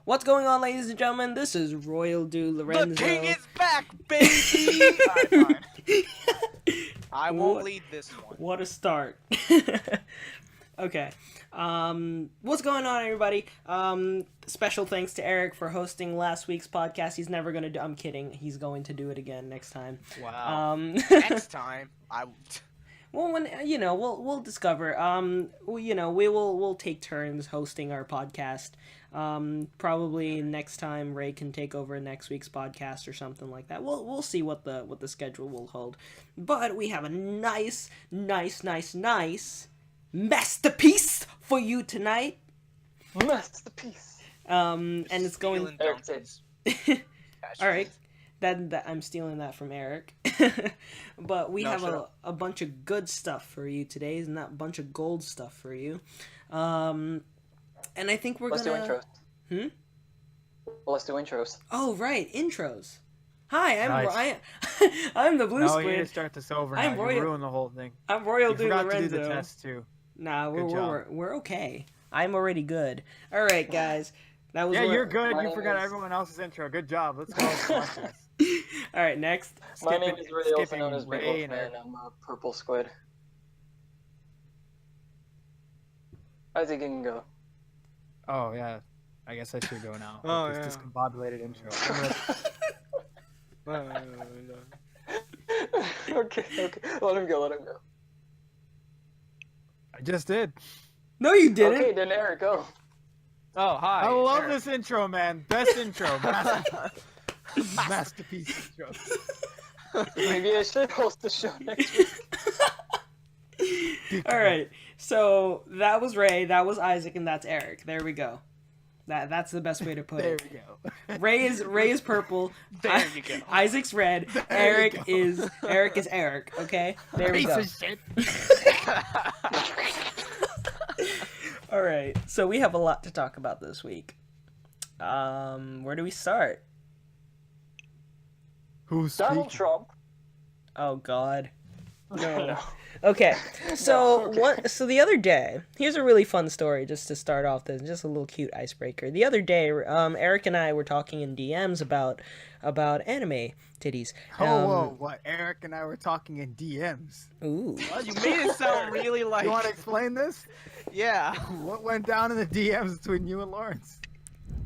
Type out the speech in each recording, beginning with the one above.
What's going on, ladies and gentlemen? This is Royal Do Lorenzo. The king is back, baby! Alright, fine. I won't lead this one. What a start. Okay. What's going on, everybody? Special thanks to Eric for hosting last week's podcast. He's never going to do... I'm kidding. He's going to do it again next time. Wow. Next time, Well, when we'll discover. We'll take turns hosting our podcast. Probably next time Ray can take over next week's podcast or something like that. We'll see what the schedule will hold. But we have a nice masterpiece for you tonight. Masterpiece. And it's going. All right. That I'm stealing that from Eric. But we have a bunch of good stuff for you today, and not a bunch of gold stuff for you. And I think Let's do intros. Well, let's do intros. Oh, right, intros. Hi, Nice. I'm the Blue No, Squid. you need to start this over now. I'm You Royal- ruined the whole thing. I'm Royal You Do forgot Lorenzo. to do the test, too. Nah, Good job. we're okay. I'm already good. All right, guys. That was Yeah, you're good. My You name forgot is- everyone else's intro. Good job. Let's go. Podcast. All right, next. My name is really also skipping known as Big Ray Wolf and Man. I'm a purple squid. Isaac, you can go. Oh, yeah. I guess I should go now. Oh, With this yeah. discombobulated intro. Okay. Let him go. I just did. No, you didn't. Okay, then Eric, go. Oh, hi. I love Eric. this intro, man. Best intro. Masterpiece intro. Maybe I should host the show next week. All right. So that was Ray, that was Isaac, and that's Eric. There we go. That's the best way to put There it. we go. Ray is purple. There you go. Isaac's red. There you Eric go. is Eric. Okay. There we Piece go. of shit. All right. So we have a lot to talk about this week. Where do we start? Who's Donald speaking? Trump. Oh God. No. Okay, so okay. So the other day, here's a really fun story just to start off. This just a little cute icebreaker. The other day, Eric and I were talking in DMs about anime titties. Whoa. What? Eric and I were talking in DMs. Ooh. Well, you made it sound really like... You want to explain this? Yeah. What went down in the DMs between you and Lawrence?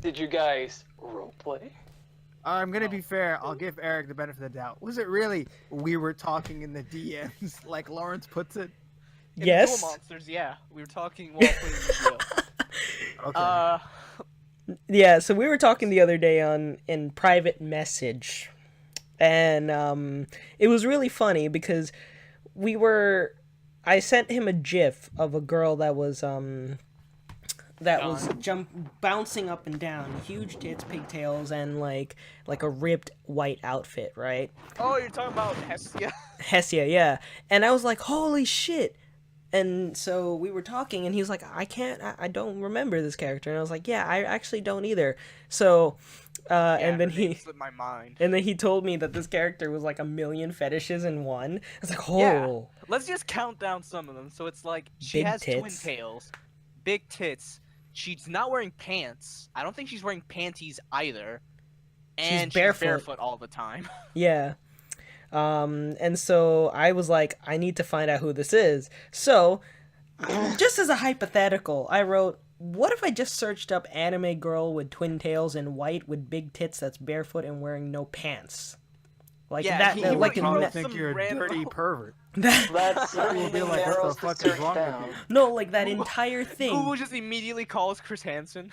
Did you guys roleplay? I'm gonna be fair. I'll give Eric the benefit of the doubt. Was it really we were talking in the DMs, like Lawrence puts it? In Yes. Duel Monsters, yeah. We were talking while playing the Okay. Yeah. So we were talking the other day in private message, and it was really funny because I sent him a GIF of a girl that was bouncing up and down, huge tits, pigtails, and like a ripped white outfit, right? Oh, you're talking about Hestia? Hestia, yeah. And I was like, holy shit. And so we were talking, and he was like, I don't remember this character. And I was like, yeah, I actually don't either. So, and then her name he slipped my mind. and then he told me that this character was like a million fetishes in one. I was like, oh. Yeah. Let's just count down some of them. So it's like, she Big has twin tits. tails, big tits, she's not wearing pants. I don't think she's wearing panties either. And she's barefoot all the time. Yeah. And so I was like, I need to find out who this is. So, just as a hypothetical, I wrote, what if I just searched up anime girl with twin tails and white with big tits that's barefoot and wearing no pants? Like Yeah, that, he like wrote in Probably that, think some you're a random- dirty pervert. that That's We'll be like, what the fuck is wrong with you? no, like that entire Google thing. just immediately calls Chris Hansen.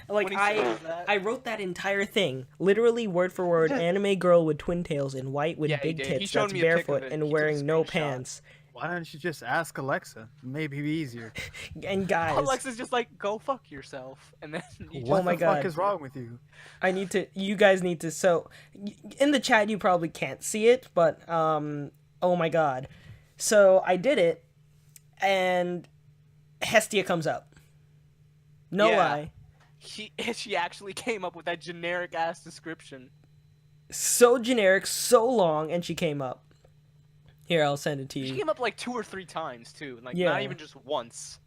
Like when he says that. I wrote that entire thing, literally word for word, anime girl with twin tails and white with Yeah, he big did. He tits showed that's me a pic of barefoot it. and He took a wearing no screenshot. pants. Why don't you just ask Alexa? Maybe be easier. And guys, Alexa's just like, go fuck yourself. And then you What Oh my the fuck God. is wrong with you? you guys need to, so, in the chat you probably can't see it, but, oh my God. So, I did it, and Hestia comes up. No Yeah. lie. she actually came up with that generic ass description. So generic, so long, and she came up. Here, I'll send it to She you. came up like 2 or 3 times too, like Yeah. not even just once.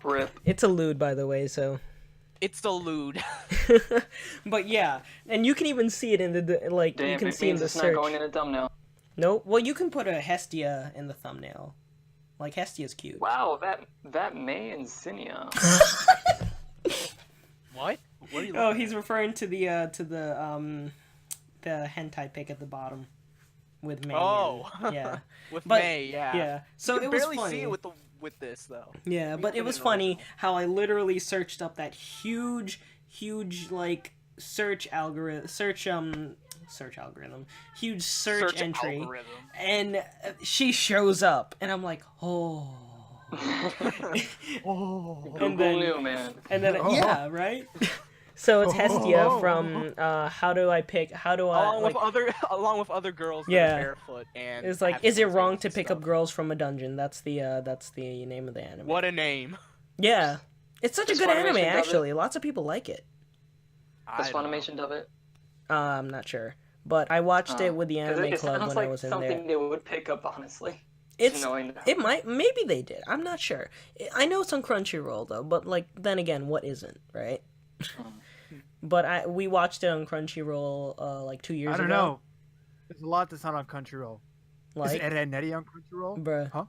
Rip. It's a lewd, by the way, so. It's the lewd. But yeah, and you can even see it in the like. Damn, you can it see in means the it's search. not going in a thumbnail. Nope. Well, you can put a Hestia in the thumbnail. Like Hestia's cute. Wow, that May and Zinnia. What? What are you? Oh, he's referring to the hentai pic at the bottom with May. Oh. And, yeah. With But- May, yeah. Yeah. So You it can was barely funny. see it with this though. Yeah, but it Inkling was is funny original. how I literally searched up that huge like search algorithm, huge search entry, algorithm. and she shows up, and I'm like, oh. Oh. Google knew, man. And then Oh. yeah, right. So it's Hestia Oh. from How Do I Along with other girls that Yeah. are barefoot and It's like, have is it swim wrong baits to and pick up stuff. girls from a dungeon? That's the name of the anime. What a name. Yeah, it's such a Does good anime Funimation dub it? actually. Lots of people like it. Does I don't know. Funimation dub it? I'm not sure, but I watched it with the 'Cause anime it club sounds when like I was in something there. they would pick up, honestly. It's Knowing it might maybe they did. I'm not sure. I know it's on Crunchyroll though, but like then again, what isn't, right? But we watched it on Crunchyroll like 2 years I ago. don't know. There's a lot that's not on Crunchyroll. Is Like, Ed, Ed, and Eddie on Crunchyroll? bruh. Huh?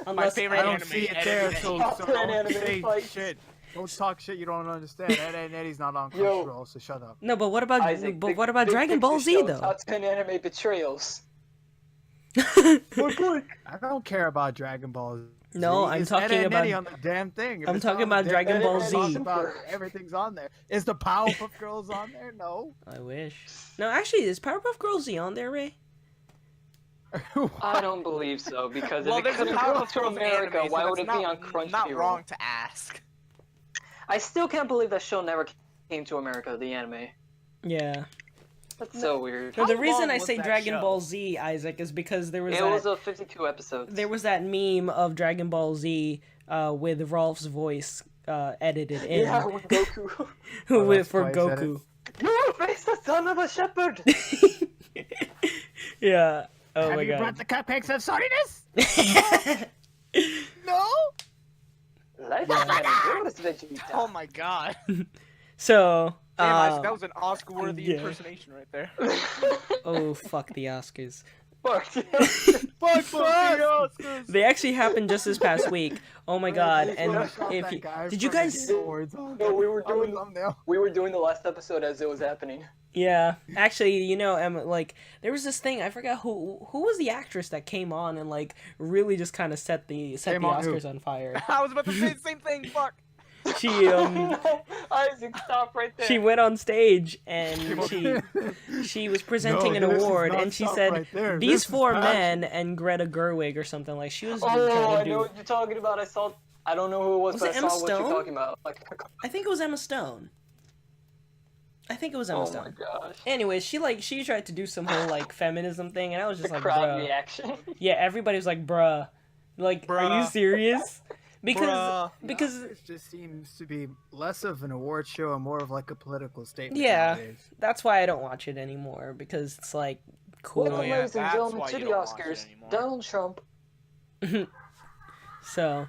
My Unless favorite I don't anime, see it Ed, there, Ed, so, Ed. so Ed, don't anime say fights. shit. Don't talk shit you don't understand. Ed, Ed, and Eddie's not on Yo. Crunchyroll, so shut up. No, but what about Isaac, big- big Dragon Ball picture Z show, though? Top 10 anime betrayals. I don't care about Dragon Ball Z. No, I'm It's talking Ed, Ed, and about- Eddie on the damn thing. If I'm it's talking not on about the Dragon damn Ball thing, Z. talk about everything's on there. Is the Powerpuff Girls on there? No. I wish. No, actually, is Powerpuff Girls Z on there, Ray? I don't believe so, because Well, if it there's a couldn't go Powerpuff to Girls America, anime, so why that's would it not, be on not Crunchyroll? wrong to ask. I still can't believe that show never came to America, the anime. Yeah. That's so weird. No, the How reason long I was say that Dragon show? Ball Z, Isaac, is because there was It that was a 52 episodes. there was that meme of Dragon Ball Z with Rolf's voice edited in Yeah, with Goku. Oh, with that's for why I said Goku. You face the son of a shepherd! Yeah. Oh Have my you god. brought the cupcakes of sortiness? No. Life is not endurance, Vegeta. Oh my god. So, Damn, Isaac, that was an Oscar-worthy yeah. impersonation right there. oh fuck the Oscars. Fuck. Fuck the Oscars. They actually happened just this past week. Oh my god! Please And Photoshop if that you, guy did you from the guys? Game Awards on No, we were the doing- thumbnail. We were doing the last episode as it was happening. Yeah, actually, you know, like there was this thing. I forgot who was the actress that came on and like really just kind of set the Came on who? Oscars on fire. I was about to say the same thing. Fuck. She Isaac, stop right there. she went on stage and she was presenting an No, this is award not and she stop said right there. these This is four passion. men and Greta Gerwig or something like she was Oh, trying I to know do. what you're talking about. I don't know who it was, Was but it I Emma saw what Stone? you're talking about. Like, I think it was Emma Stone. I think it was Emma oh my Stone. gosh. Anyways, she tried to do some whole like feminism thing and I was The just like, crowd bruh. reaction. Yeah, everybody was like, bruh. Like, are you Bruh. serious? Because Bruh. because It just seems to be less of an award show and more of like a political statement. Yeah. nowadays. that's why I don't watch it anymore because it's like cool. Welcome, yeah, ladies and that's gentlemen, why to you the don't watch it Oscars. anymore. Donald Trump. So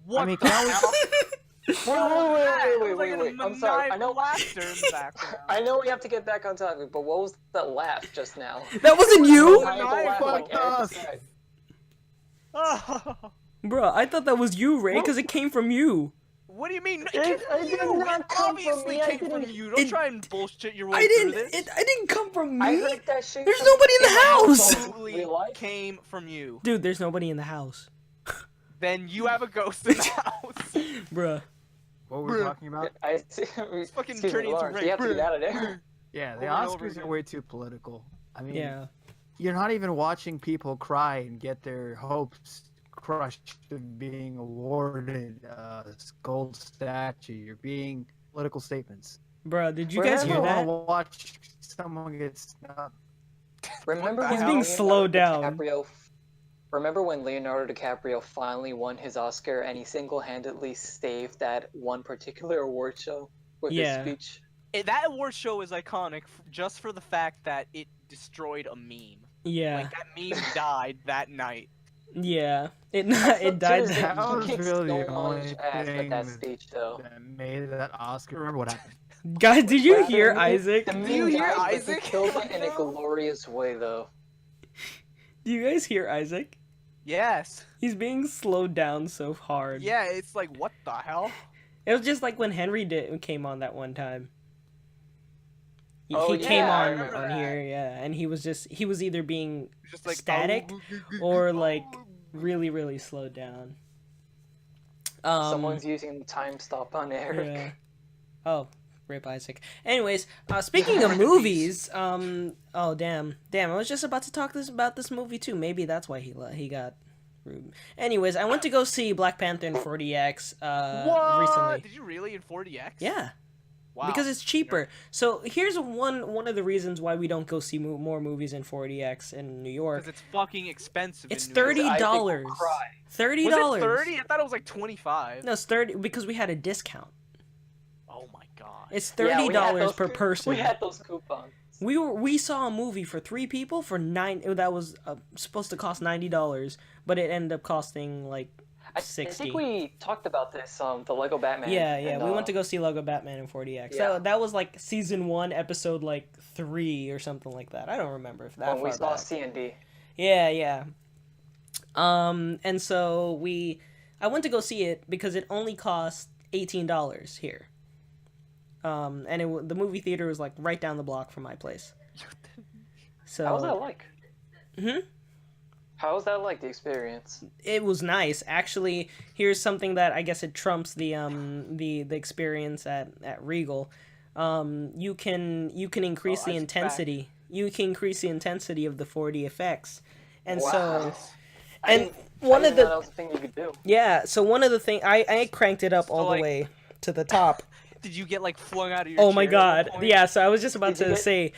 What I mean, the can hell? Wait. I'm sorry. I know. Laughter in the background. I know we have to get back on topic, but what was that laugh just now? that wasn't you, I laugh like Fuck us. Eric said. bruh. I thought that was you, Ray, because it came from you. What do you mean? It It- came from it did you. not It come from obviously me. I came from didn't- you. Don't it- try and bullshit your way I through didn't. this. I didn't come from I me. heard that shit. There's from- nobody in the my house. headphones in Absolutely real life. came from you. Dude, there's nobody in the house, Then you have a ghost in the house. bruh. What were we Bruh. talking about? I fucking excuse me, turning into Lawrence, rape. you have to get out of there. Yeah, the Over and over Oscars again. are way too political. I mean, Yeah. you're not even watching people cry and get their hopes crushed of being awarded a gold statue. You're being political statements. Bruh, did you guys Remember hear You that? want to watch someone get snubbed. Remember He's when being Leonardo slowed down. DiCaprio- Remember when Leonardo DiCaprio finally won his Oscar and he single-handedly saved that one particular award show with Yeah. his speech? That award show is iconic just for the fact that it destroyed a meme. Yeah. Like that meme died that night. Yeah, it died. Seriously, That he was kicked really so the only much ass at that thing speech, though. that made that Oscar. Remember what happened? Guys, did you But hear the Isaac? meme Do you hear died, but Isaac he killed it right in a now? glorious way, though. Do you guys hear Isaac? Yes. He's being slowed down so hard. Yeah, it's like, what the hell? It was just like when Henry came on that one time. Oh, He came yeah, I on remember on that. here, yeah, and he was either being Just like static or like really, really slowed down. Someone's using the time stop on Eric. Yeah. Oh, rip Isaac. Anyways, speaking of movies, oh damn, I was just about to talk about this movie too. Maybe that's why he got rude. Anyways, I went to go see Black Panther in 4DX What? recently. Did you really in 4DX? Yeah. Wow. Because it's cheaper. So here's one of the reasons why we don't go see more movies in 4DX in New York. Because it's fucking expensive. It's in New York. I think we'll $30. cry. $30. Was it 30? I thought it was like 25. No, it's 30 because we had a discount. Oh my god. It's Yeah, $30 we had those per person. We had those coupons. We saw a movie for 3 people for that was supposed to cost $90, but it ended up costing like I 60. think we talked about this, the Lego Batman. Yeah, and, we went to go see Lego Batman in 4DX. Yeah. That was like season 1, episode like 3 or something like that. I don't remember if that when far we saw back. C&D. Yeah. And so I went to go see it because it only cost $18 here. And the movie theater was like right down the block from my place. So How was that like? Hmm? How was that like, the experience? It was nice. Actually, here's something that I guess it trumps the experience at Regal. You can increase the intensity. You can increase the intensity of the 4D effects. And so and one of that the was a thing you could do. yeah, so one of the thing I cranked it up all like- the way to the top. Did you get like flung out of your Oh my chair at one god. point? Yeah, so I was just about Did you to get- say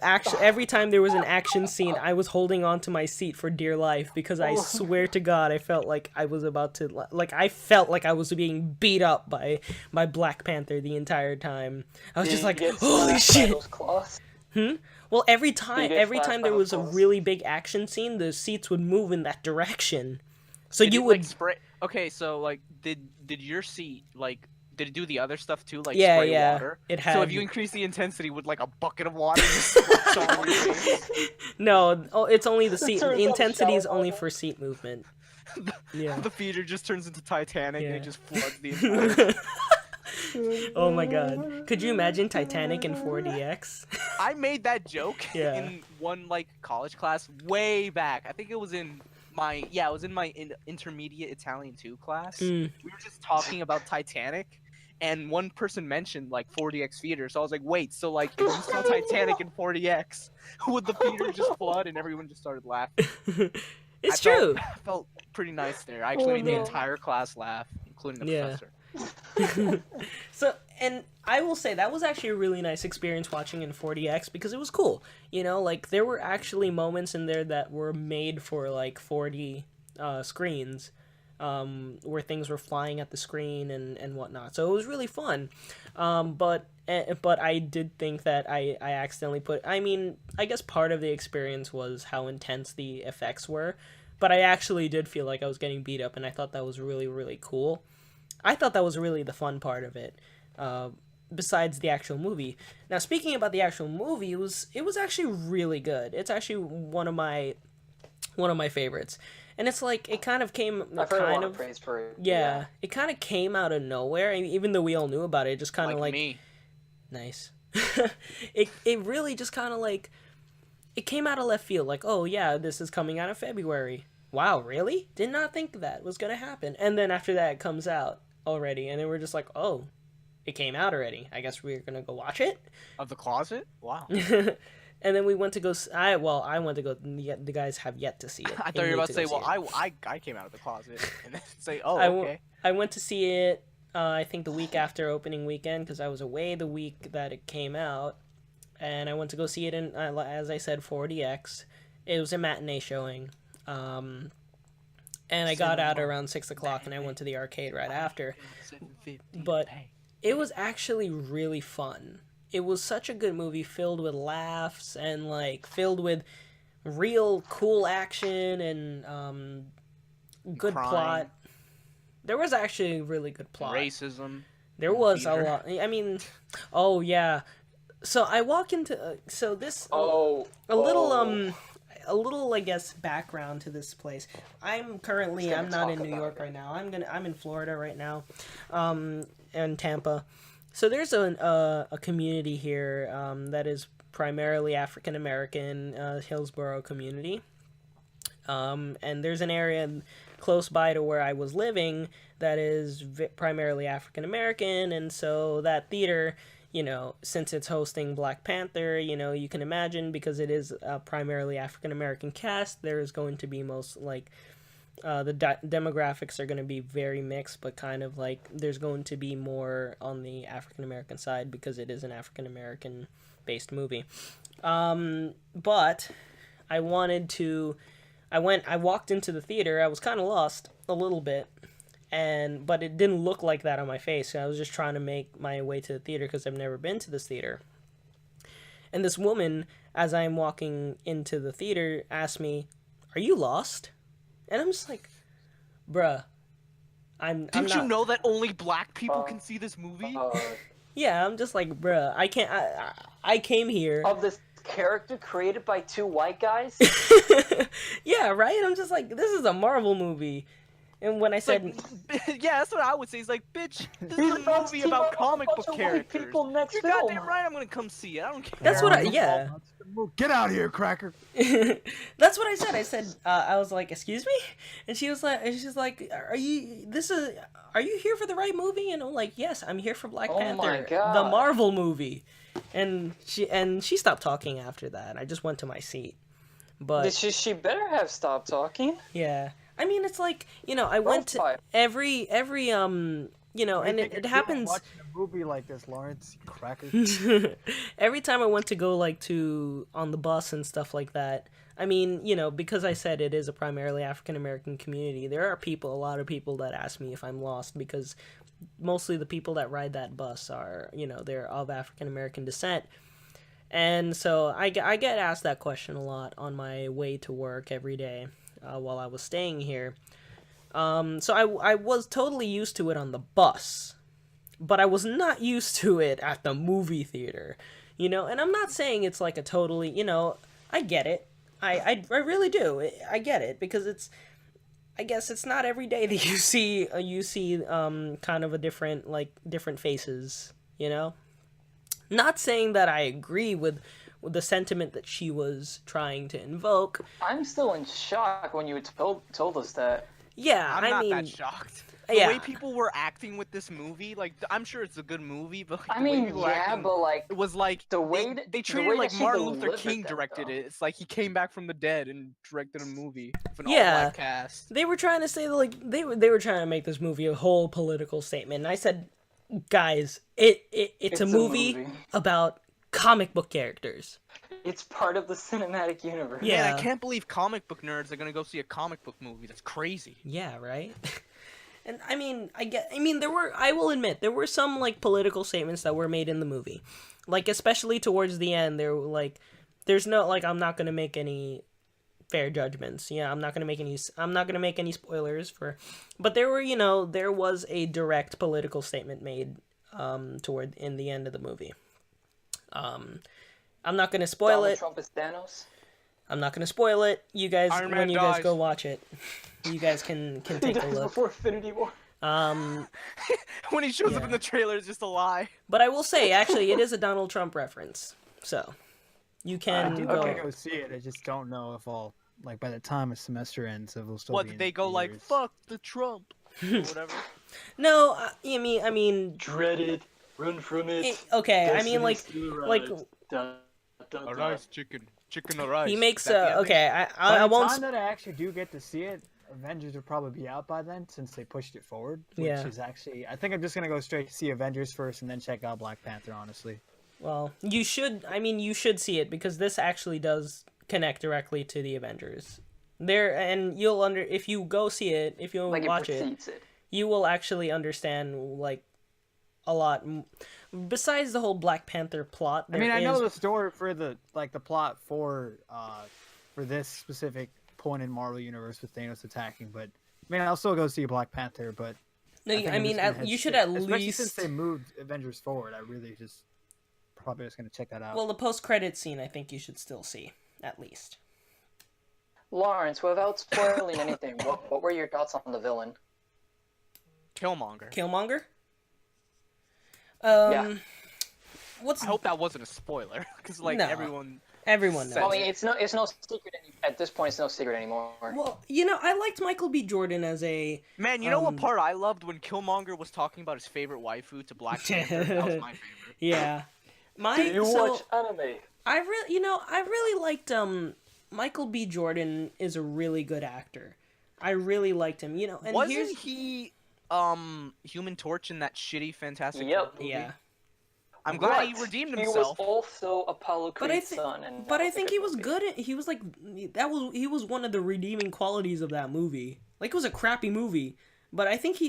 actually every time there was an action scene, I was holding on to my seat for dear life because I swear to god I felt like I was about to I felt like I was being beat up by Black Panther the entire time. I was just Did like, you get holy slapped by shit. those claws? Well, every you time get slapped there by was a those? really big action scene, the seats would move in that direction. So Did you it, would like, spray. Okay, so like, did your seat like? Did it do the other stuff too, like Yeah, spray yeah. water? It So had- if you increase the intensity with like a bucket of water, just splash all over your face. No, it's only the seat. turns The up intensity is shower only water. for seat movement. Yeah. The feeder just turns into Titanic and Yeah. it just floods the entire. Oh my god. Could you imagine Titanic in 4DX? I made that joke Yeah. in one like college class way back. I think it was in my intermediate Italian 2 class. Mm. We were just talking about Titanic. And one person mentioned like 4DX theater, so I was like, wait, so like if you saw Titanic in 4DX, would the theater just flood? And everyone just started laughing. It's I true. I felt pretty nice there. I actually made the no. entire class laugh, including the Yeah. professor. So, and I will say that was actually a really nice experience watching in 4DX because it was cool. You know, like there were actually moments in there that were made for like 4D screens. Where things were flying at the screen and whatnot. So it was really fun. But I did think that I accidentally I guess part of the experience was how intense the effects were. But I actually did feel like I was getting beat up, and I thought that was really, really cool. I thought that was really the fun part of it. Besides the actual movie. Now, speaking about the actual movie, it was actually really good. It's actually one of my favorites. And it's like, it kind of came I've heard a lot kind of of, praise for it. yeah, it kind of came out of nowhere. I mean, even though we all knew about it, it just kind of like, me. nice. it really just kind of like, it came out of left field. Like, oh yeah, this is coming out in February. Wow, really? Did not think that was going to happen. And then after that, it comes out already. And then we're just like, oh, it came out already. I guess we're going to go watch it. Of the closet? Wow. And then we went to go. I went to go. The guys have yet to see it. I They thought you were need about to say, go see well, it. I came out of the closet. And then say, oh, I okay. I went to see it. I think the week after opening weekend because I was away the week that it came out, and I went to go see it in, as I said, 4DX. It was a matinee showing, and I got out around 6:00, and I went to the arcade right after. But it was actually really fun. It was such a good movie, filled with laughs and like filled with real cool action and good Crime. plot. There was actually a really good plot. Racism. There was a theater. lot. I mean, oh yeah. So I walk into so this a little I guess background to this place. I'm not in New York right now. I'm in Florida right now, in Tampa. So there's a community here that is primarily African American, Hillsborough community. And there's an area close by to where I was living that is primarily African American, and so that theater, since it's hosting Black Panther, you can imagine, because it is a primarily African American cast, there is going to be the demographics are going to be very mixed, but kind of like there's going to be more on the African American side because it is an African American based movie. But I walked into the theater. I was kind of lost a little bit, but it didn't look like that on my face. I was just trying to make my way to the theater because I've never been to this theater. And this woman, as I'm walking into the theater, asked me, "Are you lost?" And I'm just like, "Bruh, Didn't you know that only black people can see this movie? Yeah, I'm just like, bruh, I can't. I came here. Of this character created by two white guys? Yeah, right? I'm just like, this is a Marvel movie. And when I said... yeah, that's what I would say. It's like, bitch, this is a movie about comic book characters. Next You're film. goddamn right I'm gonna come see it. I don't care. That's what yeah. Get out of here, cracker. That's what I said. I said, I was like, excuse me? And she's like, are you here for the right movie? And I'm like, yes, I'm here for Black Panther, my God. the Marvel movie. And she stopped talking after that. I just went to my seat. But She better have stopped talking. yeah. I mean, it's like, I went to every and it happens. Watching a movie like this, Lawrence, you cracker. Every time I went to go on the bus and stuff like that. I mean, because I said it is a primarily African American community, there are a lot of people that ask me if I'm lost, because mostly the people that ride that bus are, they're of African American descent. And so I get asked that question a lot on my way to work every day. While I was staying here. So I was totally used to it on the bus, but I was not used to it at the movie theater, and I'm not saying it's like a totally, I get it. I really do. I get it, because I guess it's not every day that you see kind of different faces, Not saying that I agree with the sentiment that she was trying to invoke. I'm still in shock when you told us that. Yeah, I'm not that shocked. The way people were acting with this movie, I'm sure it's a good movie, but but it was like the way they treated it like Martin Luther King directed it. It's like he came back from the dead and directed a movie with an all-black cast. They were trying to say they were trying to make this movie a whole political statement. And I said, guys, it's a movie about comic book characters. It's part of the cinematic universe. Yeah. Man, I can't believe comic book nerds are gonna go see a comic book movie. That's crazy. Yeah, right? And I mean, I will admit, there were some political statements that were made in the movie. Especially towards the end, there's no, I'm not gonna make any fair judgments. Yeah, I'm not gonna make any spoilers but there were, there was a direct political statement made toward in the end of the movie. I'm not gonna spoil it. Trump is Thanos. I'm not gonna spoil it. You guys, when you guys dies. go watch it, you guys can take a look. Before Infinity War. When he shows up in the trailer, it's just a lie. But I will say, actually, it is a Donald Trump reference, so you can go. Okay, go see it. I just don't know if I'll by the time a semester ends, it will still. What be did in they go theaters. fuck the Trump or whatever? No, I mean, Dreaded, run from it. Okay, I mean, A rice chicken or rice. he makes By I the won't. time that I actually do get to see it, Avengers will probably be out by then, since they pushed it forward. Which is actually, I think I'm just gonna go straight to see Avengers first, and then check out Black Panther. Honestly. Well, you should. I mean, you should see it, because this actually does connect directly to the Avengers. And you'll if you go see it, if you watch it, you will actually understand a lot. Besides the whole Black Panther plot, I mean, I know the story for the plot for for this specific point in Marvel Universe with Thanos attacking. But I mean, I'll still go see Black Panther. But No, think I I'm mean, just gonna head you should straight- at especially least. since they moved Avengers forward. I really just probably just gonna check that out. Well, the post-credit scene, I think you should still see at least. Lawrence, without spoiling anything, what were your thoughts on the villain? Killmonger. Killmonger. Yeah. What's I hope that wasn't a spoiler, because like No. everyone everyone Well, knows? I mean, it's no secret at this point. It's no secret anymore. Well, I liked Michael B. Jordan as a. Man, you know what part I loved when Killmonger was talking about his favorite waifu to Black Panther? That was my favorite. Yeah. Do you watch anime? I really liked Michael B. Jordan is a really good actor. I really liked him. And Wasn't he Human Torch in that shitty Fantastic Yep. Four movie? Yeah. I'm glad he But redeemed He himself. was also Apollo But I Creed's son, and But that I think a he good was movie. good at, he was like he was one of the redeeming qualities of that movie. Like, it was a crappy movie, but I think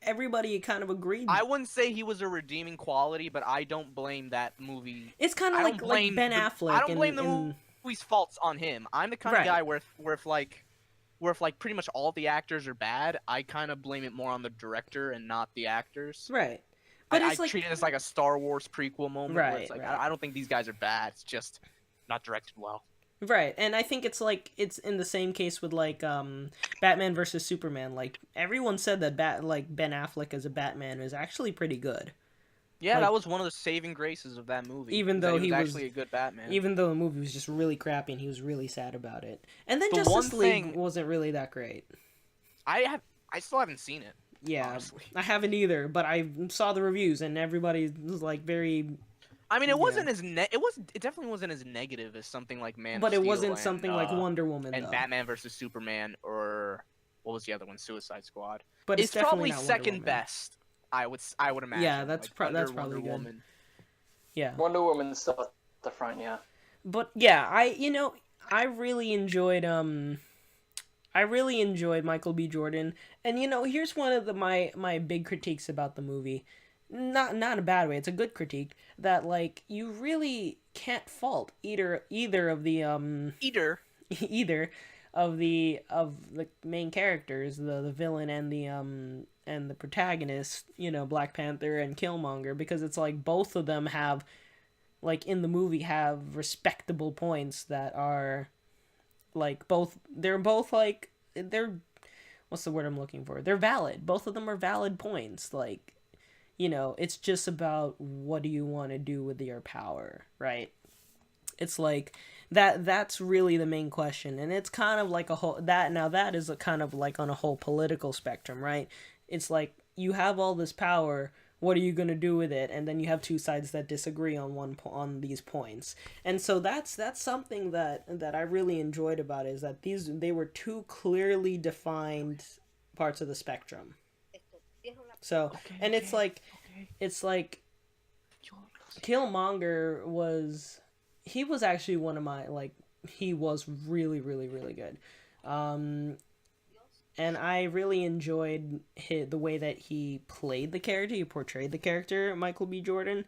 everybody kind of agreed. I wouldn't say he was a redeeming quality, but I don't blame that movie. It's kind of I like don't blame Ben the- Affleck. I don't blame in, the movie's faults on him. I'm the kind Right. of guy where if pretty much all the actors are bad, I kind of blame it more on the director and not the actors. right. But I it's like treat it as like a Star Wars prequel moment. Where it's Right, like, right. I don't think these guys are bad. It's just not directed well. right, and I think it's in the same case with Batman versus Superman. Like, everyone said that Ben Affleck as a Batman is actually pretty good. Yeah, Like- that was one of the saving graces of that movie. Even is that though he he was was- actually a good Batman. Even though the movie was just really crappy and he was really sad about it. And then The Justice one League thing- wasn't really that great. I still haven't seen it. Yeah, Honestly. I haven't either, but I saw the reviews and everybody was like very. I mean, it Yeah. wasn't as it definitely wasn't as negative as something like Man. But of it Steel wasn't and, something like Wonder Woman and though. Batman versus Superman, or what was the other one? Suicide Squad. But It's definitely probably not Wonder second Woman. best. I would imagine. Yeah, that's like, that's under probably Wonder good. Woman. Yeah, Wonder Woman's still at the front, yeah. but yeah, I really enjoyed Michael B. Jordan, and here's one of my big critiques about the movie. Not in a bad way. It's a good critique that you really can't fault either of the Eater. either of the main characters, the villain and the protagonist, Black Panther and Killmonger, because it's like both of them have in the movie have respectable points that are they're what's the word I'm looking for? They're valid. Both of them are valid points. It's just about what do you want to do with your power, right? It's like that's really the main question, and it's kind of like a whole that is a kind of like on a whole political spectrum, right? It's like you have all this power, what are you going to do with it? And then you have two sides that disagree on these points. And so that's something that I really enjoyed about it, is that they were two clearly defined parts of the spectrum. So, and it's like Killmonger was actually one of my he was really, really, really good. And I really enjoyed the way that he played the character, he portrayed the character, Michael B. Jordan.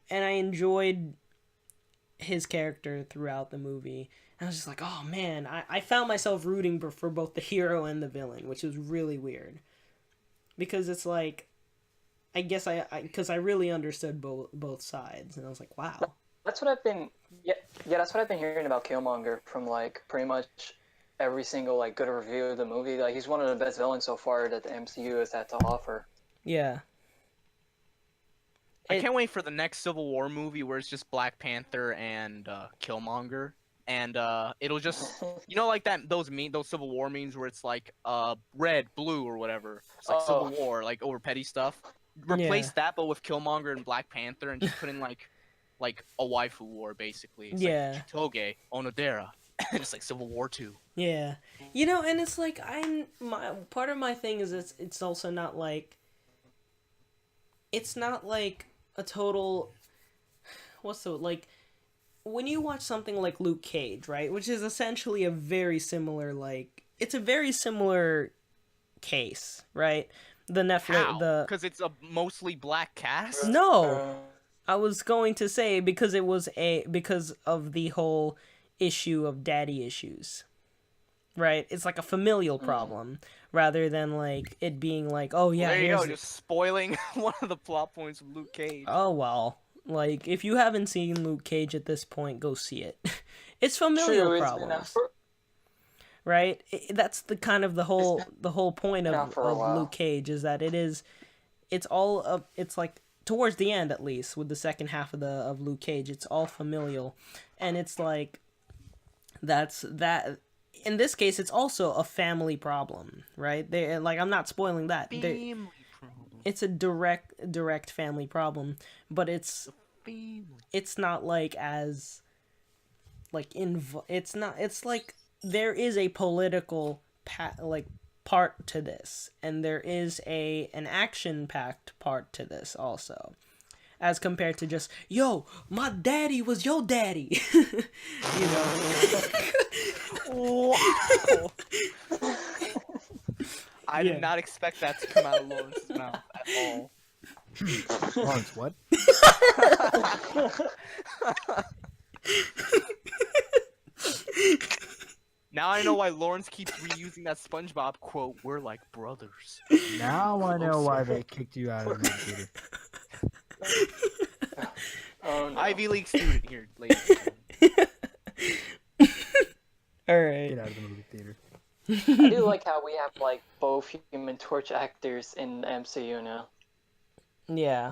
And I enjoyed his character throughout the movie. And I was just like, oh man, I found myself rooting for both the hero and the villain, which was really weird. Because it's like, I guess because I really understood both sides. And I was like, wow. That's what I've been, that's what I've been hearing about Killmonger from pretty much every single good review of the movie. He's one of the best villains so far that the MCU has had to offer. Yeah. I can't wait for the next Civil War movie where it's just Black Panther and Killmonger, and it'll just those Civil War memes where it's like red, blue, or whatever. It's like Civil War, over petty stuff. Replace that, but with Killmonger and Black Panther, and just put in like a waifu war basically. It's like Chitoge, Onodera. And it's like Civil War 2. Yeah. And it's like part of my thing is it's also not it's not a total when you watch something like Luke Cage, right, which is essentially a very similar it's a very similar case, right? The Netflix because it's a mostly black cast. No. I was going to say because of the whole issue of daddy issues, right? It's like a familial problem rather than like it being like, oh yeah, There you here's go, just spoiling one of the plot points of Luke Cage. oh well, like if you haven't seen Luke Cage at this point, go see it. It's familial True, it's been out problems, for right? That's the kind of the whole point out for a of while. Luke Cage is that it's like towards the end at least with the second half of Luke Cage, it's all familial, and it's like that. In this case, it's also a family problem, right? They like I'm not spoiling that. Family problem. It's a direct family problem, but it's not like as like it's like there is a political part to this, and there is an action packed part to this also, as compared to just yo, my daddy was your daddy. You know. Wow. I did not expect that to come out of Lawrence's mouth at all. Lawrence, what? Now I know why Lawrence keeps reusing that SpongeBob quote, "We're like brothers." Now I know why they kicked you out of the movie theater. Oh no. Ivy League student here, ladies. All right. Get out of the movie theater. I do like how we have like both Human Torch actors in the MCU now. Yeah.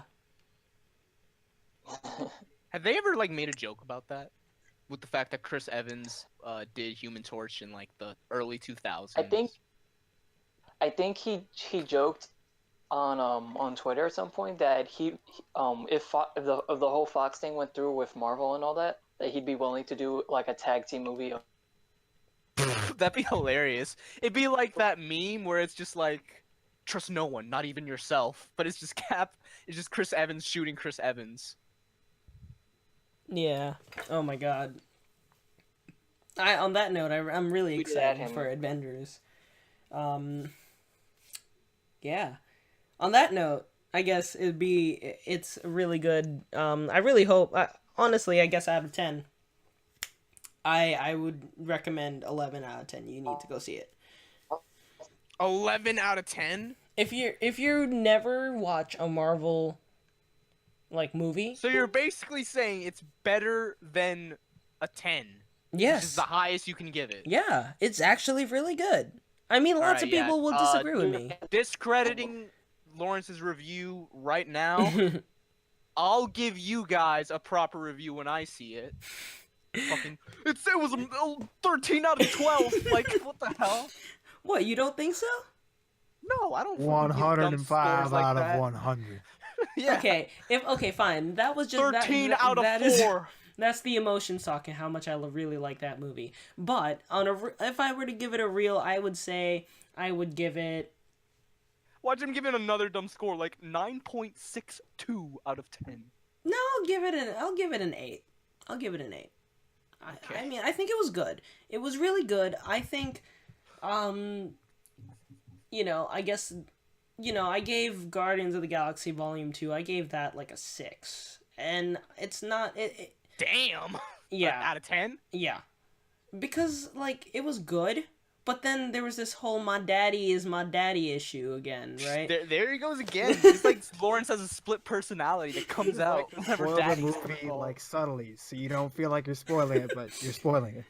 Have they ever like made a joke about that? With the fact that Chris Evans did Human Torch in like the early 2000s. I think he joked on Twitter at some point that if the whole Fox thing went through with Marvel and all that he'd be willing to do like a tag team movie. That'd be hilarious. It'd be like that meme where it's just like, trust no one, not even yourself. But it's just it's just Chris Evans shooting Chris Evans. Yeah. Oh my god. On that note, I'm really excited for Avengers. Yeah. On that note, I guess it's really good. I really hope. Honestly, I guess out of 10, I would recommend 11 out of 10. You need to go see it. 11 out of 10? If you never watch a Marvel movie, so you're basically saying it's better than a 10. Yes. Which is the highest you can give it. Yeah, it's actually really good. I mean, lots of people will disagree with me. Discrediting Lawrence's review right now, I'll give you guys a proper review when I see it. Fucking, it was a 13 out of 12. Like, what the hell? What, you don't think so? No, I don't. 105 like out that. of 100. Yeah. Okay, fine. That was just 13 out of 4. That's the emotion talking. How much I really like that movie. But if I were to give it a real, I would say I would give it. Watch him give it another dumb score, like 9.62 out of 10. No, I'll give it an 8. I'll give it an 8. Okay. I mean, I think it was good. It was really good. I think, I guess, I gave Guardians of the Galaxy Volume 2, I gave that like a 6. And it's not... Damn! Yeah. Out of 10? Yeah. Because, it was good, but then there was this whole my daddy is my daddy issue again, right? There he goes again. It's like Lawrence has a split personality that comes out whenever Spoil the daddy's movie subtly, so you don't feel like you're spoiling it, but you're spoiling it.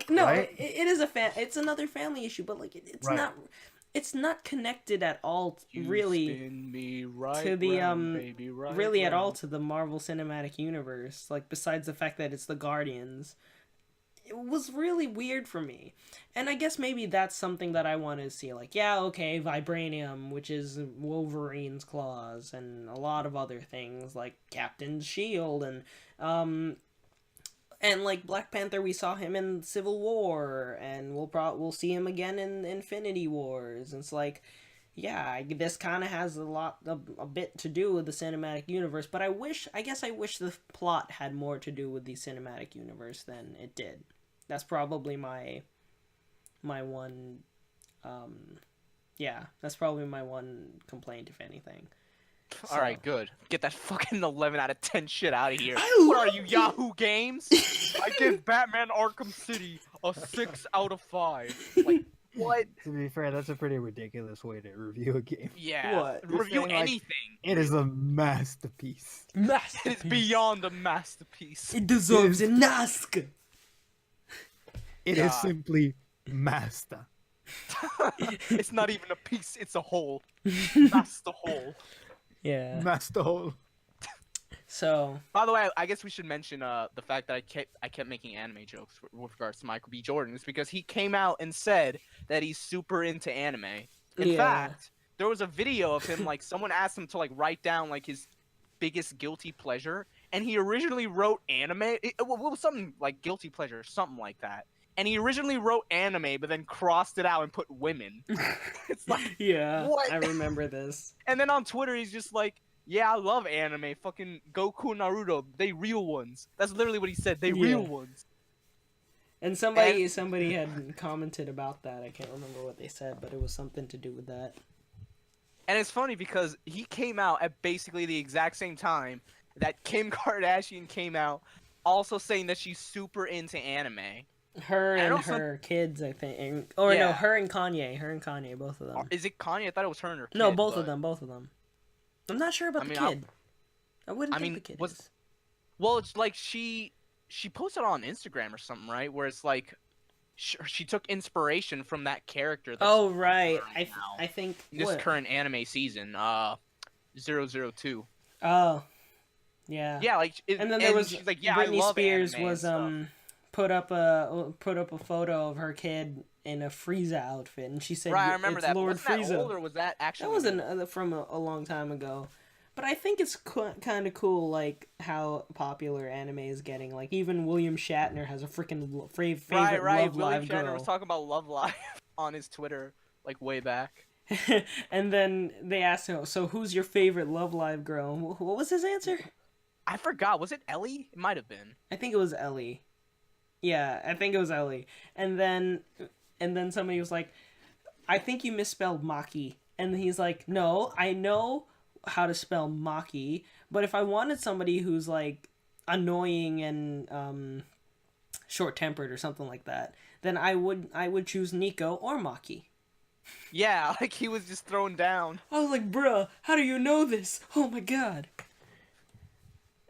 No, right? it is it's another family issue, but it's right. it's not connected at all really to the at all to the Marvel Cinematic Universe, besides the fact that it's the Guardians. It was really weird for me. And I guess maybe that's something that I want to see. Vibranium, which is Wolverine's claws, and a lot of other things like Captain's Shield, and Black Panther, we saw him in Civil War, and we'll see him again in Infinity Wars. And it's this kind of has a bit to do with the cinematic universe, but I guess I wish the plot had more to do with the cinematic universe than it did. That's probably my one, that's probably my one complaint, if anything. All right, good. Get that fucking 11 out of 10 shit out of here. I What are love you, it. Yahoo Games? I give Batman Arkham City a 6 out of 5. Like, what? To be fair, that's a pretty ridiculous way to review a game. Yeah. What? You're Review saying, like, anything. It is a masterpiece. It is Masterpiece. beyond a masterpiece. It deserves It is- an Oscar. It God. is simply master. It's not even a piece, it's a whole. That's the whole. Yeah. Master hole. So By the way, I guess we should mention the fact that I kept making anime jokes with regards to Michael B. Jordan is because he came out and said that he's super into anime. In Yeah. fact, there was a video of him like someone asked him to like write down like his biggest guilty pleasure, and he originally wrote anime. It was something like guilty pleasure, something like that. And he originally wrote anime, but then crossed it out and put women. It's like, yeah, What? I remember this. and then on Twitter he's just like, "Yeah, I love anime. Fucking Goku, Naruto, they real ones." That's literally what he said. They Yeah. real ones. And somebody had commented about that. I can't remember what they said, but it was something to do with that. And it's funny because he came out at basically the exact same time that Kim Kardashian came out, also saying that she's super into anime. Her And and also- her kids, I think. Or no, Yeah. her and Kanye, both of them. Is it Kanye? I thought it was her and her kid. No, both but- of them. I'm not sure about I the mean, kid. I wouldn't I think mean, the kid was- is. Well, it's like she posted on Instagram or something, right? Where it's like she took inspiration from that character. That's Oh right, right now. I think in this what? current anime season, 002. Oh, yeah. Yeah, like And then there was she's like, yeah, I Britney love Spears anime and was stuff. put up a photo of her kid in a Frieza outfit, and she said, Right, I remember it's that. Lord Wasn't that Frieza. old, or was that actually? That wasn't from a long time ago. But I think it's kind of cool, like, how popular anime is getting. Like, even William Shatner has a freaking favorite right. Love William Live Shatner girl. was talking about Love Live on his Twitter, like way back. And then they asked him, so who's your favorite Love Live girl? What was his answer? I forgot. Was it Ellie? It might have been. I think it was Ellie. Yeah, I think it was Ellie. And then somebody was like, I think you misspelled Maki. And he's like, no, I know how to spell Maki, but if I wanted somebody who's like annoying and short-tempered or something like that, then I would choose Nico or Maki. Yeah, like he was just thrown down. I was like, bruh, how do you know this? Oh my god.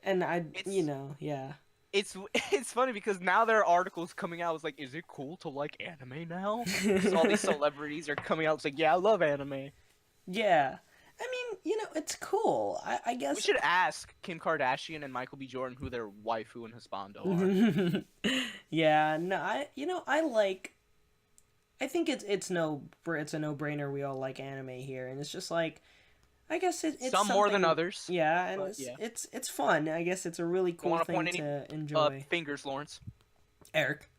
And yeah. It's funny because now there are articles coming out. It's like, is it cool to like anime now? 'Cause all these celebrities are coming out. It's like, yeah, I love anime. Yeah. I mean, it's cool. I guess. We should ask Kim Kardashian and Michael B. Jordan who their waifu and husbando are. Yeah, no, I think it's a no-brainer. We all like anime here, and it's just like, I guess it's Some more than something- others. Yeah, and but yeah. it's fun. I guess it's a really cool wanna thing point any, to enjoy. Fingers, Lawrence. Eric.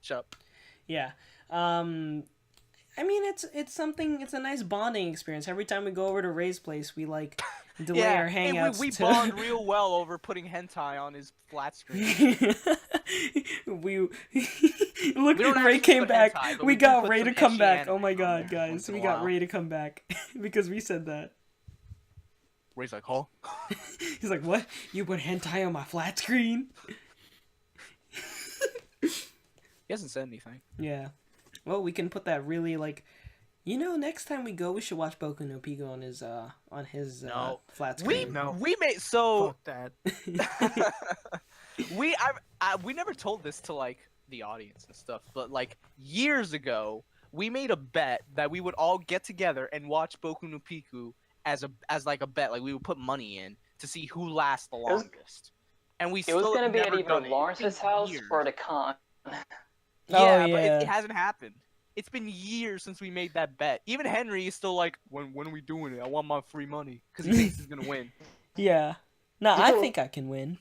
Shut up. Yeah. I mean, it's something. It's a nice bonding experience. Every time we go over to Ray's place, we like delay our hey, hangouts. we to... bond real well over putting hentai on his flat screen. we look. don't have Ray to came put back. hentai, but We we do got put Ray some to come ecchi back. Oh anime my on god, there guys, once in we a got while. Ray to come back because we said that. Ray's like, huh? He's like, "What? You put hentai on my flat screen?" He hasn't said anything. Yeah. Well, we can put that really like. Next time we go, we should watch Boku no Pico on his No. flat We screen. No. we made so Fuck that. we never told this to like the audience and stuff, but like years ago, we made a bet that we would all get together and watch Boku no Pico as like a bet. Like we would put money in to see who lasts the was- longest. And we It was still gonna have be at never either done it. It's Lawrence's been house years. or the con. Yeah, but yeah. it hasn't happened. It's been years since we made that bet. Even Henry is still like, when are we doing it? I want my free money because he thinks he's gonna win. Yeah. No, I think I can win.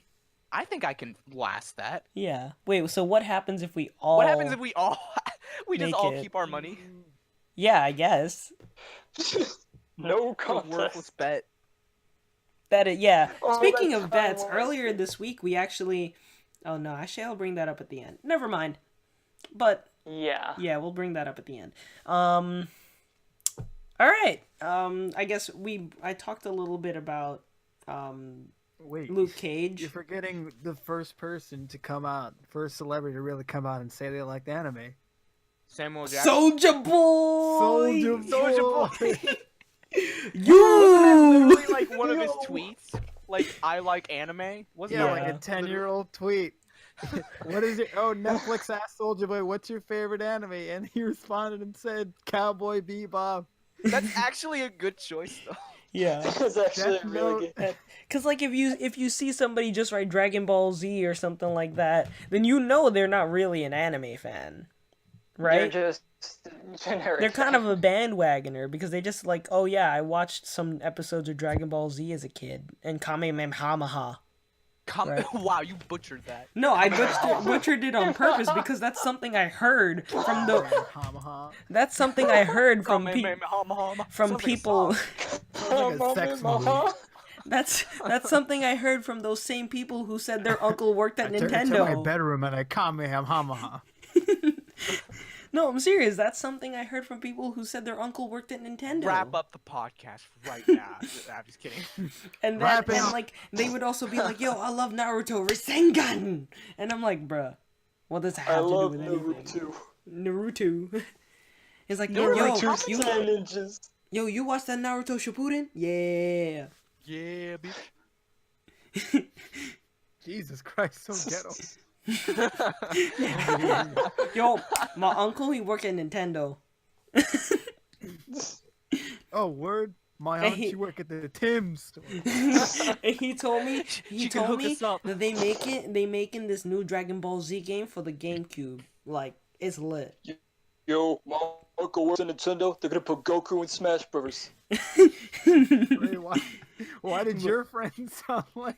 I think I can last that. Yeah. Wait. So what happens if we all? What happens if we all we just Make all it. keep our money? Yeah, I guess. No It's a worthless contest. bet. Yeah. Oh, Speaking that's of bets, fine. earlier this week we actually. Oh no, actually I'll bring that up at the end. Never mind. But Yeah. yeah, we'll bring that up at the end. All right. I guess I talked a little bit about Wait, Luke Cage. you're forgetting the first person to come out, first celebrity to really come out and say they liked anime. Samuel Jackson. Soldier Boy. Soulja Boy. You. Literally like one of his tweets. Like, I like anime. Wasn't Yeah, that like a 10-year-old tweet. What is it? Oh, Netflix asked Soldier Boy, "What's your favorite anime?" And he responded and said, "Cowboy Bebop." That's actually a good choice, though. Yeah. It's actually Death really good. Cause like if you see somebody just write Dragon Ball Z or something like that, then you know they're not really an anime fan, right? They're just generic. They're kind of a bandwagoner because they just like, oh yeah, I watched some episodes of Dragon Ball Z as a kid and Kamehameha. Right. Wow, you butchered that. No, I butchered it on purpose because that's something I heard from the. That's something I heard from people. Sounds like a sex movie. That's something I heard from those same people who said their uncle worked at I turned Nintendo. to my bedroom and I Kamehameha. No, I'm serious. That's something I heard from people who said their uncle worked at Nintendo. Wrap up the podcast right now. I'm just kidding. And Wrap then, it and up. like, they would also be like, yo, I love Naruto Rasengan! And I'm like, bruh, what does that have to do with anything? Naruto. It's like, yo, ninjas. you watched that Naruto Shippuden? Yeah. Yeah, bitch. Jesus Christ, so ghetto. Yo, my uncle, he worked at Nintendo. Oh, word. My Hey, aunt, she work at the Tim's store. And he told me can hook us up. that they making this new Dragon Ball Z game for the GameCube. Like, it's lit. Yo, my uncle works at Nintendo. They're gonna put Goku in Smash Bros. Wait, why did your friend sound like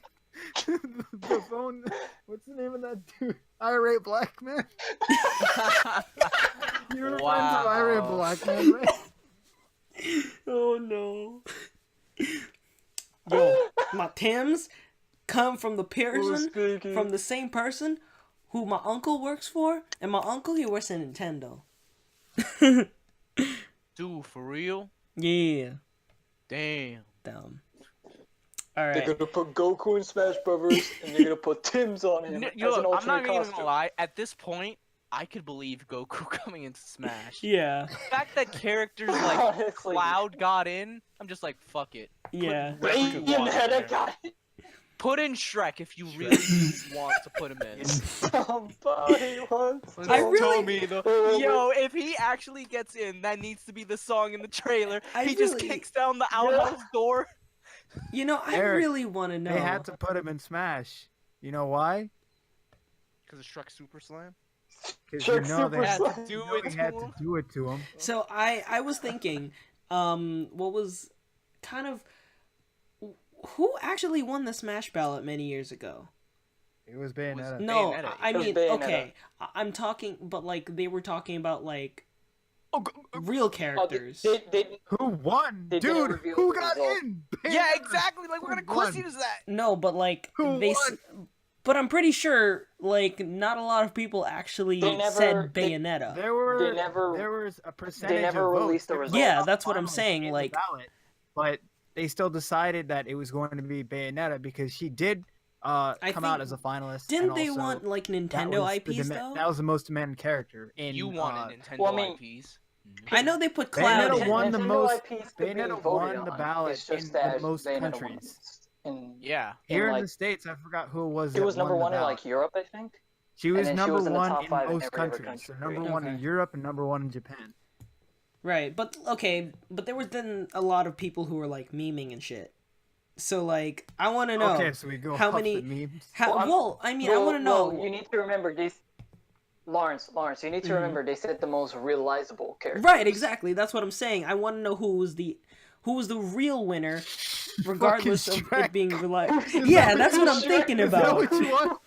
the phone? What's the name of that dude? Irate Black Man? You were friends with Irate Black Man, right? Oh no. Yo, my Tims come from the same person who my uncle works for, and my uncle, he works at Nintendo. Dude, for real? Yeah. Damn. Dumb. They're Alright. gonna put Goku in Smash Bros. And they're gonna put Tim's on him as an I'm alternate not even costume. gonna lie. At this point, I could believe Goku coming into Smash. Yeah. The fact that characters like Honestly. Cloud got in, I'm just like, fuck it. Yeah. Bayonetta got it. Put in Shrek if you really want to put him in. Somebody wants I really- Told me though. Yo, if he actually gets in, that needs to be the song in the trailer. I He just really- kicks down the outhouse door. You know, I Eric, really want to know. They had to put him in Smash. You know why? Because of Shrek Super Slam? Because Shrek you know Super they had Slam. to Do do it it, to had him. to do it to him. So I was thinking, what was kind of who actually won the Smash ballot many years ago? It was Bayonetta. No, Bayonetta. I It was mean, Bayonetta. okay, I'm talking, but like they were talking about like Oh, real Oh, characters. they, Who won? They didn't Dude, reveal who the got result. in? yeah, Bayonetta. exactly. Like, what kind of Who won? question is that? No, but like Who they. won? But I'm pretty sure, like, not a lot of people actually They never- said they- Bayonetta. There were They never- there was a percentage never of votes. released the There was results. Yeah, a that's what I'm finalist saying, in the like- ballot, but they still decided that it was going to be Bayonetta because she did come think- out as a finalist. Didn't and they also want like that Nintendo was the IPs though? That was the most demanded character in. You wanted Nintendo well, I mean- IPs. I know they put Cloud Bayonetta in. won the Nintendo most- IPs could be Bayonetta voted won the on. ballot It's just in that most Bayonetta won countries. in- Yeah. Here in like- the States, I forgot who it was. It that was number won the one in ballot. like Europe, I think. She was then she number was in the one top in five in most every other countries. So country. number one in Okay. Europe and number one in Japan. Right, but okay, but there was then a lot of people who were like memeing and shit. So like, I want to know Okay, so we go how off many- the memes. how. Well, Well, I mean, I want to know. You need to remember this. Lawrence, you need to remember they said the most realizable character. Right, exactly. That's what I'm saying. I want to know who was the real winner, regardless of Shrek. it being reliable. Is that Yeah, what that's what I'm Shrek- thinking is that about. what you want?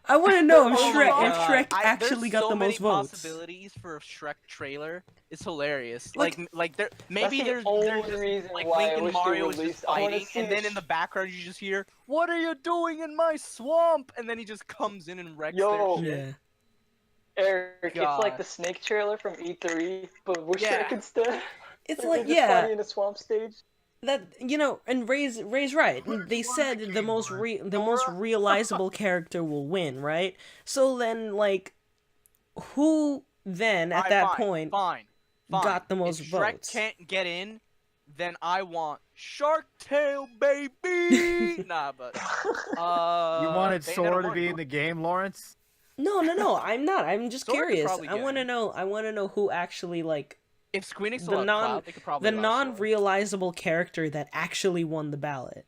I want to know if Oh Shrek, my if God. Shrek There's actually got so the many most votes. possibilities for a Shrek trailer. It's hilarious. Like- Like there, maybe That's there's the only just, reason like why Link I and wish they Mario is just released- I wanna fighting, see and then the in the background you just hear, "What are you doing in my swamp?" And then he just comes in and wrecks Yo. their shit. Yeah. Eric, it's like God. the Snake trailer from E3, but with Yeah. Shrek instead. It's They're like, just yeah, fighting in a swamp stage. that, and Ray's right. They said the most realizable character will win, right? So then, like, who then at Alright, that fine, point fine. got the most if Shrek votes? can't get in, then I want Shark Tail, baby. Nah, but You wanted Bayonetta Sora to 1. be in the game, Lawrence? No, I'm not. I'm just Sora could curious. probably I get want to in. know. I want to know who actually, like, If Squeenix the allowed Cloud, they could probably the allow Sora. non-realizable character that actually won the ballot.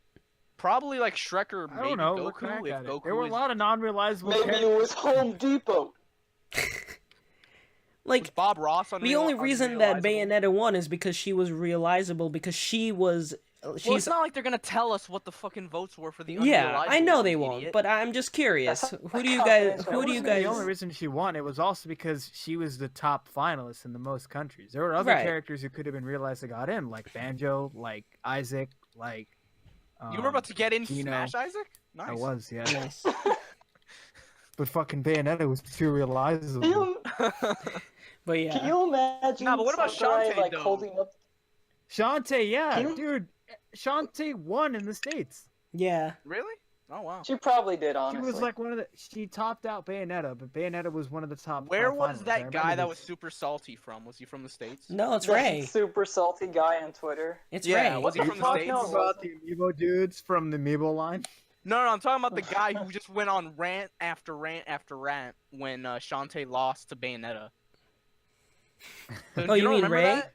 Probably like Shrek or I maybe don't know. Look Goku. back If at it. Goku There were a is lot of non-realizable Maybe characters. it was Home Depot. Like, was Bob Ross the only reason that unrealizable? Bayonetta won is because she was realizable, because she was. Well, She's. it's not like they're gonna tell us what the fucking votes were for the Yeah, I unrealizable know ones, they idiot. won't, but I'm just curious. That's Who do you guys? confidential. Who That do you wasn't guys? the only reason she won. It was also because she was the top finalist in the most countries. There were other Right. characters who could have been realized that got in, like Banjo, like Isaac, like. You were about to get in Gino. Smash, Isaac? Nice. I was, yeah. Nice. But fucking Bayonetta was too realizable. But Can yeah. you imagine? Nah, but what about some guy, Shantae, like though? holding up? Shantae, yeah, Can you- dude. Shantae won in the States. Yeah. Really? Oh wow. She probably did, She honestly. was like one of the. She topped out Bayonetta, but Bayonetta was one of the top. Where 5 was finalists. I that remember guy that was this. super salty from? Was he from the States? No, it's that Ray. super salty guy on Twitter. It's Yeah, Ray. was he Are you from the talking States? about the Amiibo dudes from the Amiibo line? No, I'm talking about the guy who just went on rant after rant after rant when Shantae lost to Bayonetta. Oh, you don't mean remember Ray? that?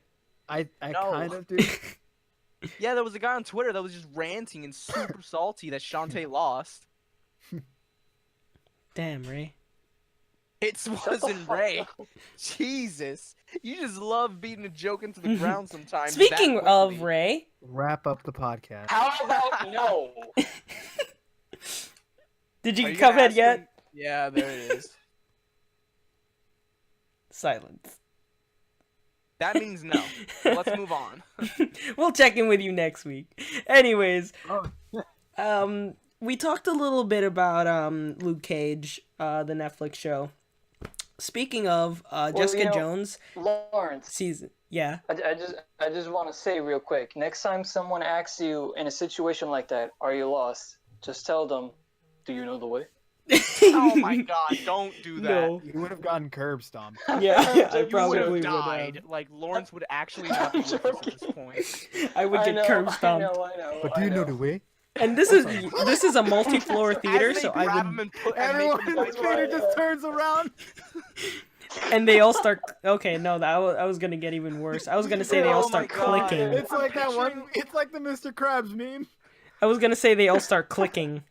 I No. kind of do. Yeah, there was a guy on Twitter that was just ranting and super salty that Shantae lost. Damn, Ray. It Shut the wasn't fuck Ray. up. Jesus. You just love beating a joke into the ground sometimes. Speaking that of quickly. Ray, Wrap up the podcast. How about no? did you Are get gonna Cuphead ask yet? him- Yeah, there it is. Silence. That means no. Let's move on. We'll check in with you next week. Anyways, Oh, we talked a little bit about Luke Cage, the Netflix show. Speaking of Jessica you know- Jones Lawrence, season, yeah. I just want to say real quick. Next time someone asks you in a situation like that, "Are you lost?" Just tell them, "Do you know the way?" Oh my god, don't do that. No. you would have gotten curb stomped. Yeah, I You would've probably You would would have have. died. Like, Lawrence would actually not be with us at this point. I would get curb stomped. I know. But do you know the way? And this is a multi-floor theater, As they so I grab would. him and put and make Everyone him in the fight theater back. just turns around. And they all start. Okay, no, I was gonna get even worse. I was gonna say they all Oh my start God. clicking. It's I'm like that one. picturing- It's like the Mr. Krabs meme. I was gonna say they all start clicking.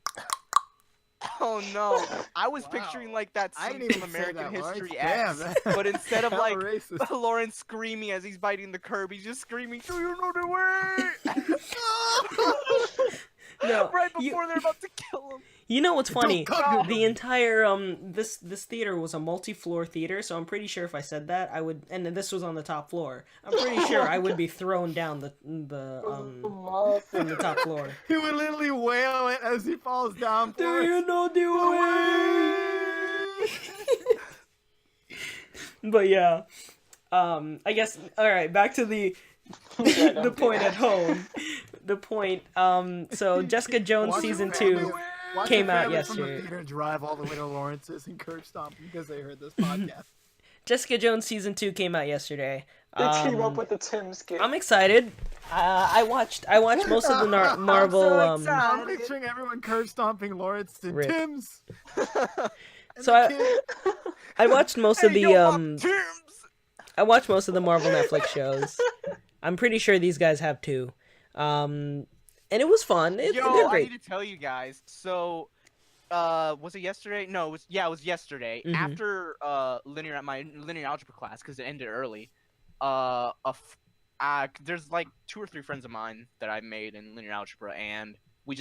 Oh no! I was Wow. picturing like that I scene didn't from even say American that, Lawrence. History Damn, X, that- but instead of hella like racist. Lawrence screaming as he's biting the curb, he's just screaming, "Do you know the way?" No, right you- before they're about to kill him. You know what's funny? cut The entire this theater was a multi-floor theater, so I'm pretty sure if I said that, I would, and this was on the top floor. I'm pretty sure I would be thrown down the from the top floor. He would literally wail it as he falls down. Do for it. you know the way? But yeah, I guess. All right, back to the the point at home. The point. So Jessica Jones Watch season your family- 2. watch came your out family from yesterday. the theater drive all the way to Lawrence's and curb stomp because they heard this podcast. Jessica Jones season 2 came out yesterday. They came up with the Tim skit. I'm excited. I watched most of the Marvel. so excited. I'm picturing everyone curb stomping Lawrence and Rip. Tim's. And So the I- kid. I watched most of Hey, the yo, my Tims! I watched most of the Marvel Netflix shows. I'm pretty sure these guys have too. And it was fun. They're Yo, I great. need to tell you guys. So, was it yesterday? No, it was yesterday. Mhm. After my linear algebra class, because it ended early. There's like 2 or 3 friends of mine that I made in linear algebra, and we're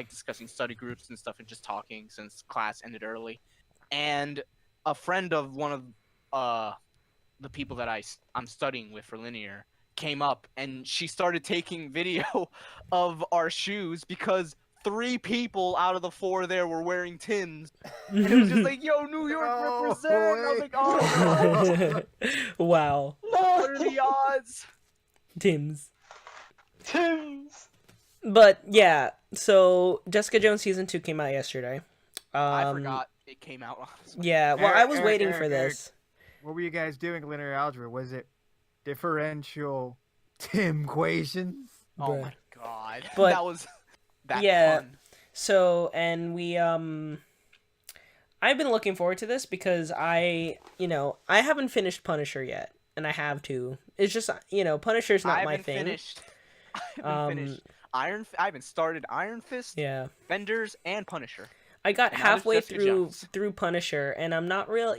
discussing study groups and stuff and just talking since class ended early. And a friend of one of the people that I'm studying with for linear came up, and she started taking video of our shoes because 3 people out of the 4 there were wearing Tims. And it was just like, yo, New York No represent! And I was like, oh, Wow. what are the odds? Tim's. Tim's. But yeah, so Jessica Jones season 2 came out yesterday. I forgot it came out. Yeah, well, I was waiting for Eric. this. What were you guys doing in linear algebra? Was it differential Tim equations? Oh Bruh. my god. But- that was that yeah. fun. So, and we I've been looking forward to this because I haven't finished Punisher yet, and I have to. It's just, Punisher's not my thing. Finished. I haven't finished I haven't started Iron Fist, Yeah. Fenders, and Punisher. I got And now there's halfway Jessica Jones. through Punisher, and I'm not real.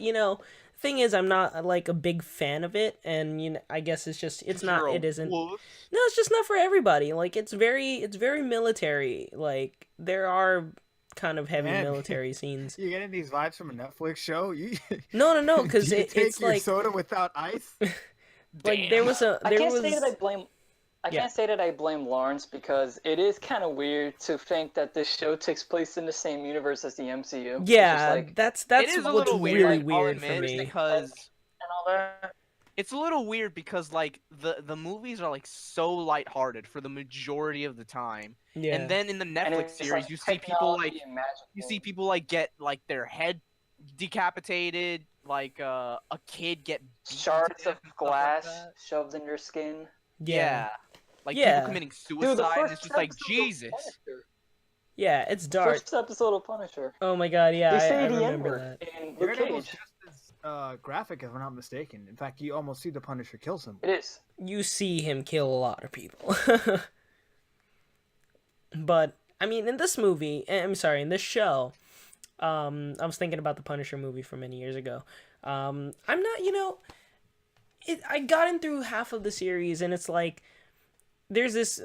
Thing is, I'm not like a big fan of it, and I guess it's not. It isn't. Wolf. No, it's just not for everybody. Like it's very military. Like there are kind of heavy Man. military scenes. You getting these vibes from a Netflix show? No, because Do you take it's your like soda without ice. like there was a I there can't was say that I blame. I Yeah. can't say that I blame Lawrence because it is kind of weird to think that this show takes place in the same universe as the MCU. It's just yeah. like, That's It is a what's little really weird. I'll weird for admit, me. because and all that. it's a little weird because like the movies are like so lighthearted for the majority of the time, Yeah. and then in the And Netflix it's series like you see people like technology and magical. you see people like get like their head decapitated, like a kid get beat to shards death of and stuff like glass that. shoved in your skin. Yeah. Like Yeah. people committing suicide, Dude, the and first it's just like episode of Jesus. Punisher. Yeah, it's dark. First episode of Punisher. Oh my god, yeah, They I say the remember N-word that. in Luke Daredevil's Cage. just as graphic, if I'm not mistaken. In fact, you almost see the Punisher kill someone. It is. You see him kill a lot of people. But I mean, in this movie, I'm sorry, in this show, I was thinking about the Punisher movie from many years ago. I'm not, I got in through half of the series, and it's like there's this.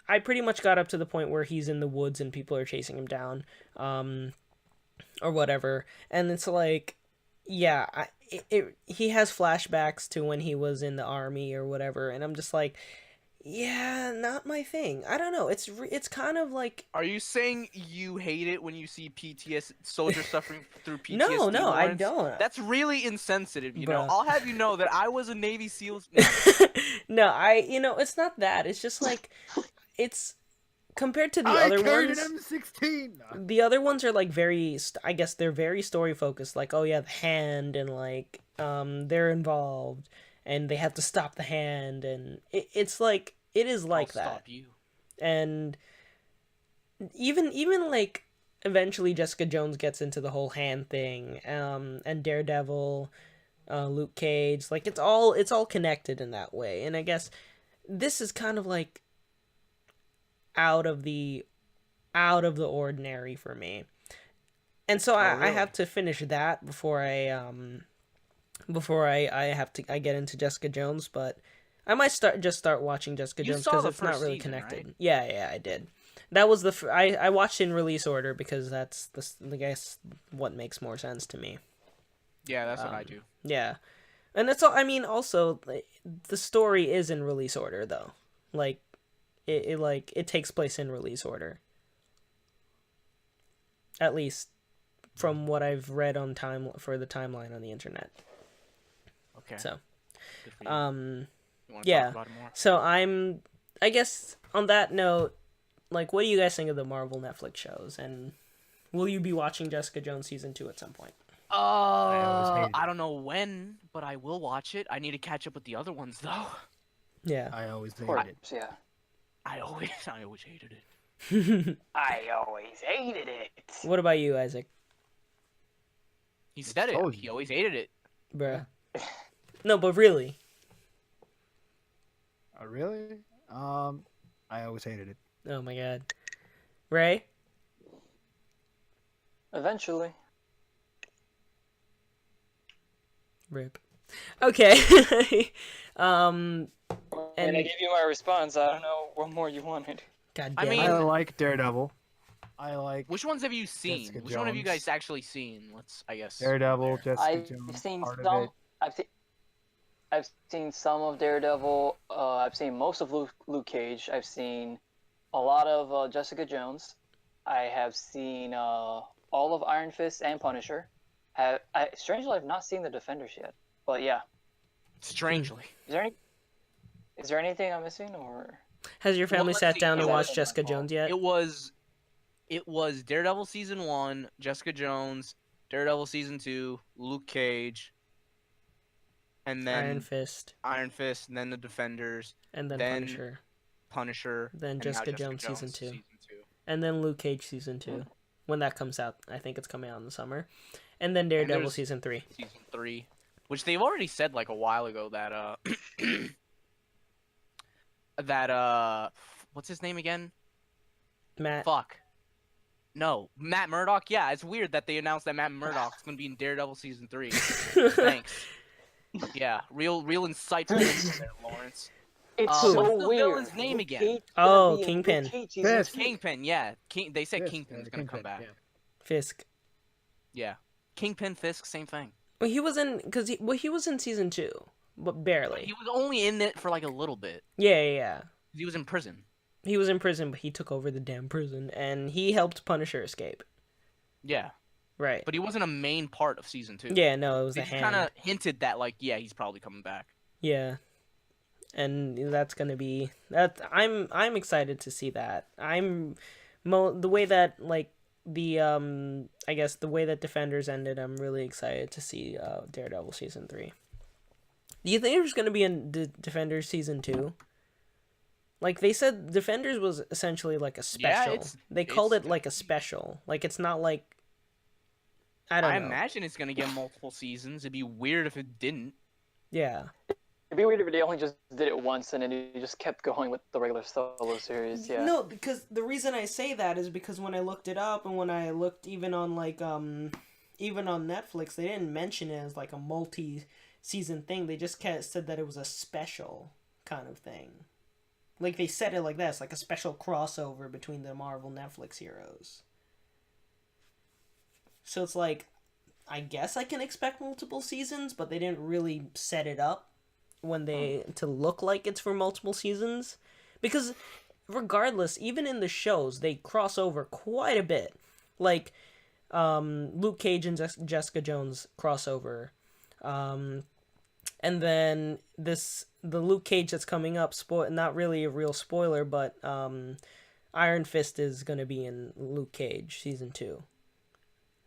I pretty much got up to the point where he's in the woods and people are chasing him down, or whatever, and it's like, yeah, he has flashbacks to when he was in the army or whatever, and I'm just like, yeah, not my thing. I don't know. It's kind of like Are you saying you hate it when you see PTS soldiers suffering through PTSD? no, I Lawrence? don't. That's really insensitive, you know. Bruh. I'll have you know that I was a Navy SEAL. No, it's not that. It's just like it's compared to the I other carried ones. an M16. The other ones are like very I guess they're very story focused, like, oh yeah, the hand, and like they're involved and they have to stop the hand, and it's like it is like I'll that. Stop you. And even like eventually Jessica Jones gets into the whole hand thing, and Daredevil, Luke Cage, like it's all connected in that way. And I guess this is kind of like out of the ordinary for me. And so I really? have to finish that before I get into Jessica Jones, but I might start watching Jessica You Jones saw because the it's not first really season, connected. right? Yeah, I did. That was I watched in release order because that's I guess what makes more sense to me. Yeah, that's what I do. Yeah, and that's all. I mean, also like, the story is in release order though. Like, it takes place in release order. At least from what I've read on the timeline on the internet. Okay. So, Good for you. You wanna yeah. talk about it more? So I guess on that note, like, what do you guys think of the Marvel Netflix shows, and will you be watching Jessica Jones season 2 at some point? always hated I don't know when, but I will watch it. I need to catch up with the other ones though. Yeah. I always Of course, hated it. yeah. I always hated it. I always hated it. What about you, Isaac? He said it. told He you. always hated it. Bruh. No, but really. Oh, really? I always hated it. Oh my god. Ray? Eventually. Rip. Okay. And I And gave you my response. I don't know what more you wanted. god I damn mean- it. I like Daredevil. I like Which ones have you seen? Jessica Which one have you Jones. guys actually seen? Let's, I guess. Daredevil, Jessica I've Jones, seen part of some. it. I've seen some of Daredevil. I've seen most of Luke Cage. I've seen a lot of Jessica Jones. I have seen all of Iron Fist and Punisher. Strangely, I've not seen the Defenders yet. But yeah, Strangely. is there Is there anything I'm missing, or Has your family let's sat see, down and what watched was- Jessica Jones yet? It was Daredevil season 1, Jessica Jones, Daredevil season 2, Luke Cage, and then Iron Fist, Iron Fist, and then the Defenders, and then then Punisher, Punisher, then and now Jessica Jones season 2, season 2. and then Luke Cage season 2. When that comes out, I think it's coming out in the summer, and then Daredevil there's- season 3. Season 3, which they've already said like a while ago that that what's his name again? Matt, Fuck. No, Matt Murdock. Yeah, it's weird that they announced that Matt Murdock's gonna be in Daredevil season 3. Thanks. Yeah, real insightful info there, Lawrence. it's What's so the weird. villain's name Luke again? Cage Oh, gonna be in Luke Kingpin. Cage season Fisk. 2. Kingpin. Yeah, they said Yes, Kingpin's yeah, gonna come Kingpin, back. yeah. Fisk. Yeah, Kingpin, Fisk, same thing. Well, he was in he was in season 2, but barely. He was only in it for like a little bit. Yeah. He was in prison. He was in prison, but he took over the damn prison, and he helped Punisher escape. Yeah, Right. but he wasn't a main part of season 2. Yeah, no, it was They a just hand. kind of hinted that like, yeah, he's probably coming back. Yeah, and that's gonna be that. I'm excited to see that. The way that like the I guess the way that Defenders ended. I'm really excited to see Daredevil season 3. Do you think there's gonna be a Defenders season 2? Like they said, Defenders was essentially like a special. They called it like a special. Like it's not like I don't I know. imagine it's gonna get multiple seasons. It'd be weird if it didn't. Yeah. It'd be weird if they only just did it once and then you just kept going with the regular solo series. Yeah. No, because the reason I say that is because when I looked it up and when I looked even on like even on Netflix, they didn't mention it as like a multi-season thing. They just said that it was a special kind of thing. Like they said it like that. It's like a special crossover between the Marvel Netflix heroes. So it's like, I guess I can expect multiple seasons, but they didn't really set it up to look like it's for multiple seasons. Because regardless, even in the shows, they cross over quite a bit. Like, Luke Cage and Jessica Jones crossover. And then the Luke Cage that's coming up, not really a real spoiler, but Iron Fist is going to be in Luke Cage season 2.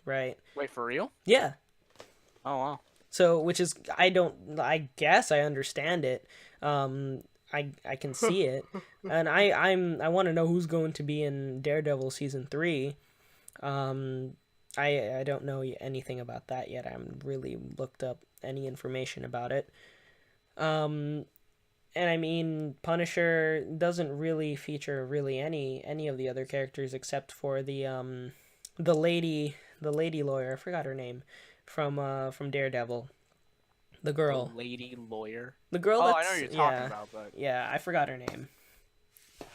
Right? Wait, for real? Yeah. Oh wow. So, which is, I guess I understand it. I can see it. And I want to know who's going to be in Daredevil season 3. I don't know anything about that yet. I haven't really looked up any information about it. And I mean, Punisher doesn't really feature really any of the other characters except for the lady lawyer. I forgot her name from Daredevil. The girl. The lady lawyer. The girl Oh, that's, I know what you're talking about, but yeah, I forgot her name.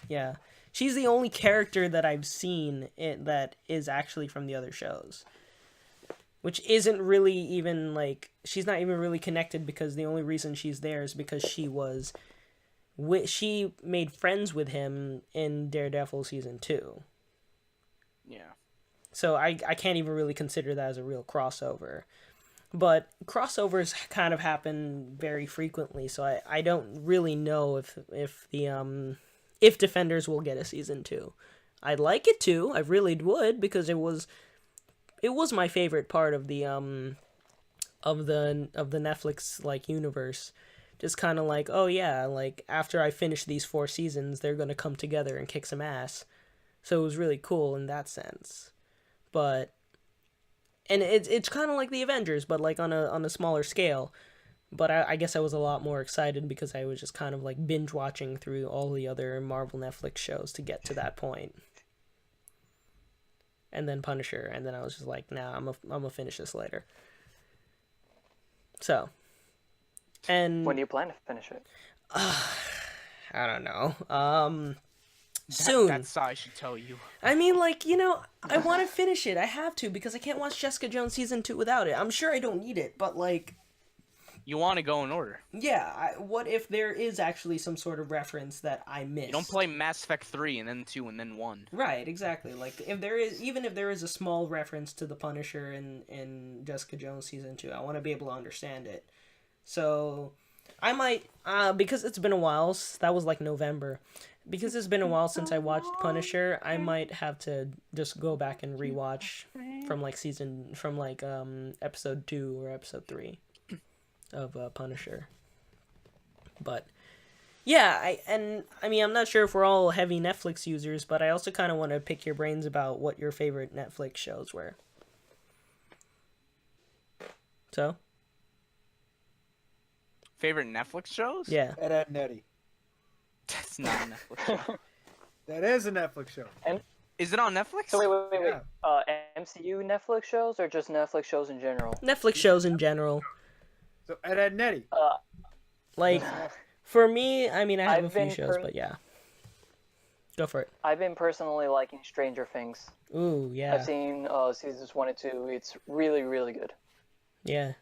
Yeah. She's the only character that I've seen that is actually from the other shows. Which isn't really even, like, she's not even really connected because the only reason she's there is because she made friends with him in Daredevil season 2. yeah. So I can't even really consider that as a real crossover. But crossovers kind of happen very frequently, so I don't really know if Defenders will get a season 2. I'd like it to. I really would, because it was my favorite part of the Netflix like universe. Just kind of like, oh yeah, like after I finish these 4 seasons, they're gonna come together and kick some ass. So it was really cool in that sense. But and it's kind of like the Avengers, but like on a smaller scale. But I guess I was a lot more excited because I was just kind of like binge watching through all the other Marvel Netflix shows to get to that point. And then Punisher, and then I was just like, nah, I'm gonna finish this later. So, and When do you plan to finish it? I don't know. Soon. That sigh should tell you. I mean, like, I want to finish it. I have to, because I can't watch Jessica Jones season 2 without it. I'm sure I don't need it, but like, You want to go in order. yeah. What if there is actually some sort of reference that I missed? You don't play Mass Effect 3 and then 2 and then 1. Right, exactly. Like, if there is a small reference to the Punisher in Jessica Jones season 2, I want to be able to understand it. So, I might, because it's been a while. That was like November. Because it's been a while since I watched Punisher, I might have to just go back and rewatch from episode 2 or episode 3 of Punisher. But yeah, I mean, I'm not sure if we're all heavy Netflix users, but I also kind of want to pick your brains about what your favorite Netflix shows were. So, Favorite Netflix shows? yeah. Ed, Ed, and Eddie. That's not a Netflix show. That is a Netflix show. Is it on Netflix? So wait. Yeah. MCU Netflix shows or just Netflix shows in general? Netflix shows in general. So Ed, Ed, and Eddie. Like, for me, I mean, I have I've a few been shows, but yeah. Go for it. I've been personally liking Stranger Things. Ooh, yeah. I've seen seasons 1 and 2. It's really, really good. Yeah.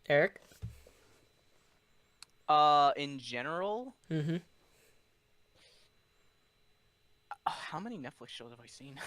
Eric? In general, Mm-hmm. how many Netflix shows have I seen?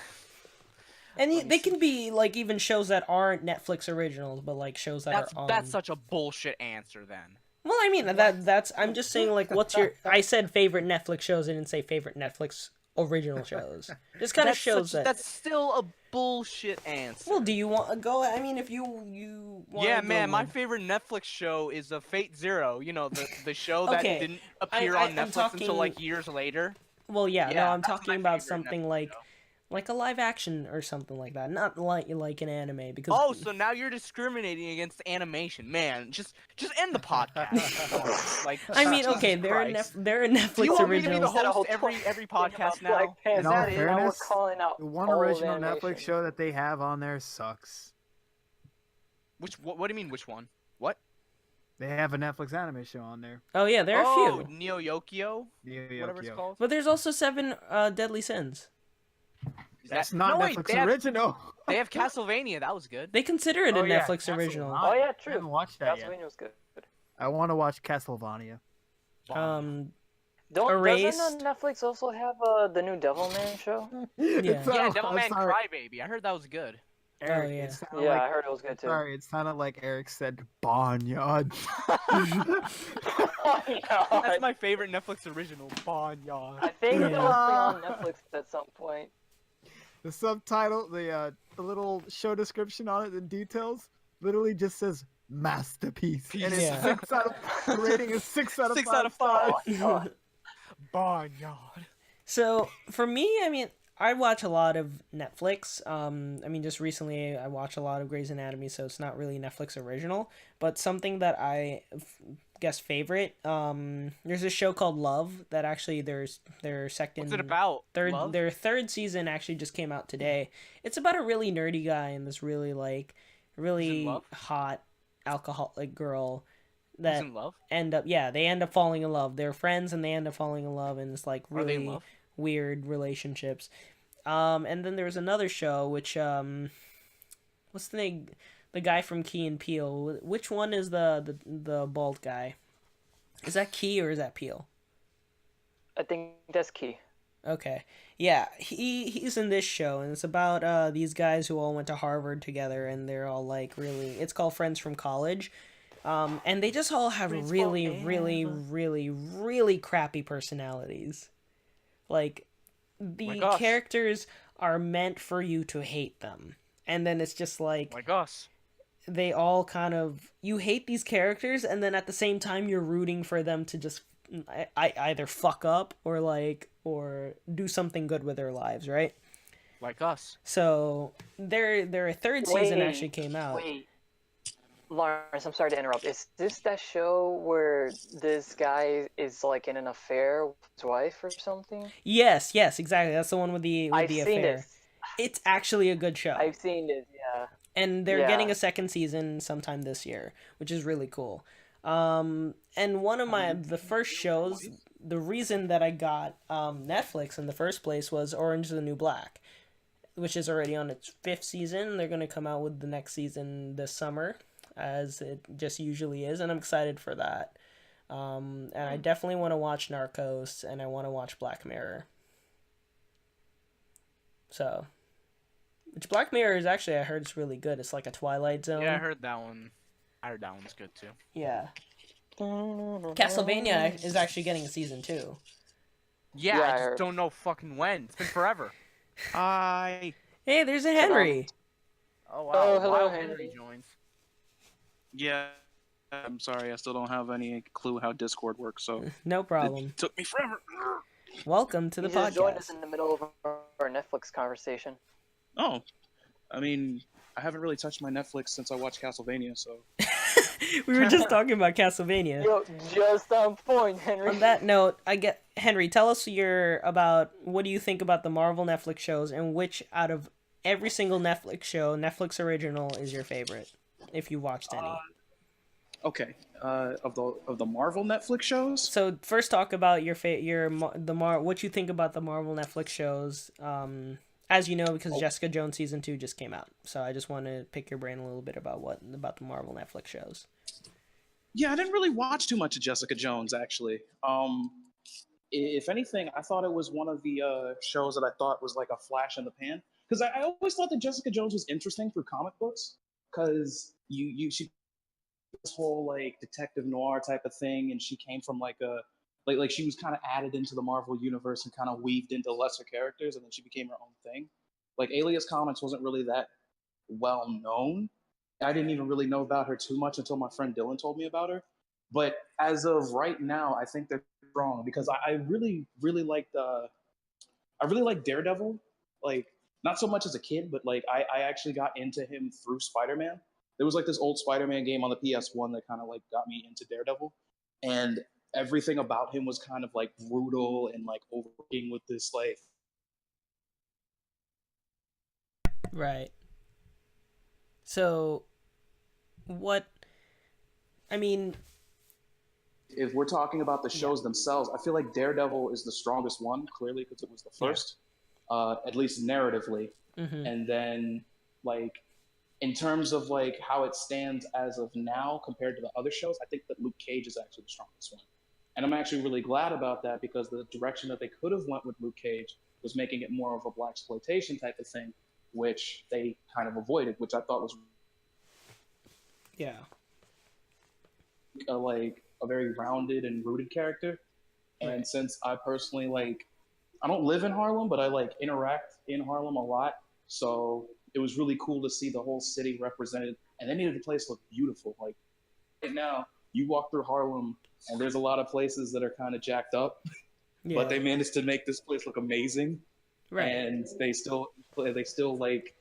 And Let me they see. can be, like, even shows that aren't Netflix originals, but, like, shows that are on... That's such a bullshit answer then. Well, I mean, that's... I'm just saying, like, what's your... I said favorite Netflix shows, I didn't say favorite Netflix original shows. Just kind of shows that... That's still a bullshit answer. Well, do you want to go... I mean, if you want Yeah, to man, my go... favorite Netflix show is Fate Zero. You know, the show that Okay, didn't appear I'm on Netflix talking- until like years later. Well, yeah, no, Yeah, I'm that's my talking about favorite something Netflix like... show. Like a live action or something like that, not like an anime, because... Oh, so now you're discriminating against animation, man. Just end the podcast. Like, I mean, Jesus okay, they're Christ. they're Do Netflix you want me to be the originals. host every podcast now? Black In all Panther, now we're fairness, calling out The one all of original animation. Netflix show that they have on there sucks. What do you mean? Which one? What? They have a Netflix anime show on there. Oh yeah, there are Oh, a few. Neo Yokio, whatever it's Yokio. called. But there's also 7 Deadly Sins. Is That's that- not no, wait, Netflix original. They have Castlevania. That was good. They consider it Oh, a yeah, Netflix original. Castlevania. Oh yeah, I true. haven't watched that yet. Castlevania was good. I want to watch Castlevania. Erased. Doesn't Netflix also have the new Devilman show? It's, Yeah, I'm Devilman sorry, Crybaby. I heard that was good. Eric, Oh, yeah. it sounded Yeah, like, I heard it was good too. sorry, it sounded like Eric said Barnyard. That's my favorite Netflix original, Barnyard. I think Yeah. it'll be on Netflix at some point. The subtitle, the little show description on it, the details, literally just says masterpiece, and it's Yeah. 6 out of the rating is 6 out of 6 5 out of 5. Oh my god. Barnyard. So for me, I mean, I watch a lot of Netflix. I mean, just recently I watched a lot of Grey's Anatomy, so it's not really Netflix original, but something that I guess favorite. There's a show called Love that actually their second. What's it about? Love? Their third season actually just came out today. It's about a really nerdy guy and this really really love? hot alcoholic girl Who's that in love? they end up falling in love. They're friends and they end up falling in love, and it's like Are they in really love? weird relationships. And then there was another show which what's the name? The guy from Key and Peele. Which one is the bald guy? Is that Key or is that Peele? I think that's key. Okay. Yeah, he's in this show, and it's about these guys who all went to Harvard together, and they're all like really... It's called Friends from College. And they just all have Friends really, forever. really, really, really crappy personalities. Like, the Like us. characters are meant for you to hate them. And then it's just like... Like us. they all kind of... You hate these characters, and then at the same time you're rooting for them to just either fuck up or do something good with their lives, right? Like us. So their third season actually came out. Wait. Lawrence, I'm sorry to interrupt. Is this that show where this guy is like in an affair with his wife or something? Yes, exactly. That's the one with the I've the seen affair. this. It's actually a good show. I've seen this, yeah. And they're Yeah. getting a second season sometime this year, which is really cool. And one of the first shows, the reason that I got Netflix in the first place was Orange is the New Black, which is already on its 5th season. They're going to come out with the next season this summer, as it just usually is, and I'm excited for that. And I definitely want to watch Narcos, and I want to watch Black Mirror. So, which Black Mirror is actually, I heard it's really good. It's like a Twilight Zone. Yeah, I heard that one. I heard that one's good too. Yeah. Castlevania is actually getting a season 2. Yeah, Yeah, I I just heard. don't know fucking when. It's been forever. Hi. Hey, there's a Henry. Oh wow, Oh, hello, Wild Henry. Henry joins. Yeah. I'm sorry. I still don't have any clue how Discord works, so No problem. it took me forever. Welcome to the You just joined us podcast. in the middle of our Netflix conversation. Oh, I mean, I haven't really touched my Netflix since I watched Castlevania, so. We were just talking about Castlevania. Yo, just on point, Henry. On that note, Henry, tell us what do you think about the Marvel Netflix shows, and which out of every single Netflix show, Netflix original, is your favorite, if you watched any. Okay. Of the Marvel Netflix shows. So first, talk about what you think about the Marvel Netflix shows. As you know, because Jessica Jones season 2 just came out, so I just want to pick your brain a little bit about the Marvel Netflix shows. Yeah, I didn't really watch too much of Jessica Jones actually. If anything, I thought it was one of the shows that I thought was like a flash in the pan, because I always thought that Jessica Jones was interesting through comic books, because she this whole like detective noir type of thing, and she came from like a like she was kind of added into the Marvel universe and kind of weaved into lesser characters, and then she became her own thing. Like Alias Comics wasn't really that well known. I didn't even really know about her too much until my friend Dylan told me about her. But as of right now, I think they're strong, because I really liked Daredevil. Like, not so much as a kid, but like I actually got into him through Spider-Man. There was like this old Spider-Man game on the PS1 that kind of like got me into Daredevil, and everything about him was kind of like brutal and like overworking with this like. Right. So, If we're talking about the shows themselves, I feel like Daredevil is the strongest one, clearly, because it was the first, at least narratively. Mm-hmm. And then, like, in terms of like how it stands as of now compared to the other shows, I think that Luke Cage is actually the strongest one. And I'm actually really glad about that, because the direction that they could have went with Luke Cage was making it more of a blaxploitation type of thing, which they kind of avoided, which I thought was like a very rounded and rooted character. And since I personally I don't live in Harlem, but I like interact in Harlem a lot, so it was really cool to see the whole city represented, and they made the place look beautiful. Like right now, you walk through Harlem, and there's a lot of places that are kind of jacked up, but they managed to make this place look amazing. Right. And they still like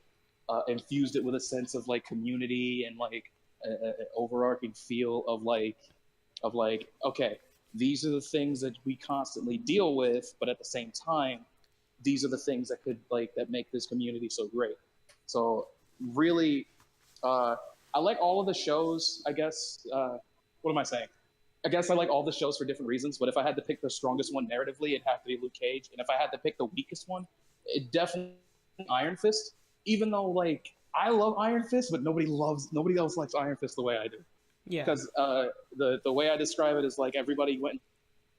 infused it with a sense of like community and like an overarching feel of like okay, these are the things that we constantly deal with, but at the same time, these are the things that could that make this community so great. So really, I like all of the shows, I guess. What am I saying? I guess I like all the shows for different reasons, but if I had to pick the strongest one narratively, it'd have to be Luke Cage. And if I had to pick the weakest one, it definitely Iron Fist. Even though like I love Iron Fist, but nobody else likes Iron Fist the way I do. Yeah. Because the way I describe it is like everybody went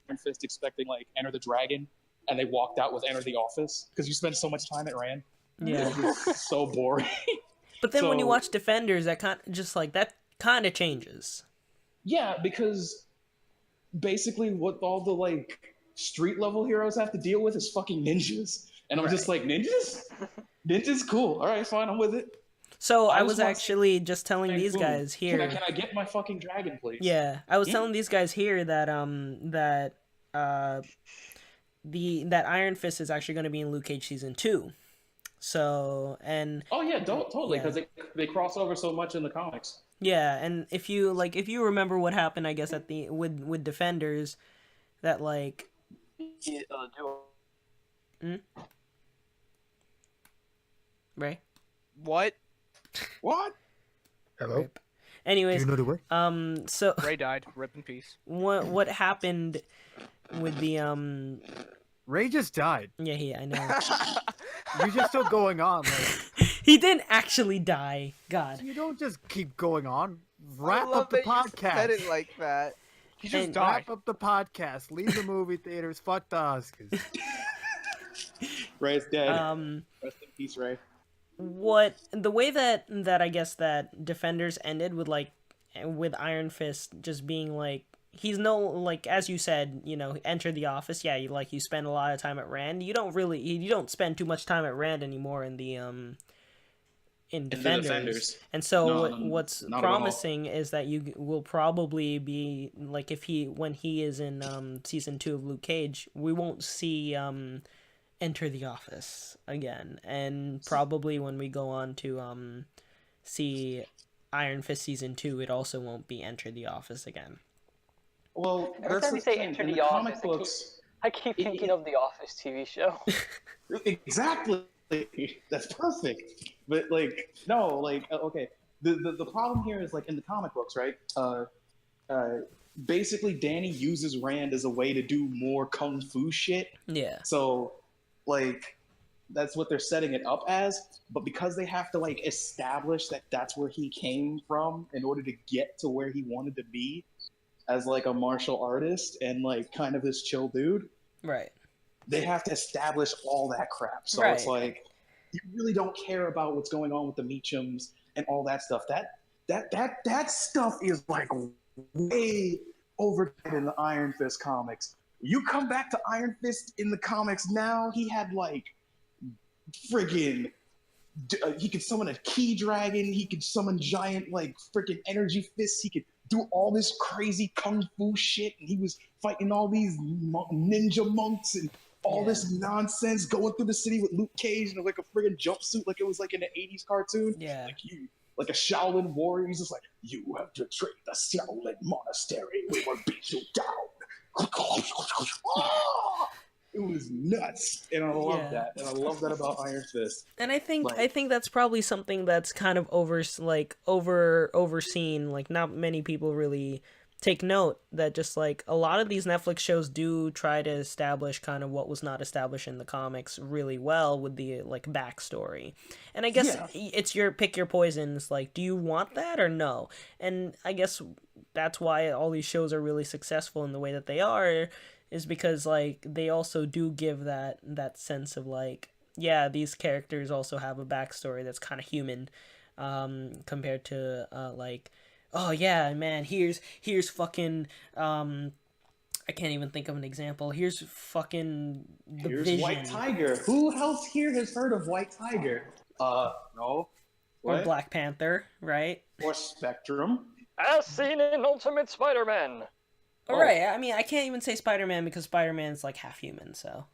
Iron Fist expecting like Enter the Dragon, and they walked out with Enter the Office, because you spend so much time at Rand. Yeah. It's so boring. But then when you watch Defenders, that kind of changes. Yeah, because basically what all the like street level heroes have to deal with is fucking ninjas. And I'm just like, ninjas? Ninjas? Cool. All right, fine, I'm with it. So I was actually just telling these guys here. Can I get my fucking dragon, please? Yeah, I was telling these guys here that that Iron Fist is actually going to be in Luke Cage season 2. So oh yeah, totally, because they cross over so much in the comics. Yeah, and if you remember what happened, I guess with Defenders, that like. Ray? What? Hello. Rip. Anyways, do you know the way? So Ray died. Rip in peace. What happened with the Ray just died. Yeah, I know. You're just still going on. Like, he didn't actually die. God. You don't just keep going on. Wrap up the podcast. You said it like that. He just died. Wrap up the podcast. Leave the movie theaters. Fuck the Oscars. Ray's dead. Rest in peace, Ray. The way that I guess that Defenders ended with like with Iron Fist just being like, he's no, like, as you said, you know, enter the office. Yeah, you spend a lot of time at Rand. You don't spend too much time at Rand anymore in the in Defenders. And so what's not at all. promising is that you will probably be like, when he is in season 2 of Luke Cage, we won't see enter the office again, and probably when we go on to see Iron Fist season 2, it also won't be enter the office again. Well, Every that's time the you say thing. enter In the the comic office, books, I keep thinking of the Office TV show. exactly. That's perfect. But like, no, like, okay. The problem here is like in the comic books, right? Basically, Danny uses Rand as a way to do more kung fu shit. Yeah. So, like, that's what they're setting it up as. But because they have to like establish that that's where he came from in order to get to where he wanted to be as like a martial artist and like kind of this chill dude, Right. they have to establish all that crap. So Right. it's like you really don't care about what's going on with the Meachums and all that stuff. That stuff is like way over in the Iron Fist comics. You come back to Iron Fist in the comics now, he had like friggin' he could summon a key dragon, he could summon giant like freaking energy fists, he could do all this crazy kung fu shit, and he was fighting all these ninja monks and all this nonsense, going through the city with Luke Cage in like a friggin' jumpsuit, like it was like in an 80s cartoon. Yeah. Like a Shaolin warrior. He's just like, you have betrayed the Shaolin monastery. We will beat you down. It was nuts, and I love that, and I love that about Iron Fist. And I think Like, that's probably something that's kind of overseen. Like, not many people really take note that just like a lot of these Netflix shows do try to establish kind of what was not established in the comics really well with the like backstory. And I guess it's your pick your poisons. Like, do you want that or no? And I guess that's why all these shows are really successful in the way that they are, is because like they also do give that sense of like, yeah, these characters also have a backstory that's kind of human, compared to like, oh yeah, man, here's fucking I can't even think of an example. Here's fucking the here's Vision. White Tiger. Who else here has heard of White Tiger? No. Or What? Black Panther, right? Or Spectrum. As seen in Ultimate Spider-Man. All right. I mean, I can't even say Spider-Man because Spider-Man's like half human, so.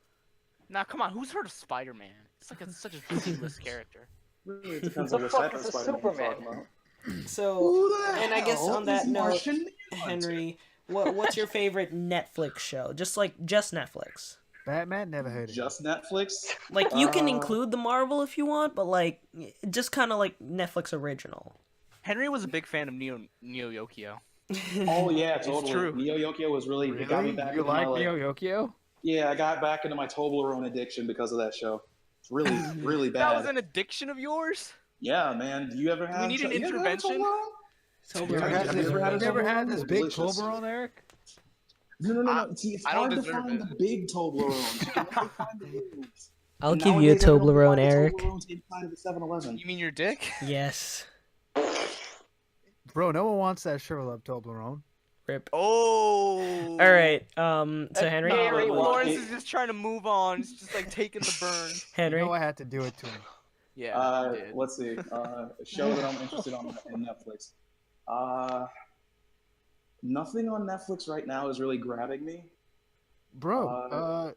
Nah, come on. Who's heard of Spider-Man? It's like such a ridiculous character. Really, it depends The on which fuck type of is a Spider-Man you're Superman? talking about. So, Who the and I guess hell on that is note, Martian Manhunter? Henry, what's your favorite Netflix show? Just Netflix. Batman, never heard of it. Just Netflix? Like, you can include the Marvel if you want, but like, just kind of like Netflix original. Henry was a big fan of Neo Yokio. Oh yeah, totally. true. Neo Yokio was really, it got me back You into like my, Neo Yokio? Yeah, I got back into my Toblerone addiction because of that show. It's really, really bad. That was an addiction of yours? Yeah, man. Do you ever have? need an you ever had intervention? Toblerone? You ever Have had you this, ever had a you ever had Toblerone? this They're big delicious. Toblerone, Eric? No. See, it's I don't hard to deserve find it. the big Toblerones. You can only find the little ones. I'll And give you a nowadays, everyone Toblerone, can find the Eric. Toblerones inside of the 7-Eleven. You mean your dick? Yes. Bro, no one wants that Sherlock Toblerone. Rip. Oh. All right. So Henry. Very well. Lawrence is just trying to move on. He's just like taking the burn. Henry. You know I had to do it to him. Yeah. you did. Let's see. A show that I'm interested in Netflix. Nothing on Netflix right now is really grabbing me. Bro,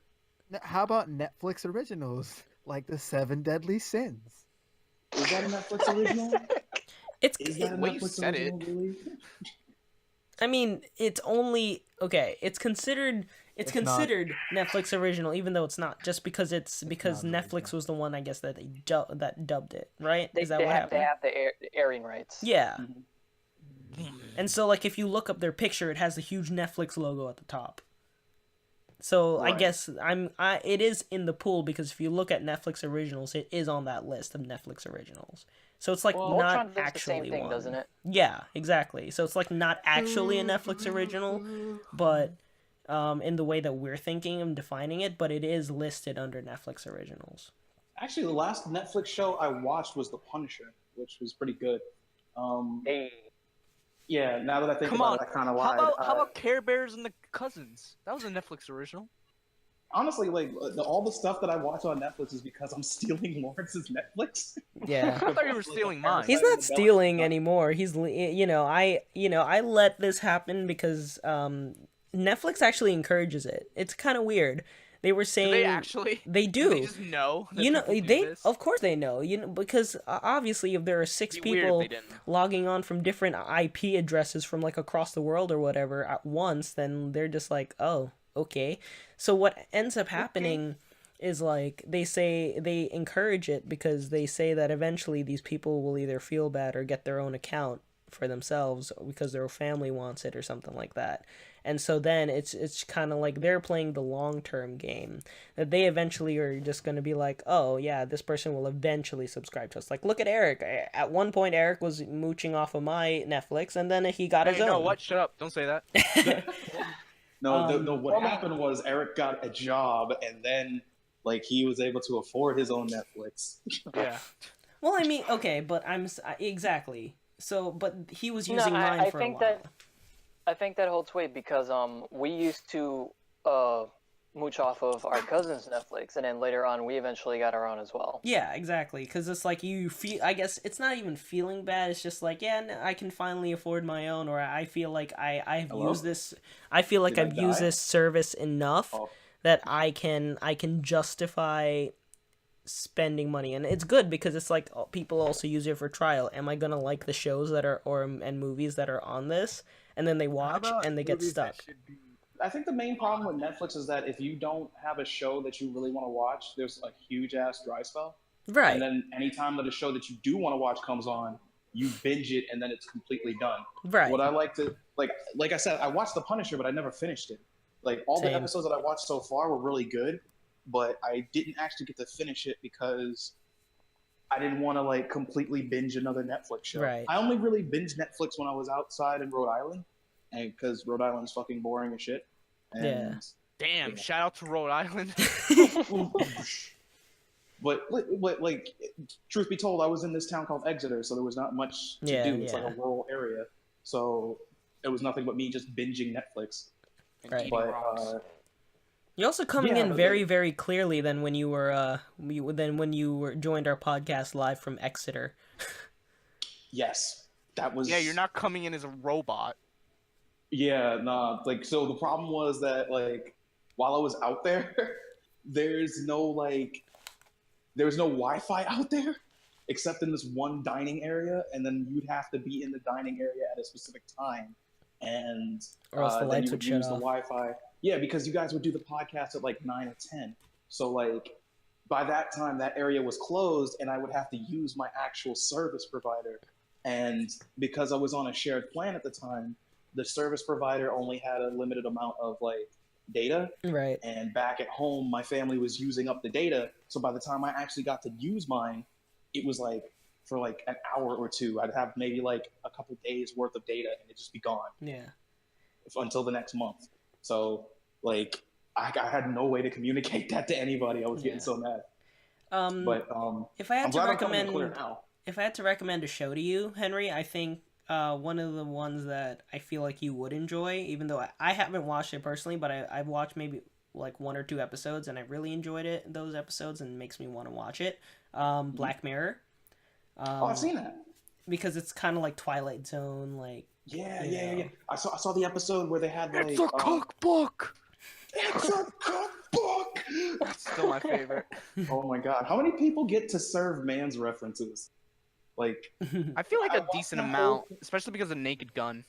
how about Netflix originals like The 7 Deadly Sins? Is that a Netflix original? It's. Is that a Way you Netflix said original, really? I mean, it's only okay. It's considered. It's It's not. considered Netflix original, even though it's not. Just because because not Netflix was the one, I guess, that they dubbed it, right? They Is that they what have happened? the airing rights. Yeah. Mhm. And so, like, if you look up their picture, it has the huge Netflix logo at the top. So I Right. guess it is in the pool because if you look at Netflix originals, it is on that list of Netflix originals. So it's like Well, not Ultron does the same actually thing, one. doesn't it? Yeah, exactly. So it's like not actually a Netflix original, but in the way that we're thinking and defining it, but it is listed under Netflix originals. Actually, the last Netflix show I watched was The Punisher, which was pretty good. Hey, Yeah, now that I think Come about on. it, I kind of How lied. about Care Bears and the Cousins? That was a Netflix original. Honestly, like all the stuff that I watch on Netflix is because I'm stealing Lawrence's Netflix. Yeah. I thought you were stealing mine. He's not stealing anymore. I let this happen because Netflix actually encourages it. It's kind of weird. They were saying Do they actually? they Do they do. just know that You know, people do they this? of course they know. Because obviously if there are six It'd be weird if people they didn't. logging on from different IP addresses from like across the world or whatever at once, then they're just like, "Oh, okay." So what ends up happening is like they encourage it because they say that eventually these people will either feel bad or get their own account for themselves because their family wants it or something like that. And so then it's kind of like they're playing the long-term game that they eventually are just going to be like, "Oh, yeah, this person will eventually subscribe to us." Like, look at Eric. At one point Eric was mooching off of my Netflix and then he got his Hey, own. no, what? Shut up! Don't say that. No, what happened was Eric got a job, and then like he was able to afford his own Netflix. Yeah. Well, I mean, okay, but exactly. So, but he was using mine I for a think while. I think that holds weight because we used to mooch off of our cousin's Netflix, and then later on we eventually got our own as well. Yeah, exactly. Because it's like you feel. I guess it's not even feeling bad. It's just like, yeah, I can finally afford my own, or I feel like I've Hello? used this. I feel like Did I I've used die? this service enough Oh. that I can justify spending money, and it's good because it's like people also use it for trial. Am I gonna like the shows that are and movies that are on this? And then they watch and they get stuck. I think the main problem with Netflix is that if you don't have a show that you really want to watch, there's a huge ass dry spell. Right. And then anytime that a show that you do want to watch comes on, you binge it and then it's completely done. Right. What I like to like I said, I watched The Punisher, but I never finished it. Like all Same. the episodes that I watched so far were really good, but I didn't actually get to finish it because I didn't want to like completely binge another Netflix show. Right. I only really binged Netflix when I was outside in Rhode Island, and because Rhode Island's fucking boring as shit. And, Yeah. Damn! Yeah. Shout out to Rhode Island. But like, truth be told, I was in this town called Exeter, so there was not much to Yeah, do. It's like yeah. a rural area, so it was nothing but me just binging Netflix. And Right. eating But rocks. You're also coming Yeah, in but very, very clearly than when you were joined our podcast live from Exeter. yes, that was. Yeah, you're not coming in as a robot. Yeah, nah. Like, so the problem was that like while I was out there, there's no Wi-Fi out there except in this one dining area, and then you'd have to be in the dining area at a specific time, and Or else the then lights you would would shut use the off. Wi-Fi. Yeah, because you guys would do the podcast at like 9 or 10. So like by that time, that area was closed, and I would have to use my actual service provider. And because I was on a shared plan at the time, the service provider only had a limited amount of like data. Right. And back at home, my family was using up the data. So by the time I actually got to use mine, it was like for like an hour or two. I'd have maybe like a couple days worth of data, and it'd just be gone Yeah. until the next month. So like I had no way to communicate that to anybody. I was getting Yeah. so mad. But If I had I'm to glad I'm coming in clear recommend, now. if I had to recommend a show to you, Henry, I think one of the ones that I feel like you would enjoy, even though I haven't watched it personally, but I've watched maybe like 1 or 2 episodes, and I really enjoyed those episodes, and it makes me want to watch it. Black Mirror. Oh, I've seen that. Because it's kind of like Twilight Zone, like Yeah. I saw the episode where they had like It's a cookbook. It's a cookbook. That's still my favorite. Oh my god, how many people get to serve man's references? Like, I feel like I a want decent the amount, whole- especially because of Naked Gun.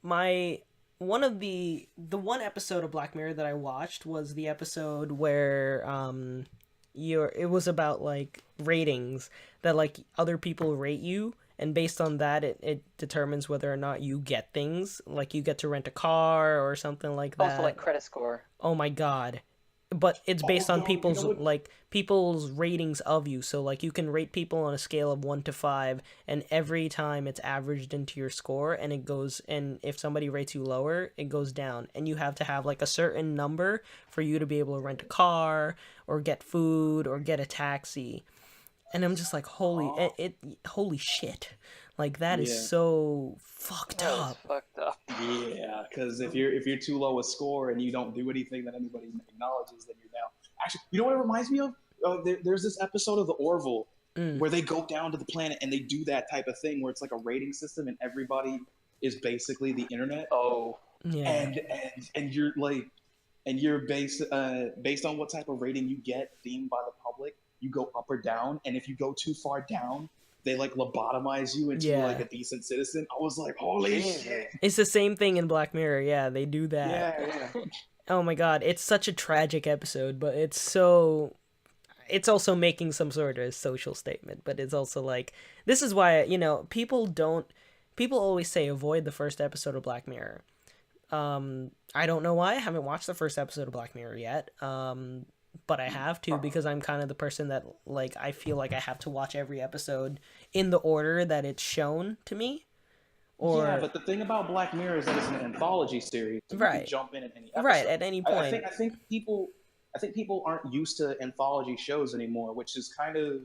my one of the one episode of Black Mirror that I watched was the episode where it was about like ratings that like other people rate you, and based on that it determines whether or not you get things, like you get to rent a car or something like that. Also, like credit score. Oh my god. But it's based on no, people's you know what? like people's ratings of you. So like you can rate people on a scale of 1 to 5, and every time it's averaged into your score, and it goes, and if somebody rates you lower, it goes down, and you have to have like a certain number for you to be able to rent a car or get food or get a taxi. and I'm just like, holy shit, like that is Yeah. so fucked That is up. fucked up. Yeah, because if you're too low a score and you don't do anything that anybody acknowledges, then you're down. Actually, you know what it reminds me of? There's this episode of The Orville where they go down to the planet and they do that type of thing where it's like a rating system and everybody is basically the internet. Oh, Yeah, And you're like, and you're based on what type of rating you get deemed by the public, you go up or down. And if you go too far down, they like lobotomize you into like a decent citizen. I was like, holy shit. it's the same thing in Black Mirror. Yeah, they do that. Yeah. Oh my god, it's such a tragic episode, but it's also making some sort of social statement, but it's also like, this is why, people always say avoid the first episode of Black Mirror. I don't know why. I haven't watched the first episode of Black Mirror yet. But I have to, because I'm kind of the person that, like, I feel like I have to watch every episode in the order that it's shown to me. Yeah, but the thing about Black Mirror is that it's an anthology series. So you can jump in at any episode. Right, at any point. I think people aren't used to anthology shows anymore, which is kind of,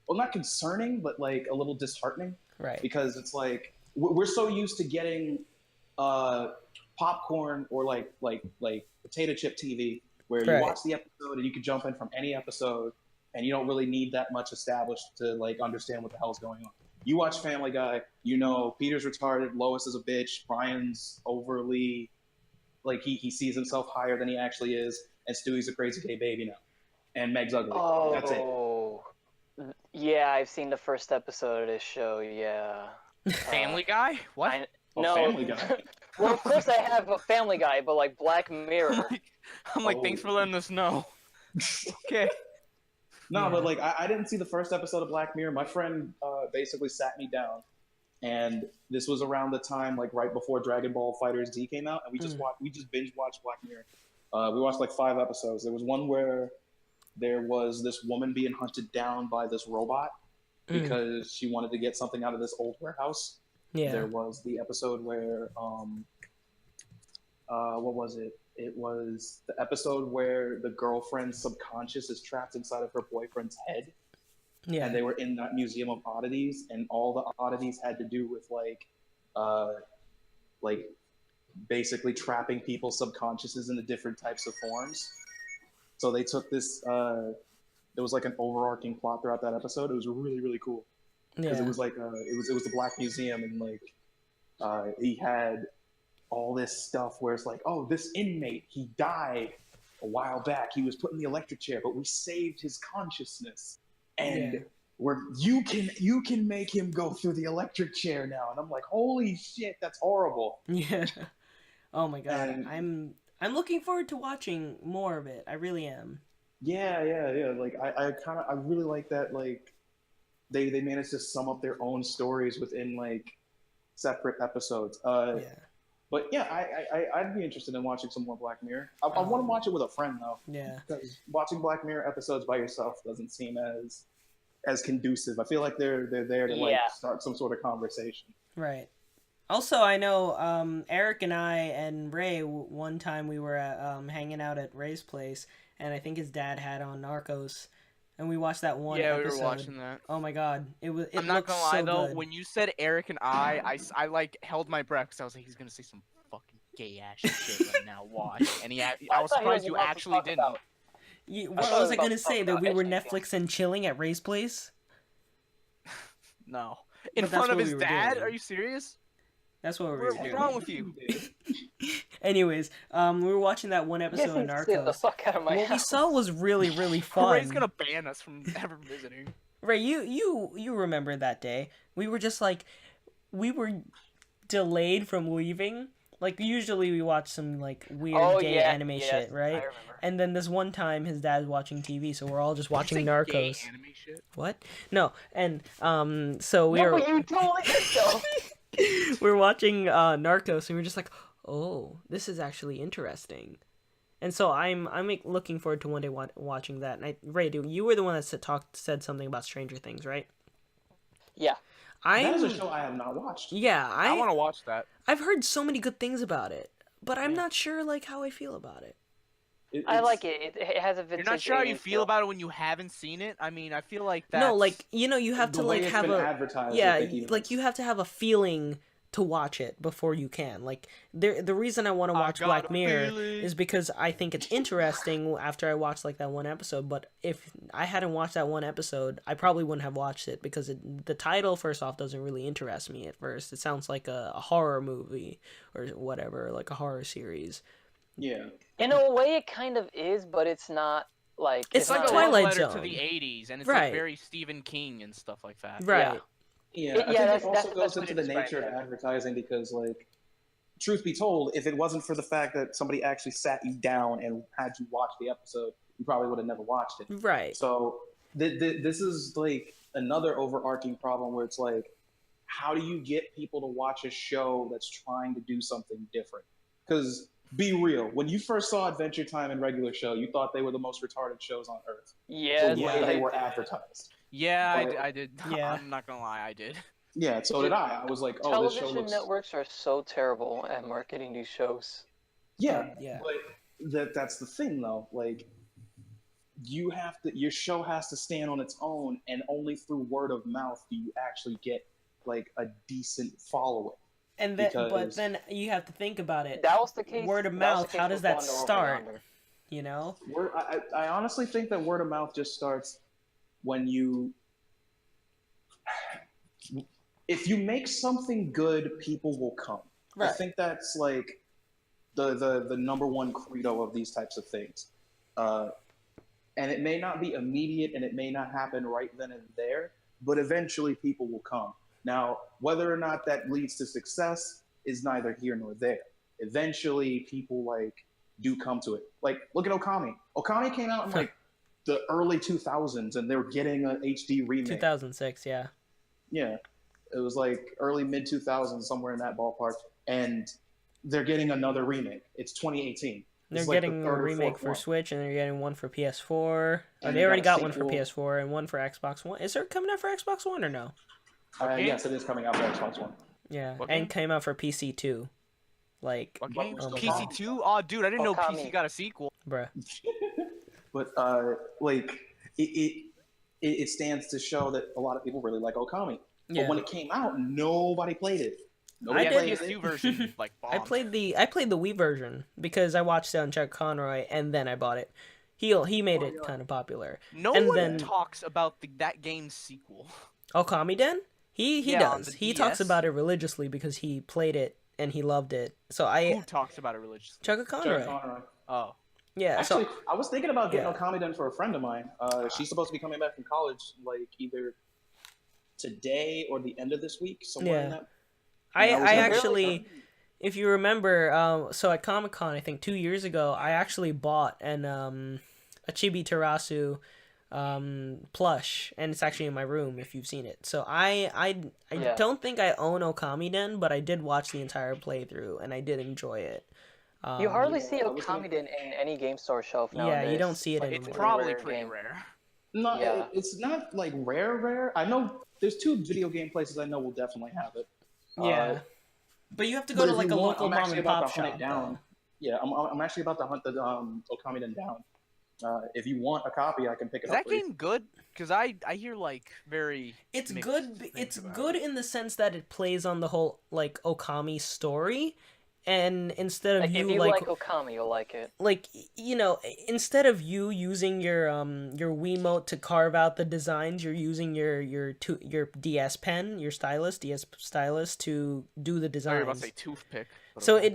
well, not concerning, but like a little disheartening. Right. Because it's like we're so used to getting popcorn or like potato chip TV, where you watch the episode and you can jump in from any episode, and you don't really need that much established to like understand what the hell's going on. You watch Family Guy, Peter's retarded, Lois is a bitch, Brian's overly, like he sees himself higher than he actually is, and Stewie's a crazy gay baby now, and Meg's ugly. Oh, that's it. Yeah, I've seen the first episode of this show. Yeah. Family Guy? What? No. Family Guy. Well, of course I have a Family Guy, but like Black Mirror. I'm like, thanks for letting us know. Okay. No, but like I didn't see the first episode of Black Mirror. My friend basically sat me down, and this was around the time like right before Dragon Ball FighterZ Z came out, and we just binge watched Black Mirror. We watched like 5 episodes. There was one where there was this woman being hunted down by this robot because she wanted to get something out of this old warehouse. Yeah. There was the episode where what was it? It was the episode where the girlfriend's subconscious is trapped inside of her boyfriend's head. Yeah. And they were in that museum of oddities, and all the oddities had to do with like basically trapping people's subconsciouses into different types of forms. So they took this there was like an overarching plot throughout that episode. It was really, really cool. Because it was like it was the Black Museum, and like he had all this stuff where it's like, oh, this inmate, he died a while back. He was put in the electric chair, but we saved his consciousness, and you can make him go through the electric chair now. And I'm like, holy shit, that's horrible. Yeah. Oh my god, and I'm looking forward to watching more of it. I really am. Yeah. Like I really like that. Like they managed to sum up their own stories within like separate episodes. But yeah, I'd be interested in watching some more Black Mirror. I want to watch it with a friend though. Yeah. Because watching Black Mirror episodes by yourself doesn't seem as conducive. I feel like they're there to like start some sort of conversation. Right. Also, I know Eric and I and Ray, one time we were hanging out at Ray's place, and I think his dad had on Narcos, and we watched that one episode. Yeah, we were watching that. Oh my god. I'm not gonna lie, though, when you said Eric and I like held my breath, because I was like, he's gonna say some fucking gay-ass shit right now, watch. And I was surprised you actually didn't. What was I gonna say? That we were Netflix and chilling at Ray's place? No. In front of his dad? Are you serious? That's what we were doing. What's wrong with you? Anyways, we were watching that one episode of Narcos. The fuck out of my house. What we saw was really, really fun. Ray's gonna ban us from ever visiting. Ray, you remember that day? We were just like, we were delayed from leaving. Like usually we watch some like weird gay anime shit, right? I remember. And then this one time his dad's watching TV, so we're all just watching Narcos. Gay anime shit? What? No, and so we were. No, you totally did though. We're watching Narcos, and we're just like, oh, this is actually interesting. And so I'm looking forward to one day watching that. And Ray, you were the one that said something about Stranger Things, right? Yeah. That is a show I have not watched. Yeah, I want to watch that. I've heard so many good things about it, but I'm not sure like how I feel about it. I like it. It has a You're vintage. not sure how you 80s feel about it when you haven't seen it. I mean, I feel like that's No, like you have the to way like it's have been a advertised. yeah, I think even like you have to have a feeling to watch it before you can. Like the reason I want to watch got Black a Mirror feeling. is because I think it's interesting after I watched like that one episode. But if I hadn't watched that one episode, I probably wouldn't have watched it because the title, first off, doesn't really interest me at first. It sounds like a horror movie or whatever, like a horror series. Yeah. In a way, it kind of is, but it's not like It's like like a not- love Twilight letter to Zone. the '80s, and it's Right. like very Stephen King and stuff like that. Right. Yeah, Yeah, I think that's- it also that's the goes best way into to the nature describe of it. advertising because, like, truth be told, if it wasn't for the fact that somebody actually sat you down and had you watch the episode, you probably would have never watched it. Right. So this is like another overarching problem where it's like, how do you get people to watch a show that's trying to do something different? Because be real, when you first saw Adventure Time and Regular Show, you thought they were the most retarded shows on earth. Yeah, The way they were advertised. Yeah, But- I did. Yeah. I'm not gonna lie, I did. Yeah, so did I. I was like, oh, this show television looks. networks are so terrible at marketing these shows. Yeah, Yeah. but that's the thing though. Like, your show has to stand on its own, and only through word of mouth do you actually get like a decent following. And then, but Because- then you have to think about it. That was the case. Word of that was mouth, the case how does with that Wonder Woman start? Yonder. You know? I honestly think that word of mouth just starts when if you make something good, people will come. I Right. think that's like the number one credo of these types of things. And it may not be immediate and it may not happen right then and there, but eventually people will come. Now, whether or not that leads to success is neither here nor there. Eventually people do come to it. Like, look at Okami. Okami came out in like the early 2000s and they were getting an HD remake. 2006, yeah. Yeah. It was like early mid 2000s, somewhere in that ballpark. And they're getting another remake. It's 2018. They're It's like the getting a third or remake fourth for one. Switch, and they're getting one for PS4. Or And they they already got a got one for sequel. PS4 and one for Xbox One. Is there coming out for Xbox One or no? Okay. Yes, it is coming out for Xbox One. Yeah, What and game? came out for PC too. Like, What game? Oh my PC2? Oh, dude, I didn't know Okami. PC got a sequel. bruh. But it stands to show that a lot of people really like Okami. But Yeah. when it came out, nobody played it. Nobody Yeah, did. the played PS2 it. version like bombed. I played the Wii version because I watched it on Chuck Conroy, and then I bought it. He made it kind of popular. No and one then- talks about that game's sequel. Okami Den? He Yeah, on does. the He talks DS. about it religiously because he played it and he loved it. So Who I talks about it religiously? Chuck Chuck Conroy. Conroy. Oh, Yeah. Actually, So I was thinking about getting Yeah. Okami done for a friend of mine. She's supposed to be coming back from college, like either today or the end of this week, somewhere in Yeah. that. I And was like, actually, if you remember, so at Comic Con, I think 2 years ago, I actually bought a Chibi Terasu plush, and it's actually in my room if you've seen it. So I Yeah. don't think I own Okami Den, but I did watch the entire playthrough and I did enjoy it. You hardly yeah, see I was Okami in any game store shelf Yeah, nowadays. you don't see it Like, anymore. it's a probably rare pretty game. rare. No, Yeah. it's not like rare. I know there's 2 video game places I know will definitely have it. Yeah, but you have to But go to if like you a want, local I'm mom actually and about pop to hunt shop. it down. Yeah, I'm actually about to hunt the Okami Den down. If you want a copy, I can pick it Is up that for you. game good? Because I hear like very. It's mixed good. things It's about good it. in the sense that it plays on the whole like Okami story, and instead of Like, you if you like like Okami, you'll like it. instead of you using your Wiimote to carve out the designs, you're using your DS pen, your DS stylus to do the I thought you were about designs. to say toothpick. but So okay. it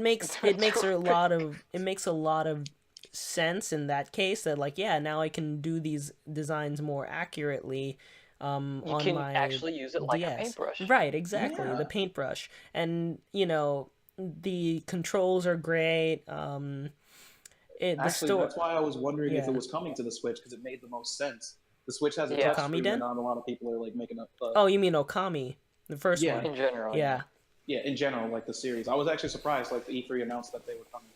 makes a lot of sense in that case that like now I can do these designs more accurately You on can my actually use it like a DS. paintbrush. Right, exactly. Yeah. The paintbrush. And the controls are great. The Actually, store that's why I was wondering if Yeah. it was coming to the Switch because it made the most sense. The Switch has a Yeah. touch Okami screen, Den? and not a lot of people are like making up. Oh, you mean Okami, the first Yeah. one? In general. Yeah. Yeah, in general, like the series. I was actually surprised. Like the E3 announced that they were coming.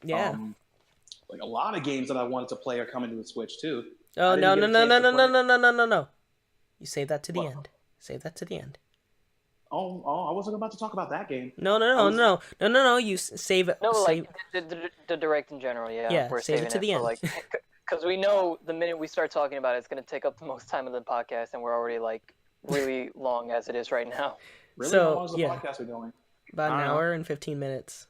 Yeah. Like a lot of games that I wanted to play are coming to the Switch too. Oh I no didn't no get a no chance no to no play. no no no no no! You save that to the What? end. Save that to the end. I wasn't about to talk about that game. No. You save it. No, Save. like the direct in general. Yeah, Yeah, we're save it saving to the for end. like, because we know the minute we start talking about it, it's gonna take up the most time of the podcast, and we're already like really long as it is right now. Really? So, How long is the yeah. podcast been going? About I an don't know. hour and 15 minutes.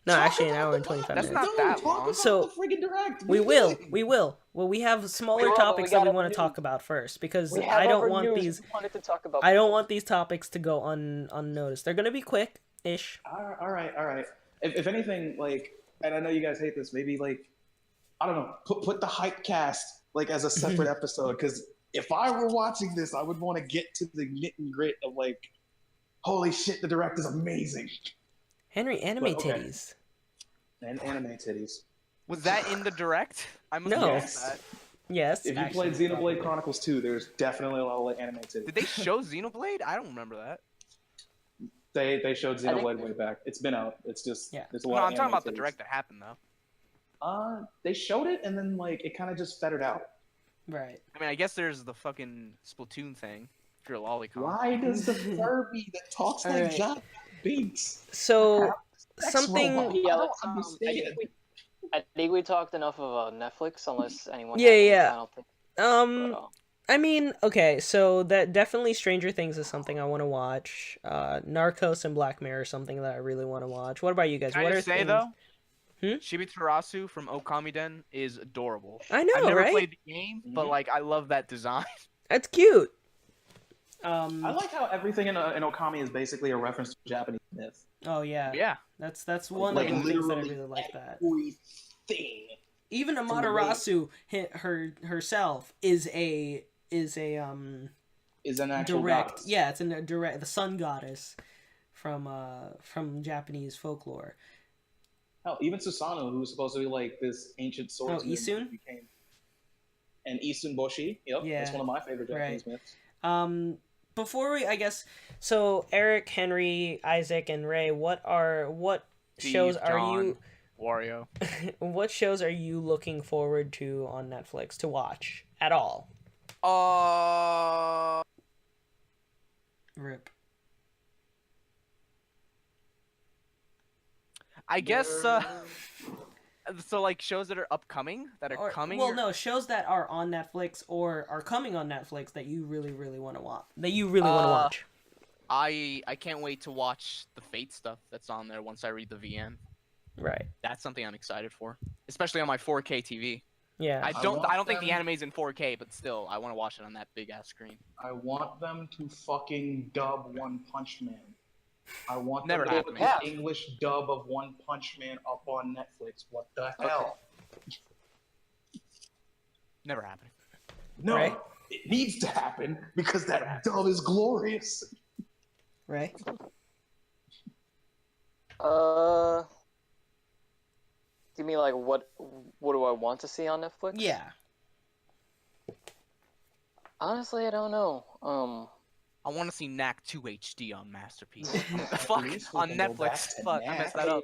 No, Talk actually, an about hour the and 25 That's minutes. not that Talk long. about So, the friggin' direct. We will. Well, we have smaller We will, but topics we that we gotta want to news. talk about first because We have I don't other want news these. we wanted to talk about. I don't want these topics to go unnoticed. They're gonna be quick-ish. All right. If anything, like, and I know you guys hate this, maybe like, I don't know, put the hype cast like as a separate episode, because if I were watching this, I would want to get to the nit and grit of like, holy shit, the direct is amazing. Henry, anime But, okay. titties. And anime titties. Was that in the direct? I must No. have missed that. Yes. If you actually, played Xenoblade probably. Chronicles 2, there's definitely a lot of like, anime titties. Did they show Xenoblade? I don't remember that. They showed I think- Xenoblade way back. It's been out. It's just Yeah. there's a No, lot. I'm of talking anime about the titties. direct that happened though. They showed it and then like it kind of just fettered out. Right. I mean, I guess there's the fucking Splatoon thing. If you're a lolicon. Why does the Furby that talks like Alright. John Binks? So Sex something. robot? Yeah, I don't let's, understand. I think we talked enough of Netflix, unless anyone. Yeah, has any yeah. final thing. But, I mean, okay, so that definitely Stranger Things is something I want to watch. Narcos and Black Mirror is something that I really want to watch. What about you guys? Can What I are just say things... though? Hmm? Shibitarasu from Okamiden is adorable. I know, I've never right? played the game, but Mhm. like I love that design. That's cute. I like how everything in Okami is basically a reference to Japanese myth. Oh yeah. Yeah. That's one Like, of the things that I literally really like that. Everything. Even Amaterasu herself is a Is an actual direct. goddess. Yeah, it's a direct the sun goddess from Japanese folklore. Hell, even Susanoo, who was supposed to be like this ancient swordsman, Isun? became... And Isun Boshi. Yep, Yeah. that's one of my favorite Japanese myths. Before we, I guess, so Eric, Henry, Isaac, and Ray, what shows Steve, are John, you? Wario. What shows are you looking forward to on Netflix to watch at all? Rip. I guess so like shows that are upcoming that are coming. Well, no, shows that are on Netflix or are coming on Netflix that you really, really want to watch. That you really want to watch. I can't wait to watch the Fate stuff that's on there once I read the VN. Right. That's something I'm excited for, especially on my 4K TV. Yeah. I don't think the them- anime's in 4K, but still, I want to watch it on that big ass screen. I want them to fucking dub One Punch Man. I want Never them to put happening. the English dub of One Punch Man up on Netflix. What the hell? Never happening. No, Right? it needs to happen because that dub is glorious. Right. You mean like what do I want to see on Netflix? Yeah. Honestly, I don't know. I want to see Knack 2 HD on Masterpiece. At Fuck, least we on can go back Netflix. to Fuck, I Knack. messed that up.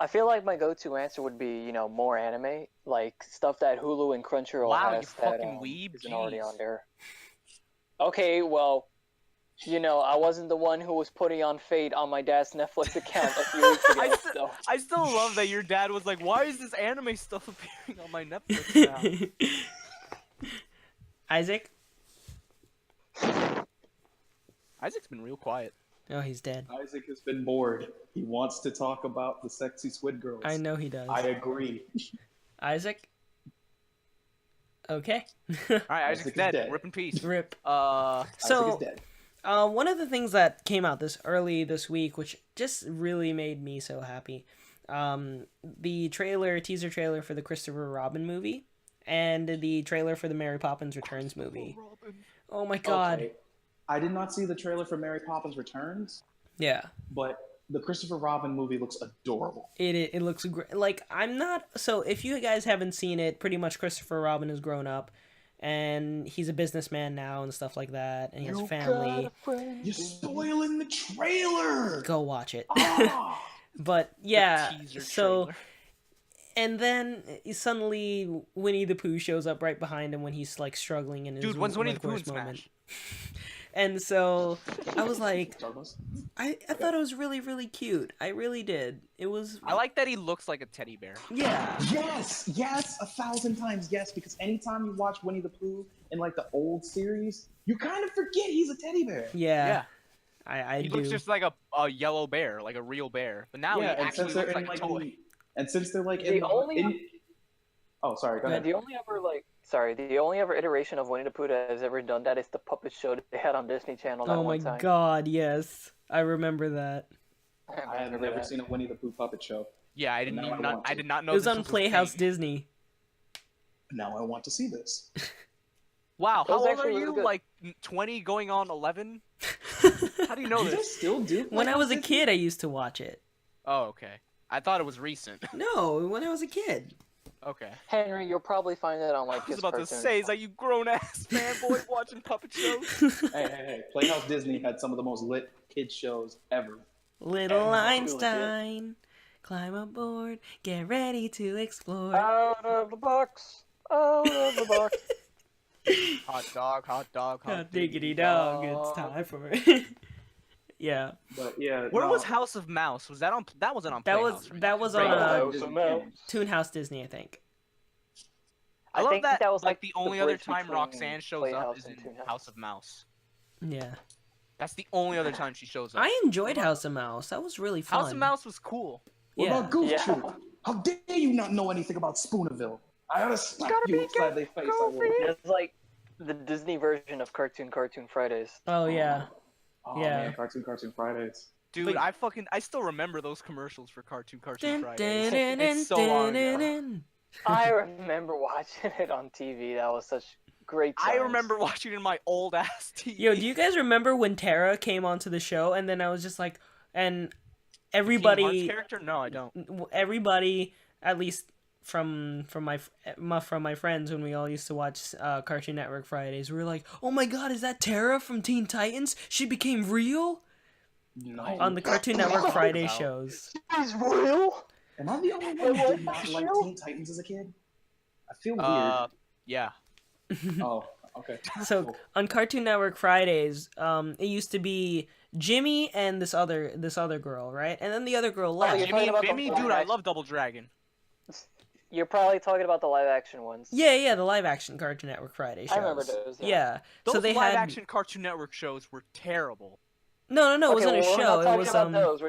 I feel like my go-to answer would be, more anime, like stuff that Hulu and Crunchyroll Wow, has you that fucking weeb, isn't already jeez. on there. Okay, well, I wasn't the one who was putting on Fate on my dad's Netflix account a few weeks ago. So. I still love that your dad was like, "Why is this anime stuff appearing on my Netflix now?" Isaac? Isaac's been real quiet. Oh, he's dead. Isaac has been bored. He wants to talk about the sexy squid girls. I know he does. I agree. Isaac? Okay. All right, Isaac Isaac's is dead. dead. Rip in peace. Rip. Isaac So, is dead. one of the things that came out this week, which just really made me so happy, the teaser trailer for the Christopher Robin movie, and the trailer for the Mary Poppins Returns movie. Oh my god. Okay. I did not see the trailer for Mary Poppins Returns, Yeah. but the Christopher Robin movie looks adorable. It looks great. Like, I'm not... So, if you guys haven't seen it, pretty much Christopher Robin has grown up, and he's a businessman now and stuff like that, and he has a family. You're spoiling the trailer! Go watch it. Ah! But, The yeah, teaser so... trailer. And then suddenly Winnie the Pooh shows up right behind him when he's like struggling in his Dude, when's Winnie the Pooh in worst moment. Smash? And so I was like, Douglas? I thought it was really, really cute. I really did. It was. I like that he looks like a teddy bear. Yeah. Yes, 1,000 times yes. Because anytime you watch Winnie the Pooh in like the old series, you kind of forget he's a teddy bear. Yeah. Yeah. I He do. looks just like a yellow bear, like a real bear. But now he and actually since they're looks in like a like toy. and since they're like The in, only- in oh sorry, go ahead. The only ever iteration of Winnie the Pooh that has ever done that is the puppet show that they had on Disney Channel that Oh my one time. god, yes. I remember that. I have never seen a Winnie the Pooh puppet show. Yeah, I didn't Now I even. want I to. did not know It was this on was a Playhouse thing. Disney. Now I want to see this. Wow, That how was old are actually really you? good. Like 20 going on 11? How do you know Do they this? still do? When I was a Playhouse kid, I used to watch it. Oh, okay. I thought it was recent. No, when I was a kid. Okay. Henry, you'll probably find that on I like was his about to cartoons. say, is that you grown ass fanboy watching puppet shows? Hey! Playhouse Disney had some of the most lit kids shows ever. Little Yeah, Einstein, climb aboard, get ready to explore. Out of the box, out of the box. Hot dog, hot dog, hot Hot diggity dog, it's dog. time for it. Yeah, But yeah, Where no, was House of Mouse? Was that on? That wasn't on. that Playhouse, was right? that was on Playhouse. Disney Mouse. Channel. Toonhouse Disney, I think. I love think that. that was like like the the only other bridge time between Roxanne shows up Playhouse is and in Toonhouse. House of Mouse. Yeah, That's the only other time she shows up. I enjoyed House of Mouse. That was really fun. House of Mouse was cool. What Yeah. about Goof Yeah. Troop? How dare you not know anything about Spoonerville? I ought to slap you upside the face. I will. It's like the Disney version of Cartoon Fridays. Oh yeah. Oh Yeah. man, Cartoon Fridays. Dude, But- I still remember those commercials for Cartoon Dun, Fridays. dun, dun, It's so long dun, ago. dun. I remember watching it on TV. That was such great times. I remember watching it in my old ass TV. Yo, do you guys remember when Tara came onto the show and then I was just like, and Kingdom Hearts everybody, character? No, I don't. everybody, at least from my friends when we all used to watch Cartoon Network Fridays, we were like, oh my god, is that Tara from Teen Titans? She became real No. on the Cartoon Network Friday Wow. shows. He's real. Am I the only one who did not like Teen Titans as a kid? I feel weird. Yeah. Oh, okay. So Cool. on Cartoon Network Fridays, it used to be Jimmy and this other girl, right? And then the other girl left. you're talking about the Jimmy, live dude, I action- love Double Dragon. You're probably talking about the live action ones. Yeah, the live action Cartoon Network Friday shows. I remember those, yeah. Yeah. Those So they live had action Cartoon Network shows were terrible. no, it wasn't a we're show. not It talking was about those.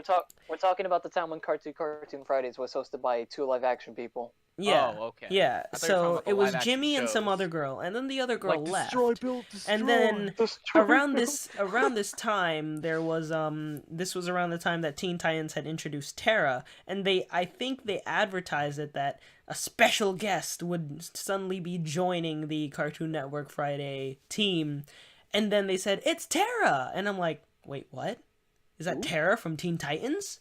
We're talking about the time when Cartoon Fridays was hosted by two live action people. yeah. Oh, okay. Yeah. I thought you were talking So about the it was live action Jimmy and some shows. other girl, and then the other girl Like left. destroy, build, destroy. And then around this time there was this was around the time that Teen Titans had introduced Terra, and I think they advertised it that a special guest would suddenly be joining the Cartoon Network Friday team, and then they said it's Terra, and I'm like, wait, what? Is that Terra from Teen Titans?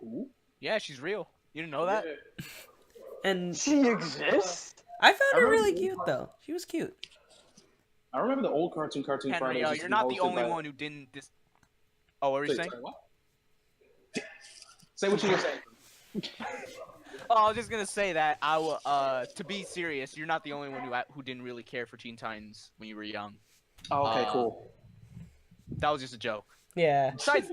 Ooh. Yeah, she's real. You didn't know that? Yeah. And She exists. I found I her remember really the cute old though. She was cute. I remember the old Cartoon Henry, Fridays. used to you're be not the hosted only by- one who didn't. Oh, what were you Wait, saying? sorry, what? Say what you were saying. Oh, I was just gonna say that to be serious, you're not the only one who didn't really care for Teen Titans when you were young. Oh, okay, cool. That was just a joke. Yeah. Besides,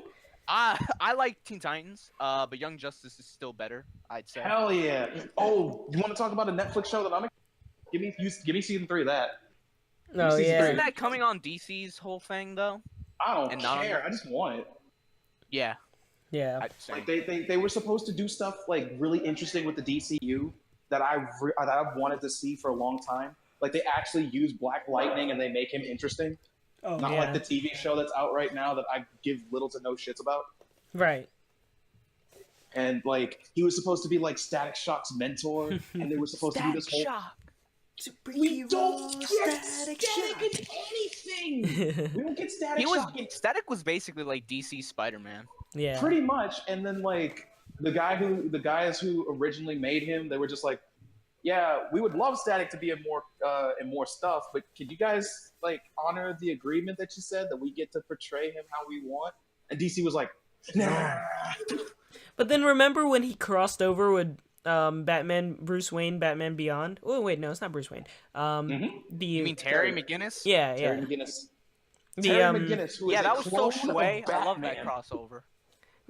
I like Teen Titans, but Young Justice is still better, I'd say. Hell yeah. Oh, you want to talk about a Netflix show that I'm? Give me season 3 of that. Oh Season yeah. Isn't that coming on DC's whole thing though? I don't And not on care. I just want it. Yeah. Yeah. I'd say. Like they were supposed to do stuff like really interesting with the DCU that I've wanted to see for a long time. Like they actually use Black Lightning and they make him interesting. Oh Not yeah. like the TV show that's out right now that I give little to no shits about. Right. And like he was supposed to be like Static Shock's mentor, and they were supposed to do this whole. Shock. We don't Superhero get Static Static Shock. in anything. We don't get Static Shock in Static was basically like DC Spider-Man. Yeah. pretty much. And then like the guys who originally made him, they were just like, yeah, we would love Static to be in more stuff, but could you guys like honor the agreement that you said that we get to portray him how we want? And DC was like, nah. But then remember when he crossed over with Bruce Wayne, Batman Beyond? Oh wait, no, it's not Bruce Wayne. The You mean Terry McGinnis? yeah, Terry yeah. McGinnis. The Terry McGinnis, who is Yeah, a that was so clone of Shui. I love that Batman. crossover.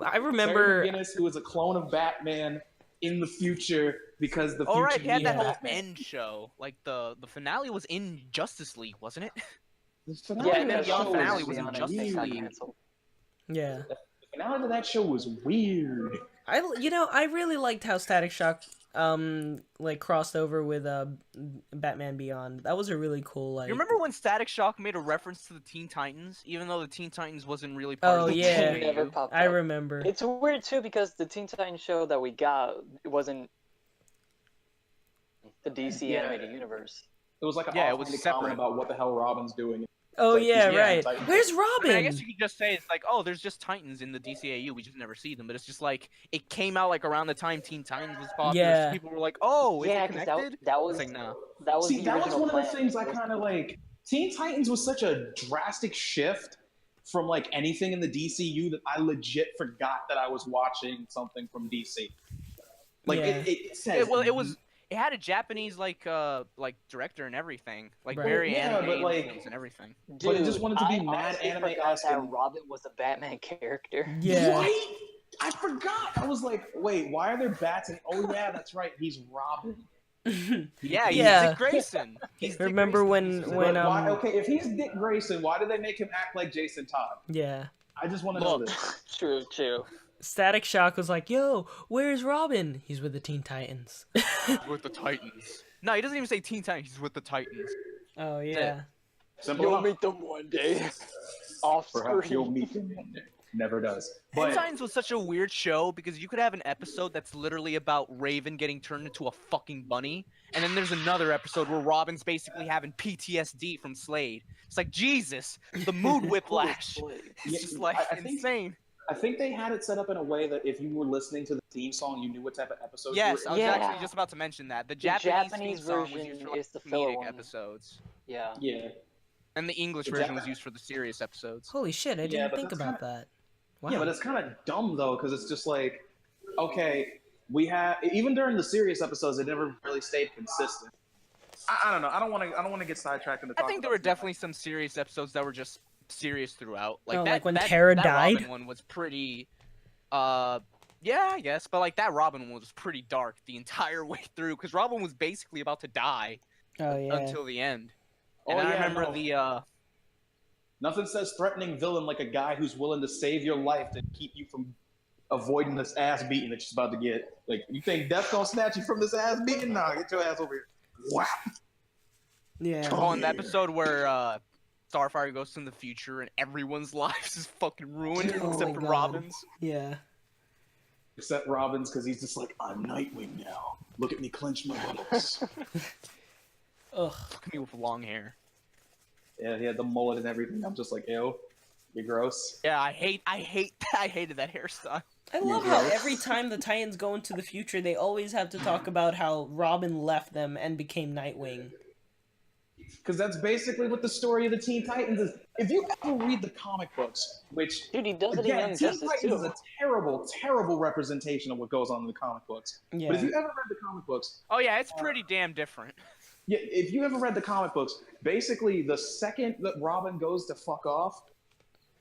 I remember. Terry McGinnis, who is a clone of Batman in the future because the Oh future right, he had that needs whole Batman. end show. Like the finale was in Justice League, wasn't it? The finale Yeah, of and that then Beyond show finale was was in Beyond, I Justice think, got League. canceled. Yeah. The finale of that show was weird. I really liked how Static Shock like crossed over with Batman Beyond. That was a really cool like. You remember when Static Shock made a reference to the Teen Titans, even though the Teen Titans wasn't really part Oh, of the yeah. It never DCAU? popped I up. remember. It's weird too because the Teen Titans show that we got, it wasn't the DC Yeah. animated universe. It was like an Yeah, it was offhanded separate. comment about what the hell Robin's doing. Oh like, yeah, yeah, right. Titans. Where's I Robin? mean, I guess you could just say it's like, oh, there's just Titans in the DCAU. We just never see them. But it's just like it came out like around the time Teen Titans was popular. Yeah. So people were like, oh, is Yeah, it because connected? that was It's like, nah. that was See, the that was original one of the plan. things I kind of like. Teen Titans was such a drastic shift from like anything in the DCU that I legit forgot that I was watching something from DC. Like Yeah. it says. It had a Japanese like director and everything, like Right. very Yeah, anime but, like, influence and everything. But it just wanted to be I mad honestly anime forgot esque that and- Robin was a Batman character. Yeah. Right? I forgot. I was like, wait, why are there bats? And oh yeah, that's right. He's Robin. Yeah, he's Yeah. Dick Grayson. He's Dick Remember Grayson. when But why, okay, if he's Dick Grayson, why did they make him act like Jason Todd? yeah. I just want to know Look. this. True. Static Shock was like, "Yo, where's Robin? He's with the Teen Titans." with the Titans. No, he doesn't even say Teen Titans. He's with the Titans. Oh yeah. Simple You'll enough. meet them one day. Off Perhaps you'll screen. meet him one day. Never does. Teen But Titans was such a weird show because you could have an episode that's literally about Raven getting turned into a fucking bunny, and then there's another episode where Robin's basically having PTSD from Slade. It's like Jesus, the mood whiplash. Yeah, It's just like I think- insane. I think they had it set up in a way that if you were listening to the theme song, you knew what type of episode Yes, you I were was in. Yeah. actually just about to mention that. The Japanese Japanese theme song was version used for like, is the filler comedic one. episodes, Yeah. Yeah. and the English The version Jap- was used for the serious episodes. Holy shit! I Yeah, didn't but think that's about that. Wow. Yeah, but it's kind of dumb though, because it's just like, okay, we have even during the serious episodes, it never really stayed consistent. I don't know. I don't want to get sidetracked into. I think there were definitely some serious episodes that were just serious throughout. Like Oh, that, like when that, Tara that died? Robin one was pretty. Yeah, I guess, but like that Robin one was pretty dark the entire way through because Robin was basically about to die Oh yeah. until the end. Oh, And I yeah, remember no. Nothing says threatening villain like a guy who's willing to save your life to keep you from avoiding this ass beating that you're about to get. Like, you think death's gonna snatch you from this ass beating? Nah, get your ass over here. Wow. Yeah. on the episode where Starfire goes in the future and everyone's lives is fucking ruined Oh except my for God. Robin's. Yeah. Except Robin's, because he's just like, I'm Nightwing now. Look at me clench my lips. Ugh. Look at me with long hair. Yeah, he had the mullet and everything. I'm just like, ew, you're gross. Yeah, I hated that hairstyle. I love how every time the Titans go into the future, they always have to talk about how Robin left them and became Nightwing. Because that's basically what the story of the Teen Titans is. If you ever read the comic books, which, Dude, he does it in again, Young Teen Justice Titans is too. a terrible, terrible representation of what goes on in the comic books. Yeah. But if you ever read the comic books, Oh yeah, it's pretty damn different. yeah, if you ever read the comic books, basically the second that Robin goes to fuck off,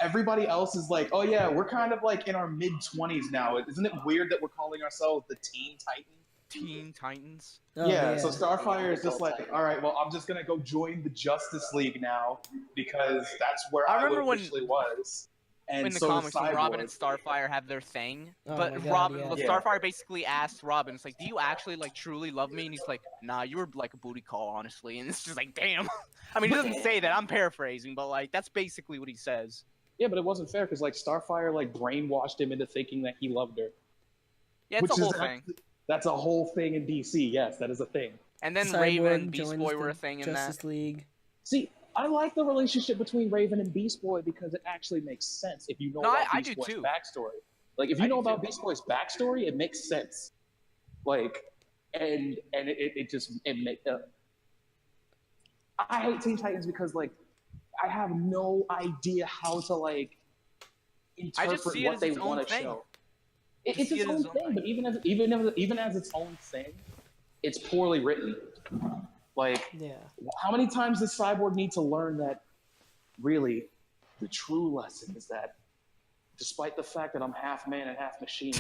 everybody else is like, oh yeah, we're kind of like in our mid-20s now. Isn't it weird that we're calling ourselves the Teen Titans? Teen Titans. Oh, yeah, so Starfire Yeah, is just like, Titan. all right, well, I'm just gonna go join the Justice League now because that's where I remember when- officially was. And In the so comics, when Cyborg. Robin and Starfire have their thing, Oh but my God, Robin, yeah. well, Yeah. Starfire basically asks Robin, "It's like, do you actually like truly love me?" And he's like, "Nah, you were like a booty call, honestly." And it's just like, damn. I mean, he doesn't say that. I'm paraphrasing, but like that's basically what he says. Yeah, but it wasn't fair because like Starfire like brainwashed him into thinking that he loved her. Yeah, it's Which a whole is thing. That's a whole thing in DC. Yes, that is a thing. And then Cyborg Raven and Beast joins Boy the were a thing in that. Justice League. See, I like the relationship between Raven and Beast Boy because it actually makes sense if you know No, about I Beast do Boy's too. backstory. Like if I you know do about too. Beast Boy's backstory, it makes sense. Like, and it just I hate Teen Titans because like I have no idea how to like interpret see it what as they its own want to thing. show. Just It's see its it as own its own thing, but even as its own thing, it's poorly written. Like, Yeah. how many times does Cyborg need to learn that really the true lesson is that despite the fact that I'm half man and half machine,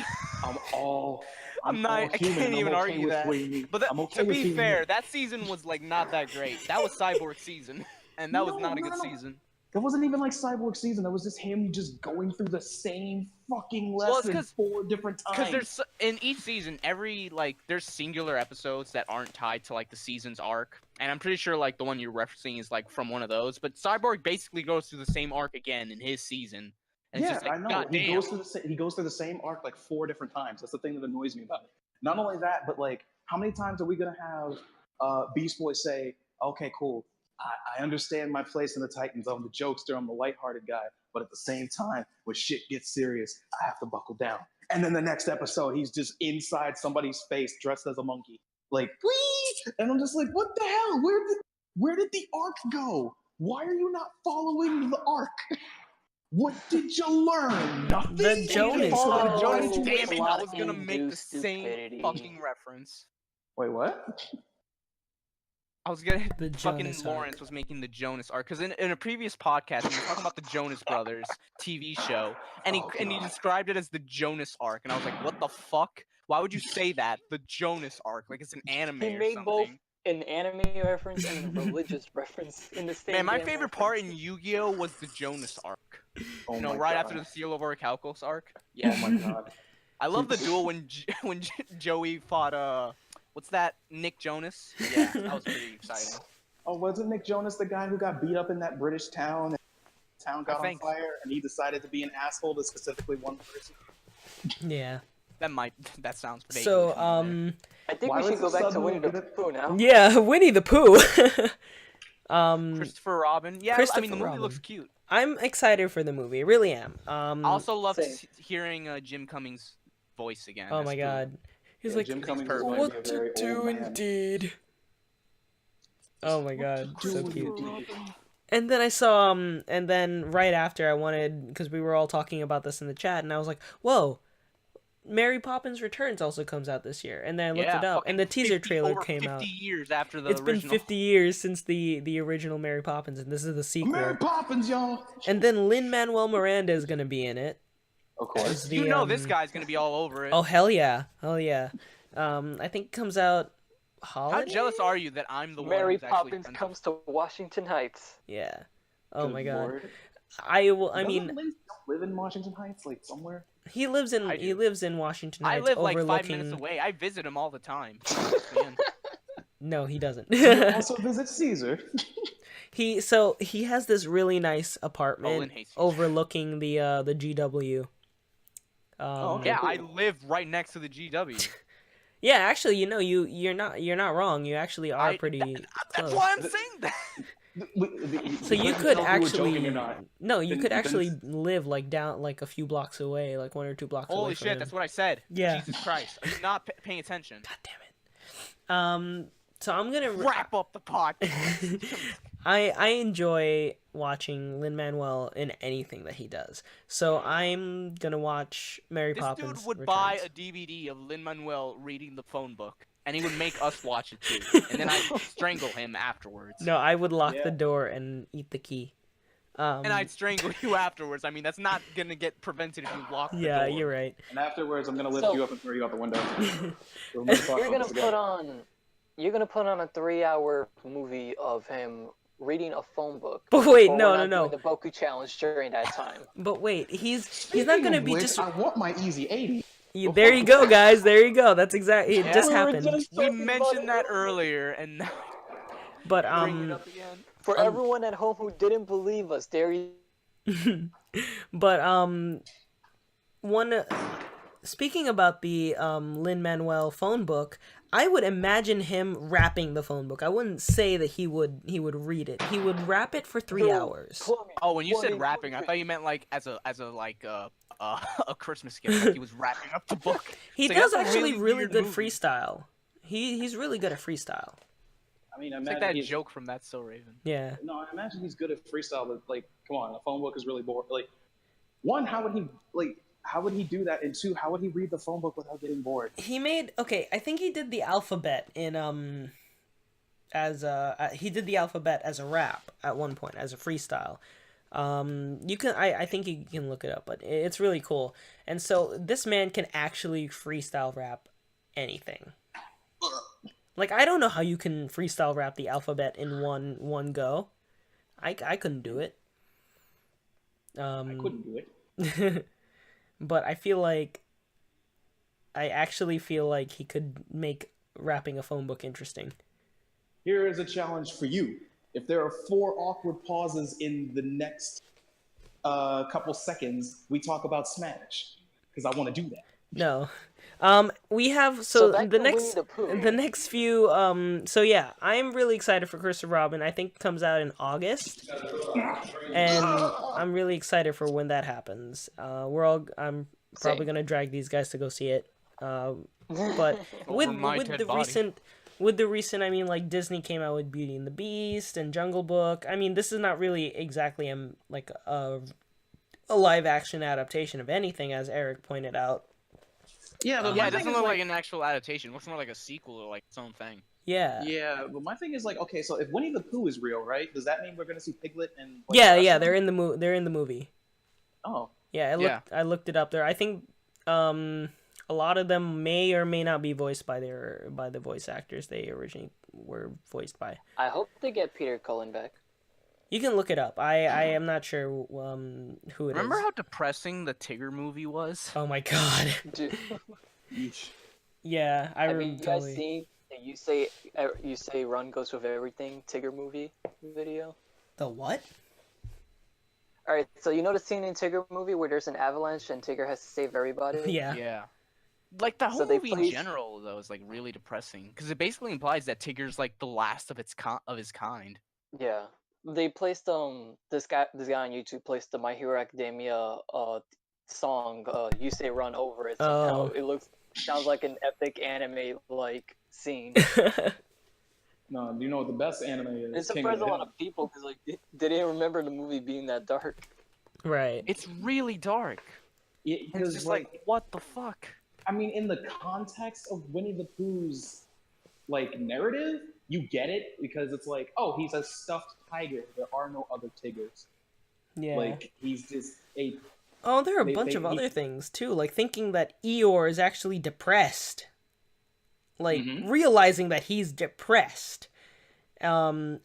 I'm all I'm not. all I human, can't and I'm even okay argue with that. being me. But I'm okay to with be being fair, me. that season was like not that great. That was Cyborg season, and that was not a good season. That wasn't even like Cyborg season. That was just him just going through the same fucking Well, it's lesson 4 different times. Because there's in each season, there's singular episodes that aren't tied to like the season's arc, and I'm pretty sure like the one you're referencing is like from one of those. But Cyborg basically goes through the same arc again in his season. And yeah, it's just like, I know. God He damn. goes through the same arc like 4 different times. That's the thing that annoys me about it. Not only that, but like, how many times are we gonna have Beast Boy say, "Okay, cool, I understand my place in the Titans. I'm the jokester. I'm the lighthearted guy. But at the same time, when shit gets serious, I have to buckle down." And then the next episode, he's just inside somebody's face, dressed as a monkey, like, "Whee!" And I'm just like, what the hell? Where did the arc go? Why are you not following the arc? What did you learn? Nothing. The Jonas Oh, arc. Jonas, Oh, damn it! I was gonna plot make the same stupidity. fucking reference. Wait, what? I was gonna. The Fucking Jonas Lawrence arc. was making the Jonas arc because in a previous podcast we were talking about the Jonas Brothers TV show, and he Oh, God. described it as the Jonas arc, and I was like, what the fuck? Why would you say that? The Jonas arc, like it's an anime He or made something. both an anime reference and a religious reference in the same. Man, my damn favorite reference. part in Yu-Gi-Oh was the Jonas arc. Oh You know, my right God. after the Seal of Orichalcos arc. Oh Yeah, my God. I love the duel when Joey fought what's that? Nick Jonas. Yeah, that was pretty exciting. Oh, wasn't Nick Jonas the guy who got beat up in that British town? And the town got on think- fire, and he decided to be an asshole to specifically one person. Yeah. That sounds vaguely So, familiar. I think Why we was should go it back to suddenly Winnie the good? Pooh now. yeah, Winnie the Pooh. Christopher Robin. Yeah, I mean Christopher the movie Robin. looks cute. I'm excited for the movie. I really am. I also love Same. hearing Jim Cummings' voice again. Oh as my Pooh. god. He's Yeah, like, Jim Cummings perfect. is going what to be a very to do old man. indeed. Oh my god, to so do cute. indeed. And then I saw, and then right after I wanted, because we were all talking about this in the chat, and I was like, whoa, Mary Poppins Returns also comes out this year. And then I looked Yeah, it up, and the fucking teaser 50 trailer over came 50 out. years after the It's been original. 50 years since the original Mary Poppins, and this is the sequel. Mary Poppins, y'all. And then Lin-Manuel Miranda is going to be in it. Of as course. the, You know this guy's gonna be all over it. Oh, hell yeah. Hell yeah. I think it comes out holiday? How jealous are you that I'm the Mary one who's actually Poppins friends comes to Washington Heights. Yeah. Oh Good my god. Lord. I Doesn't mean, Lin live in Washington Heights, like somewhere? he lives in I do. Washington I Heights, live like overlooking. 5 minutes away. I visit him all the time. Man. No, he doesn't. You also visit Caesar. he has this really nice apartment Lin hates you. overlooking the GW. Oh, okay. Yeah, cool. I live right next to the GW. Yeah, actually, you're not wrong. You actually are pretty That's close. why I'm saying that. So you couldn't could tell if we were joking actually or not. no, you Then- could then actually it's- live like down like a few blocks away, like 1 or 2 blocks away Holy from shit, him. that's what I said. Yeah. Jesus Christ. Are you not paying attention? God damn it. So I'm gonna Wrap up the podcast. I enjoy watching Lin-Manuel in anything that he does. So I'm gonna watch Mary This Poppins dude would Returns. buy a DVD of Lin-Manuel reading the phone book, and he would make us watch it too. And then I'd strangle him afterwards. No, I would lock Yeah. the door and eat the key. And I'd strangle you afterwards. I mean, that's not gonna get prevented if you lock the door. Yeah, you're right. And afterwards, I'm gonna lift So- you up and throw you out the window. We'll You're gonna put on a 3-hour movie of him reading a phone book. But wait, but no, we're no, not no. doing the Boku challenge during that time. But wait, he's not gonna be just. I want my easy 80. There you go, guys. There you go. That's exactly. It Yeah. just We were happened. just We talking about mentioned it that earlier. earlier, and now But bring it up again. For everyone at home who didn't believe us, there you. but one. Speaking about the Lin-Manuel phone book, I would imagine him rapping the phone book. I wouldn't say that he would read it. He would rap it for 3 hours. Oh, when you said 20, rapping, I 20. thought you meant like as a a Christmas gift. Like he was wrapping up the book. He It's like, does that's a actually really weird good movie. freestyle. He's really good at freestyle. I mean, It's imagine like that he's, joke from That's So Raven. Yeah. No, I imagine he's good at freestyle, but like, come on, a phone book is really boring. Like, one, how would he do that? And two, how would he read the phone book without getting bored? He made I think he did the alphabet in he did the alphabet as a rap at one point as a freestyle. You can I think you can look it up, but it's really cool. And so this man can actually freestyle rap anything. Like, I don't know how you can freestyle rap the alphabet in one go. I couldn't do it. I couldn't do it. But I actually feel like he could make rapping a phone book interesting. Here is a challenge for you. If there are 4 awkward pauses in the next couple seconds, we talk about Smash, because I want to do that. No. We have back the to next Winnie the Pooh. the next few so yeah, I'm really excited for Christopher Robin. I think it comes out in August. And I'm really excited for when that happens. I'm probably Same. going to drag these guys to go see it. But Over my with dead the body. recent, I mean, like, Disney came out with Beauty and the Beast and Jungle Book. I mean, this is not really exactly a live action adaptation of anything, as Eric pointed out. Yeah, but Yeah, my it thing doesn't is look like, like an actual adaptation. It looks more like a sequel or like its own thing. Yeah. yeah, but my thing is like, okay, so if Winnie the Pooh is real, right? Does that mean we're gonna see Piglet and? Like, Yeah, the yeah, rest they're of them? in the movie. Oh, Yeah, Yeah. I looked it up there. I think a lot of them may or may not be voiced by the voice actors they originally were voiced by. I hope they get Peter Cullen back. You can look it up. I am not sure who it is. Remember how depressing the Tigger movie was? Oh my god. Dude, yeesh. Yeah, I have you remember guys totally. seen the you say Run Goes with Everything Tigger movie video? The what? All right, so you know the scene in Tigger movie where there's an avalanche and Tigger has to save everybody? Yeah. Yeah. Like the So whole they movie in placed- general, though, is like really depressing because it basically implies that Tigger's like the last of his kind. Yeah. They placed this guy on YouTube placed the My Hero Academia song You Say Run over it. So now Oh. it sounds like an epic anime like scene. No, you know what the best anime is? It King of surprised the a lot Hill. of people because like they didn't remember the movie being that dark. Right. It's really dark. Yeah, It's because just like, what the fuck? I mean, in the context of Winnie the Pooh's like narrative, you get it because it's like, oh, he's a stuffed tiger. There are no other tigers. Yeah. Like he's just a Oh, there are a they- bunch they- of he- other things too, like thinking that Eeyore is actually depressed. Like Mhm. realizing that he's depressed. And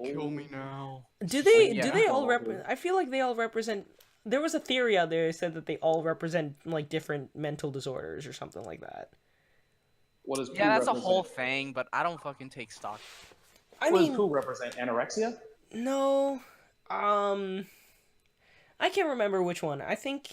Kill me now. do they Yeah. all represent? I feel like they all represent. There was a theory out there that said that they all represent like different mental disorders or something like that. What does Pooh Yeah, that's a represent? whole thing, but I don't fucking take stock. I What mean, does Pooh represent? Anorexia? no. I can't remember which one. I think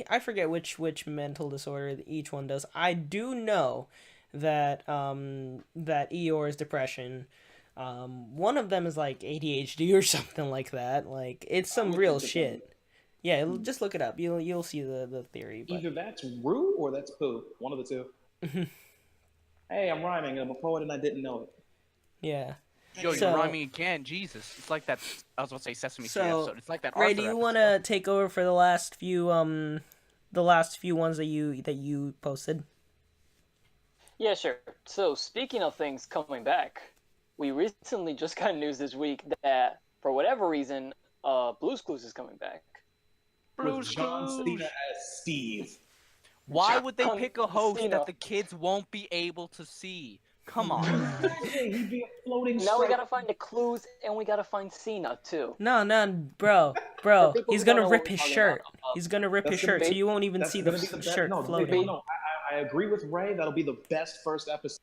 I forget which mental disorder each one does. I do know that that Eeyore's depression. One of them is like ADHD or something like that. Like it's some look real into shit. Yeah, just look it up. You'll see the theory. But... Either that's Rue or that's Pooh. One of the two. Hey, I'm rhyming. I'm a poet and I didn't know it. Yeah. Yo, So- you're rhyming again, Jesus. It's like that. I was about to say Sesame Street So, episode. It's like that. Ray, Arthur do you episode. want to take over for the last few ones that you posted? Yeah, sure. So speaking of things coming back, we recently just got news this week that for whatever reason, Blue's Clues is coming back. Bruce With John Clues. Cena as Steve. Why would they John pick a host Cena. that the kids won't be able to see? Come on. Hey, he'd be a floating Now we stripe. gotta find the clues and we gotta find Cena too. No, bro. For people He's who don't gonna know rip what his we're talking shirt. about, He's gonna rip That's his gonna shirt, so be- you won't even That's see the gonna be the best. shirt No, floating. no, I agree with Ray. That'll be the best first episode.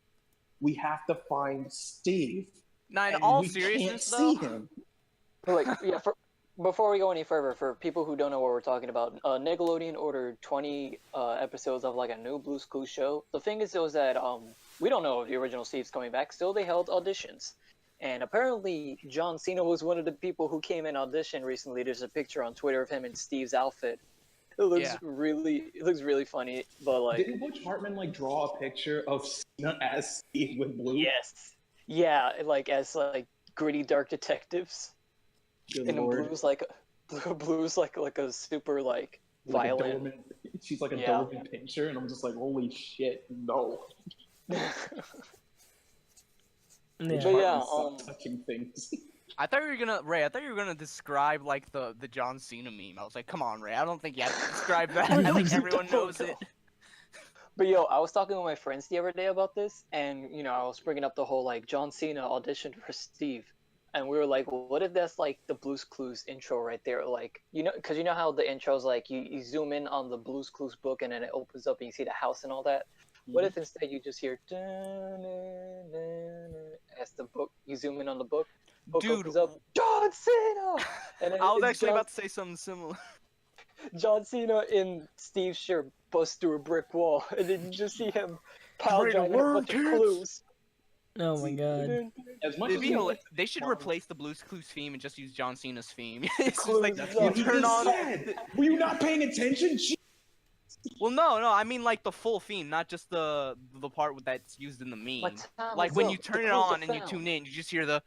We have to find Steve. Now, in and all we can't seriousness, see though, him. But like, yeah, before we go any further, for people who don't know what we're talking about, Nickelodeon ordered 20 episodes of like a new Blue's Clues show. The thing is, that we don't know if the original Steve's coming back. Still, they held auditions, and apparently John Cena was one of the people who came in audition recently. There's a picture on Twitter of him in Steve's outfit. It looks really funny, but like, Didn't Butch Hartman like draw a picture of Cena as Steve with blue? yes, yeah, like as like gritty dark detectives. Good And lord. Blue's like a super like Like a violent. Doberman, she's like a Yeah. Doberman pinscher, and I'm just like, holy shit, no. Yeah. But yeah, Stop touching things. I thought you were gonna Ray. I thought you were gonna describe like the John Cena meme. I was like, come on, Ray. I don't think you have to describe that. I think everyone knows it. But yo, I was talking with my friends the other day about this, and I was bringing up the whole like John Cena auditioned for Steve, and we were like, well, what if that's like the Blue's Clues intro right there? Like, because you know how the intro's like you zoom in on the Blue's Clues book, and then it opens up and you see the house and all that. What if instead you just hear as the book, you zoom in on the book opens up, John Cena, and then I was actually John, about to say something similar. John Cena in Steve's shirt busts through a brick wall, and then you just see him pile driving a bunch of clues. Oh my god. As much as They should replace the Blue's Clues theme and just use John Cena's theme. It's just Clues, like that's you what he turn just on. said. Were you not paying attention? Well, no, I mean like the full theme, not just the part that's used in the meme. What time Like is when up? you The turn it clues are on and you found. tune in, you just hear the.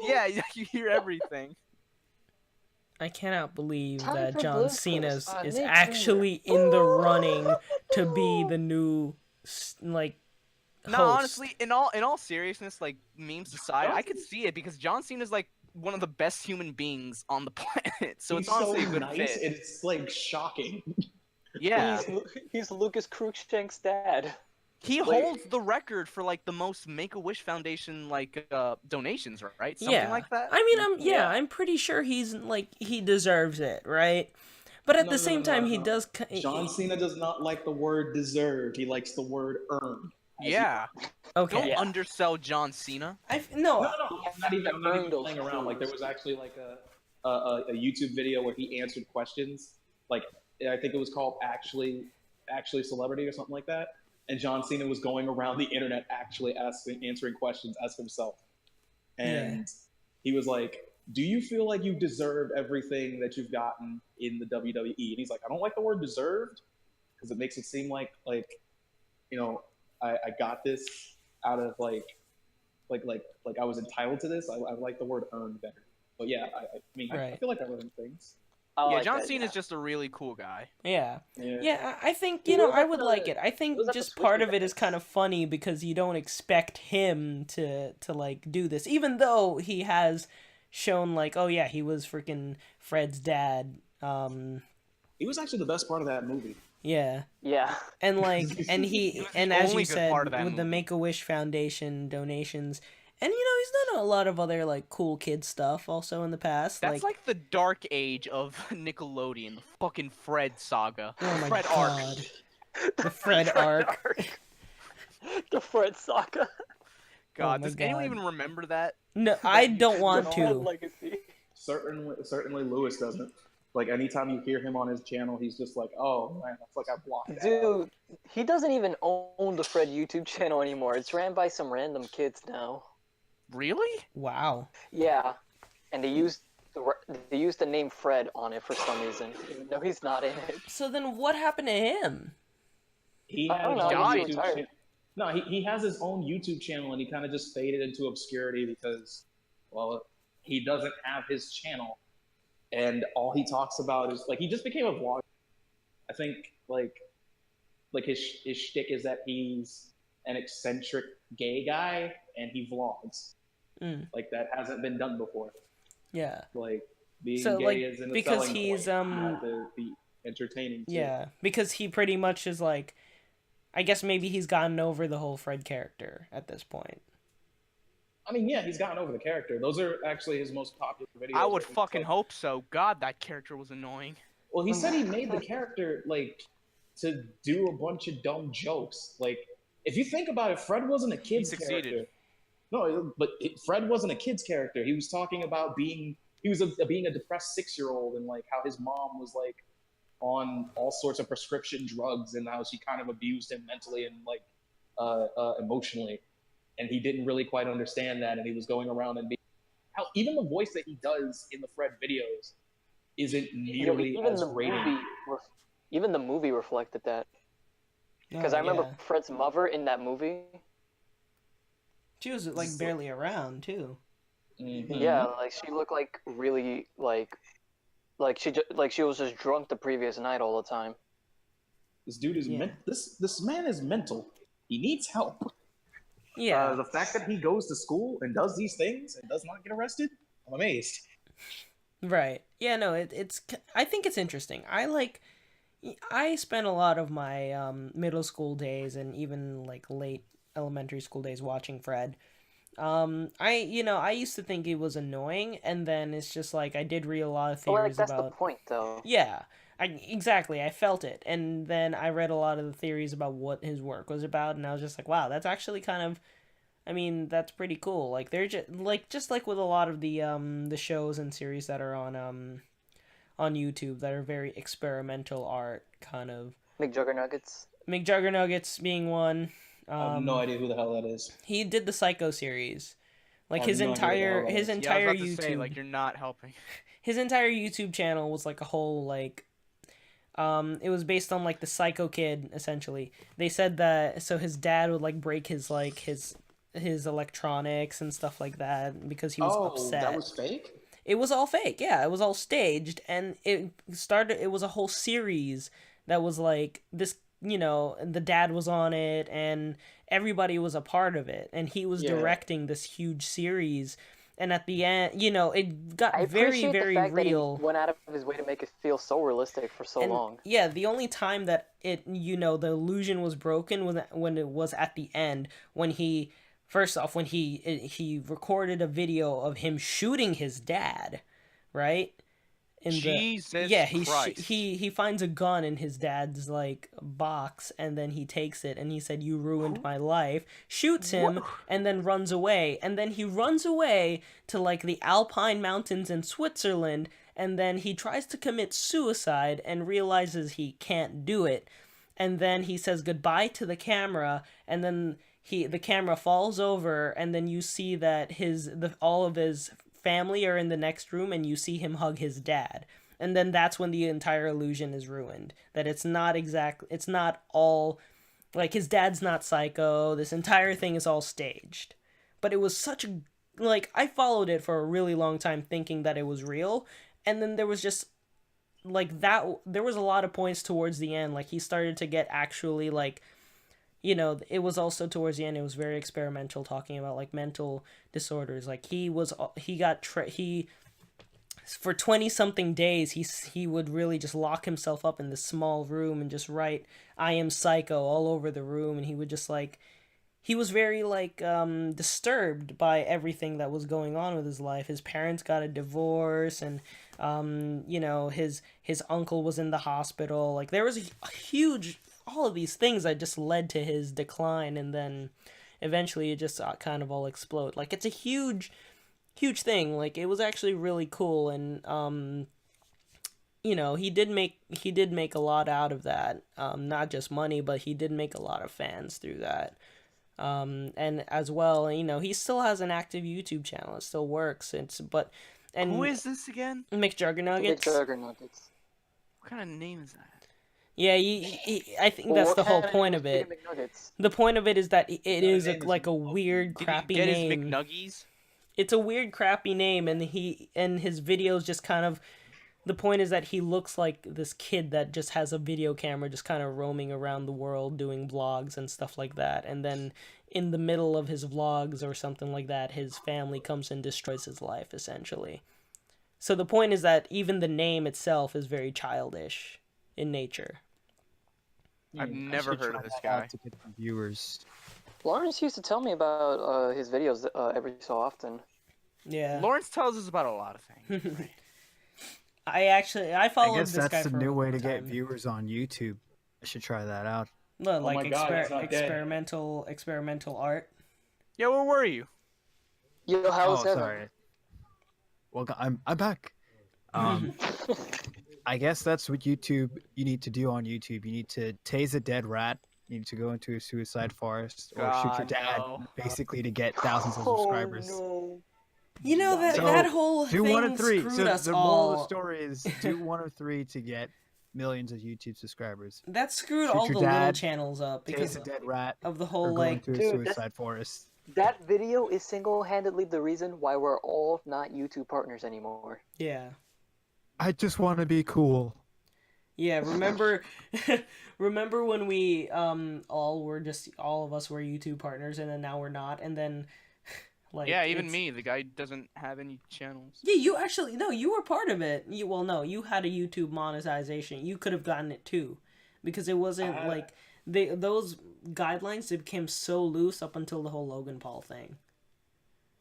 Yeah, you hear everything. I cannot believe Time that for John Blue's Cena Clues. is Nick actually in the running to be the new like No, host. honestly, in all seriousness, like memes aside, I could see it because John Cena's like one of the best human beings on the planet. So it's He's honestly so a good nice. fit. It's like shocking. Yeah. He's Lucas Cruikshank's dad. He Wait. holds the record for like the most Make-A-Wish Foundation like donations, right? Something Yeah. like that. I mean, Yeah. I'm pretty sure he's like he deserves it, right? But at the same time, he does. John Cena does not like the word deserved. He likes the word earned. Yeah. Okay. Don't undersell John Cena. No. No, I'm not even playing around. Like there was actually like a YouTube video where he answered questions. Like I think it was called actually Celebrity or something like that. And John Cena was going around the internet actually answering questions as himself. And he was like, do you feel like you deserved everything that you've gotten in the WWE? And he's like, I don't like the word deserved because it makes it seem like I got this out of like I was entitled to this. I like the word earned better. But yeah, I mean, Right. I feel like I learned things. Yeah, John Cena's just a really cool guy. Yeah. Yeah. I think, He was I at would the- like it. I think he was at the just Switch part of it is events. kind of funny because you don't expect him to like do this, even though he has shown like, oh yeah, he was freaking Fred's dad. He was actually the best part of that movie. Yeah. Yeah. And like, and was he, the and as only you good said, part of that with the movie. Make-A-Wish Foundation donations, and he's done a lot of other like cool kid stuff also in the past. That's like the dark age of Nickelodeon, the fucking Fred saga. oh my Fred god, arc. the Fred arc. The Fred Saga. God, my does anyone God. even remember that? No, I don't want The Fred to. Legacy. Certainly Lewis doesn't. Like anytime you hear him on his channel, he's just like, oh man, I feel like I blocked that out. Dude, he doesn't even own the Fred YouTube channel anymore. It's ran by some random kids now. Really? Wow. Yeah, and they used the name Fred on it for some reason, even though he's not in it. So then, what happened to him? He I has don't his know, own he was YouTube retired. channel. No, he has his own YouTube channel and he kind of just faded into obscurity because, well, he doesn't have his channel, and all he talks about is like he just became a vlogger. I think like his shtick is that he's an eccentric gay guy and he vlogs. Mm. Like that hasn't been done before. Yeah. Like being So, gay like, isn't a because selling he's, point. You have to be entertaining too. Yeah, because he pretty much is like, I guess maybe he's gotten over the whole Fred character at this point. I mean, yeah, he's gotten over the character. Those are actually his most popular videos. I would It's fucking like- hope so. God, that character was annoying. Well, he said he made the character like to do a bunch of dumb jokes. Like, if you think about it, Fred wasn't a kid's succeeded. character. No, but Fred wasn't a kid's character. He was talking about being a depressed 6-year-old and like how his mom was like on all sorts of prescription drugs and how she kind of abused him mentally and like emotionally, and he didn't really quite understand that, and he was going around and being how even the voice that he does in the Fred videos isn't nearly even as the grating. movie, even the movie reflected that. Because I remember Fred's mother in that movie. She was like barely around too. Mhm. Yeah, like she looked like really like she was just drunk the previous night all the time. This dude is Yeah. this man is mental. He needs help. Yeah. The fact that he goes to school and does these things and does not get arrested, I'm amazed. Right. Yeah, no, I think it's interesting. I spent a lot of my middle school days and even like late elementary school days watching Fred. I used to think it was annoying, and then it's just like I did read a lot of But like theories that's the about. point, though. Yeah, exactly. I felt it, and then I read a lot of the theories about what his work was about, and I was just like, wow, that's actually kind of. I mean, that's pretty cool. Like they're just like with a lot of the shows and series that are on YouTube that are very experimental art kind of. McJuggernuggets. McJuggernuggets being one. I have no idea who the hell that is. He did the Psycho series. Like I have no idea what the hell that is. Yeah, I was entire about to YouTube say, like, you're not helping. his entire YouTube channel was like a whole like it was based on like the Psycho Kid essentially. They said that so his dad would like break his his electronics and stuff like that because he was upset. That was fake? It was all fake. Yeah, it was all staged, and it was a whole series that was like this, the dad was on it and everybody was a part of it, and he was directing this huge series, and at the end, it got very, very the fact real. That he went out of his way to make it feel so realistic for so long. Yeah, the only time that the illusion was broken was when it was at the end, when he first off, when he recorded a video of him shooting his dad, right? Jesus Christ. He finds a gun in his dad's like box, and then he takes it and he said, "You ruined my life." Shoots him and then runs away, and then he runs away to like the Alpine mountains in Switzerland, and then he tries to commit suicide and realizes he can't do it, and then he says goodbye to the camera, and then the camera falls over, and then you see that all of his family are in the next room, and you see him hug his dad, and then that's when the entire illusion is ruined, that it's not all like his dad's not psycho, this entire thing is all staged. But it was such a like I followed it for a really long time thinking that it was real, and then there was just like that there was a lot of points towards the end, like he started to get actually like it was also towards the end, it was very experimental, talking about like mental disorders. Like for 20 something days, he would really just lock himself up in this small room and just write "I am psycho" all over the room, and he would just like he was very like disturbed by everything that was going on with his life. His parents got a divorce, and his uncle was in the hospital. Like there was a huge all of these things that just led to his decline, and then eventually it just kind of all explode. Like it's a huge thing. Like it was actually really cool, and he did make a lot out of that. Not just money, but he did make a lot of fans through that. And as well, he still has an active YouTube channel. It still works. And who is this again? McJuggernuggets. McJuggernuggets. What kind of name is that? Yeah, I think that's the whole point of it. The point of it is that it is like a weird, crappy name. Did he get his McNuggies? It's a weird, crappy name, and his videos just kind of. The point is that he looks like this kid that just has a video camera, just kind of roaming around the world doing vlogs and stuff like that. And then in the middle of his vlogs or something like that, his family comes and destroys his life, essentially. So the point is that even the name itself is very childish in nature. I've never heard of this guy. To get some viewers. Lawrence used to tell me about his videos every so often. Yeah. Lawrence tells us about a lot of things. Right? I followed I guess this guy that's the for new a way long to get time. viewers on YouTube. I should try that out. No, like my God, it's not dead. experimental art. Yeah, where were you? Yo, how's heaven? Sorry. Well, I'm back. I guess that's what you need to do on YouTube. You need to tase a dead rat. You need to go into a suicide forest or shoot your dad, basically to get thousands of subscribers. No. That whole do thing one of three. screwed So us the moral all. of the story is do one of three to get millions of YouTube subscribers. That screwed Shoot all your the little dad, channels up because Tase a dead rat, of the or whole go like. into a Dude, suicide forest. That video is single-handedly the reason why we're all not YouTube partners anymore. Yeah. I just want to be cool. Yeah, remember remember when we all of us were YouTube partners and then now we're not, and then like Yeah, even it's me. The guy doesn't have any channels. Yeah, you actually no, you were part of it. No, you had a YouTube monetization. You could have gotten it too, because it wasn't like those guidelines. They became so loose up until the whole Logan Paul thing.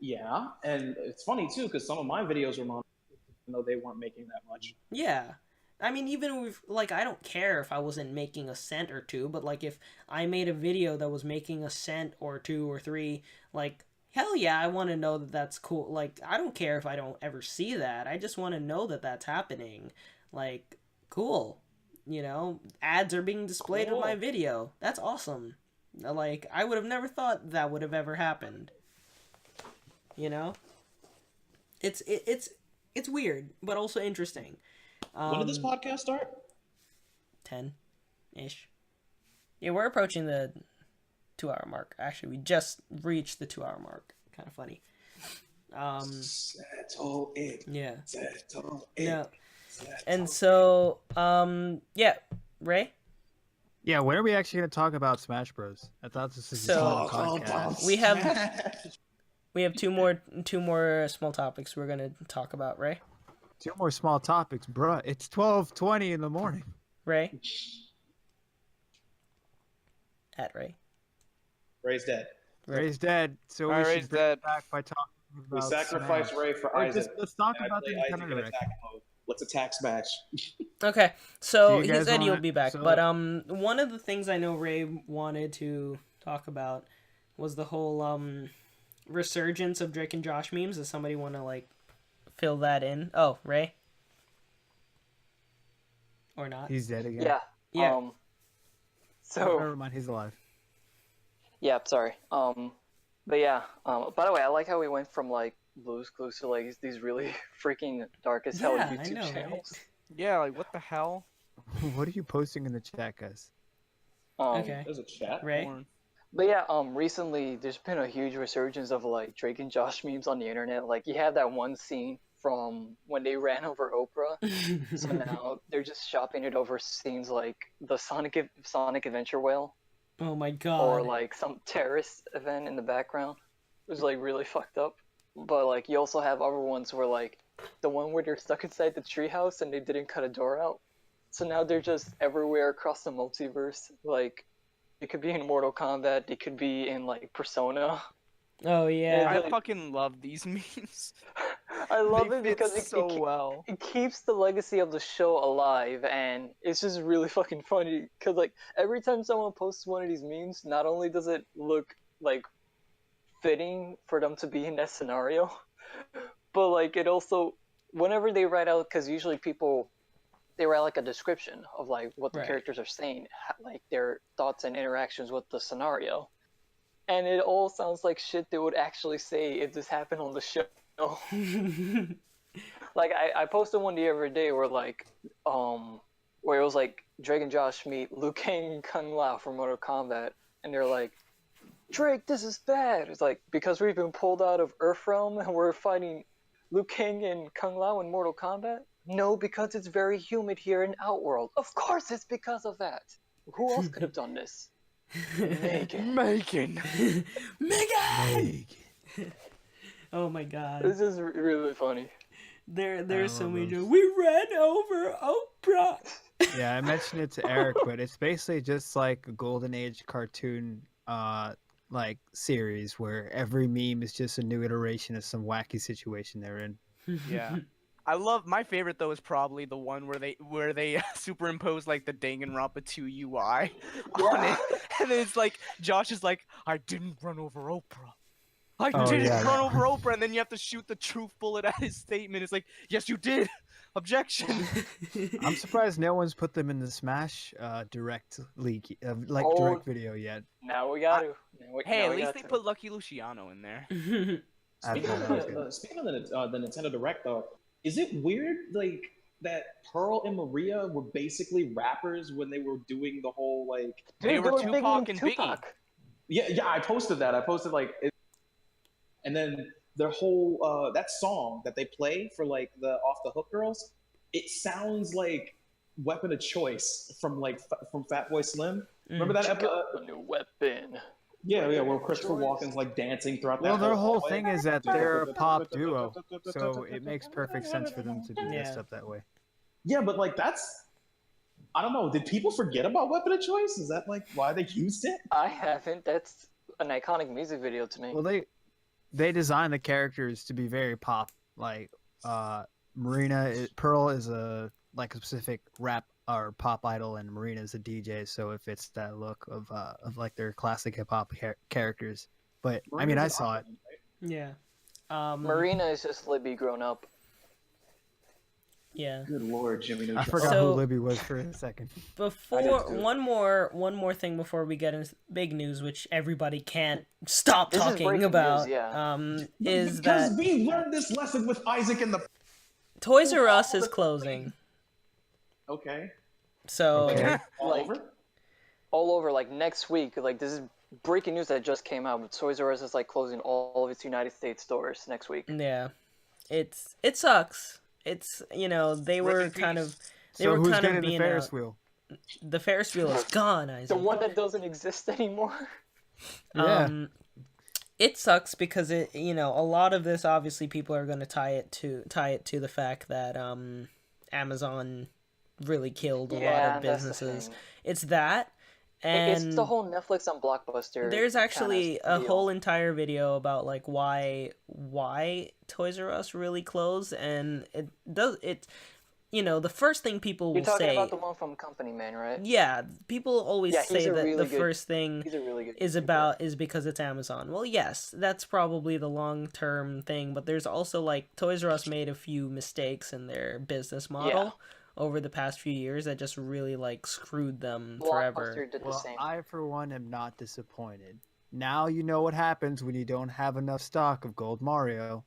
Yeah, and it's funny too because some of my videos were monetized, even though they weren't making that much. Yeah, I mean, even with like, I don't care if I wasn't making a cent or two, but like if I made a video that was making a cent or two or three, like hell yeah, I want to know that that's cool. Like, I don't care if I don't ever see that. I just want to know that that's happening. Like, cool. You know, ads are being displayed in my Cool. video. That's awesome. Like, I would have never thought that would have ever happened. You know, it's weird, but also interesting. When did this podcast start? 10-ish. Yeah, we're approaching the 2-hour mark. Actually, we just reached the 2-hour mark. Kind of funny. Settle it. Yeah. Settle it. No. And so, yeah, Ray? Yeah, when are we actually going to talk about Smash Bros? I thought this was So- a podcast. We have two more small topics we're gonna talk about, Ray. 2 more small topics, bruh. It's 12:20 in the morning. Ray? At Ray. Ray's dead. Ray's dead, so Alright, we Ray's should bring dead. it back by talking We about sacrificed Smash. Ray for Or Isaac. let's talk and I about the play Isaac in Nintendo Direct. attack mode. Let's attack Smash. Okay, so Do you he guys said he'll wanna- be back, so- but one of the things I know Ray wanted to talk about was the whole resurgence of Drake and Josh memes. Does somebody want to like fill that in? Oh, Ray? Or not? He's dead again. Yeah. Yeah. Oh, So never mind, he's alive. yeah, sorry. But yeah. By the way, I like how we went from like Blue's Clues to like these really freaking dark as hell Yeah, I YouTube know, right? channels. Yeah, like what the hell? What are you posting in the chat, guys? Okay. There's a chat. Ray? Porn. But yeah, recently there's been a huge resurgence of like Drake and Josh memes on the internet. Like you have that one scene from when they ran over Oprah. So now they're just shopping it over scenes like the Sonic Adventure Whale Oh my god. or like some terrorist event in the background. It was like really fucked up. But like you also have other ones where like the one where they're stuck inside the treehouse and they didn't cut a door out. So now they're just everywhere across the multiverse. Like it could be in Mortal Kombat, it could be in like Persona. Oh yeah. really- I fucking love these memes. I love They it fit because so well. it keeps the legacy of the show alive, and it's just really fucking funny because like every time someone posts one of these memes, not only does it look like fitting for them to be in that scenario, but like it also whenever they write out, because usually people they write like a description of like what the Right. characters are saying, like their thoughts and interactions with the scenario, and it all sounds like shit they would actually say if this happened on the show. Like I posted one the other day where like where it was like Drake and Josh meet Liu Kang and Kung Lao from Mortal Kombat, and they're like, Drake, this is bad. It's like because we've been pulled out of Earthrealm and we're fighting Liu Kang and Kung Lao in Mortal Kombat. No, because it's very humid here in Outworld. Of course, it's because of that. Who else could have done this? Megan. Megan. Megan! Oh my god. This is really funny. There's so love many those. jokes. We ran over Oprah. Yeah, I mentioned it to Eric, but it's basically just like a golden age cartoon like series where every meme is just a new iteration of some wacky situation they're in. Yeah. I love my favorite though is probably the one where they superimpose like the Danganronpa 2 UI on it, and then it's like Josh is like, I didn't run over Oprah. I Oh, didn't yeah. run over Oprah, and then you have to shoot the truth bullet at his statement. It's like, yes, you did. Objection. I'm surprised no one's put them in the Smash direct leak, like Oh. direct video yet. Now we got to. Hey, now at we least got they to. put Lucky Luciano in there. I Speaking thought of, that was good. speaking of the Nintendo Direct, though, is it weird like that Pearl and Maria were basically rappers when they were doing the whole like? They were bigger Tupac than and Biggie. Tupac. Yeah, I posted that. I posted like, and then their whole that song that they play for like the Off the Hook girls, it sounds like weapon of choice from from Fatboy Slim. Remember that episode? A new weapon. Yeah, where Christopher Walken's like dancing throughout that. Well, their whole hallway. thing is that they're a pop duo, so it makes perfect sense for them to do Yeah. this stuff that way. Yeah, but like that's, I don't know. Did people forget about weapon of choice? Is that like why they used it? I haven't. That's an iconic music video to me. Well, they designed the characters to be very pop. Like Pearl is a specific rap or pop idol, and Marina is a DJ, so it fits that look of like their classic hip hop characters. But I mean, I saw it. Yeah. Marina is just Libby grown up. Yeah. Good lord, Jimmy I Neutron. forgot So- who Libby was for a second. Before too. one more thing before we get into big news, which everybody can't stop This is talking breaking about, news, yeah. is Because that we learned this lesson with Isaac in the. Toys R Us is closing. Okay. So Okay. All Like- over. All over, like next week. Like this is breaking news that just came out. But Toys R Us is like closing all of its United States stores next week. yeah, it sucks. It's they were in kind peace. of they So were who's kind of getting the being Ferris wheel? the Ferris wheel is gone, The Isaac. one that doesn't exist anymore. Yeah. It sucks because a lot of this obviously people are going to tie it to the fact that Amazon really killed a lot Yeah, of that's the businesses. thing. It's that, and It's the whole Netflix on Blockbuster. there's actually kinda a deal. whole entire video about like why Toys R Us really closed, and the first thing people You're will talking say, about the one from Company Man, right? yeah, people always Yeah, he's say a that really the good- first thing He's a really good. is because it's Amazon. Well, yes, that's probably the long-term thing, but there's also like Toys R Us made a few mistakes in their business model over the past few years that just really like screwed them forever. Blockbuster did the Well, same. I for one am not disappointed. Now you know what happens when you don't have enough stock of Gold Mario.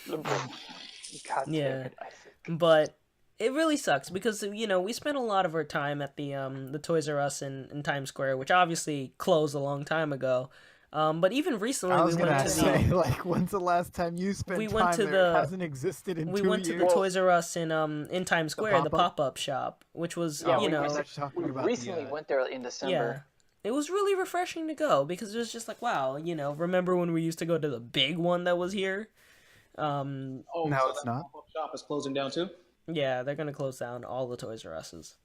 God damn Yeah. it, Isaac. But it really sucks because we spent a lot of our time at the Toys R Us in Times Square, which obviously closed a long time ago. But even recently, I was we gonna went to say, the like, when's the last time you spent We time went to there? the- It hasn't existed in we 2 went to years. the Toys R Us in Times Square, the pop-up? pop-up shop, which was Yeah, Oh, we I went thought there- you were talking We about recently the, went there in December. yeah. It was really refreshing to go because it was just like, wow, remember when we used to go to the big one that was here? Oh, No, so it's that not. pop-up shop is closing down too. Yeah, they're gonna close down all the Toys R Us's.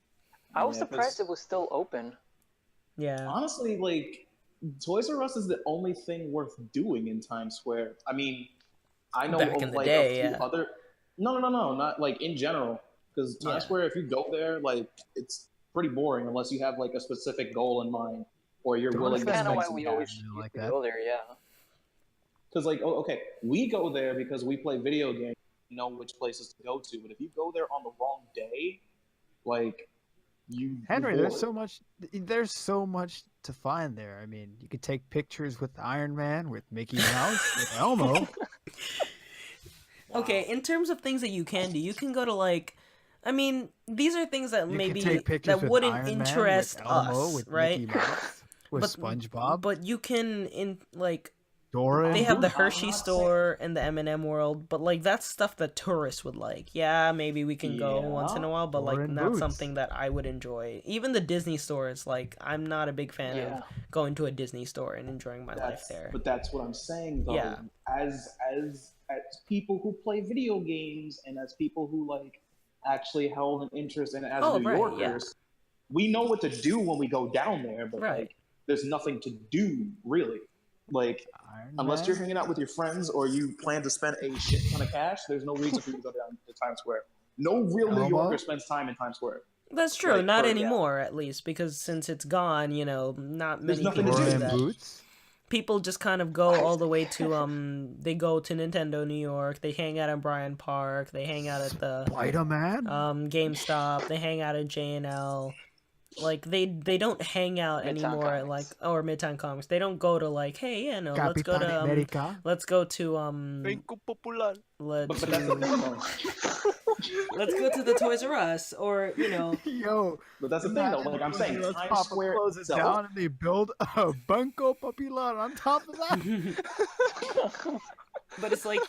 I was Yeah, surprised 'cause- it was still open. Yeah. Honestly, like Toys R Us is the only thing worth doing in Times Square. I mean, I know Back of in the like day, a few yeah. other. No, not like in general. Because Times Yeah. Square, if you go there, like it's pretty boring unless you have like a specific goal in mind or you're Don't willing to That's Kind of spend why some we cash. always I used like to that. go there. Yeah. Because like, okay, we go there because we play video games, know which places to go to. But if you go there on the wrong day, like you Henry, you're there's so much to find there. I mean, you could take pictures with Iron Man, with Mickey Mouse, with Elmo. Okay, in terms of things that you can do, you can go to like, I mean, these are things that You maybe could take pictures that with wouldn't Iron Man, interest with Elmo, us, with right? Mickey Mouse, with But- SpongeBob, But you can Dora. they and have the I'm Hershey not store and the M&M world, but like that's stuff that tourists would like. Yeah, maybe we can go Yeah. once in a while, but Dora like and not Boots. something that I would enjoy. Even the Disney stores, like I'm not a big fan Yeah. of going to a Disney store and enjoying my life there. But that's what I'm saying though. Yeah. As people who play video games and as people who like actually held an interest in it as Oh, New right, Yorkers, we know what to do when we go down there, but Right. like there's nothing to do really. Like Iron unless Man. you're hanging out with your friends or you plan to spend a shit ton of cash, there's no reason for you to go down to Times Square. No real New Elmo? Yorker spends time in Times Square. That's true, Like, not for- anymore at least, because since it's gone, not There's many nothing people to do Dora do. and that. Boots. People just kind of go all the way to they go to Nintendo New York, they hang out in Bryant Park, they hang out at the Spider-Man. GameStop, they hang out at J&L. Like they don't hang out Midtown anymore at like Comics. or Midtown Comics. They don't go to like, hey, yeah, no, let's go Capitán to América. let's go to Banco Popular. But let's that's the thing though. let's go to the Toys R Us or Yo, But that's the thing though. Like I'm saying, Let's Times pop Square closes itself, down and they build a Banco Popular on top of that. but it's like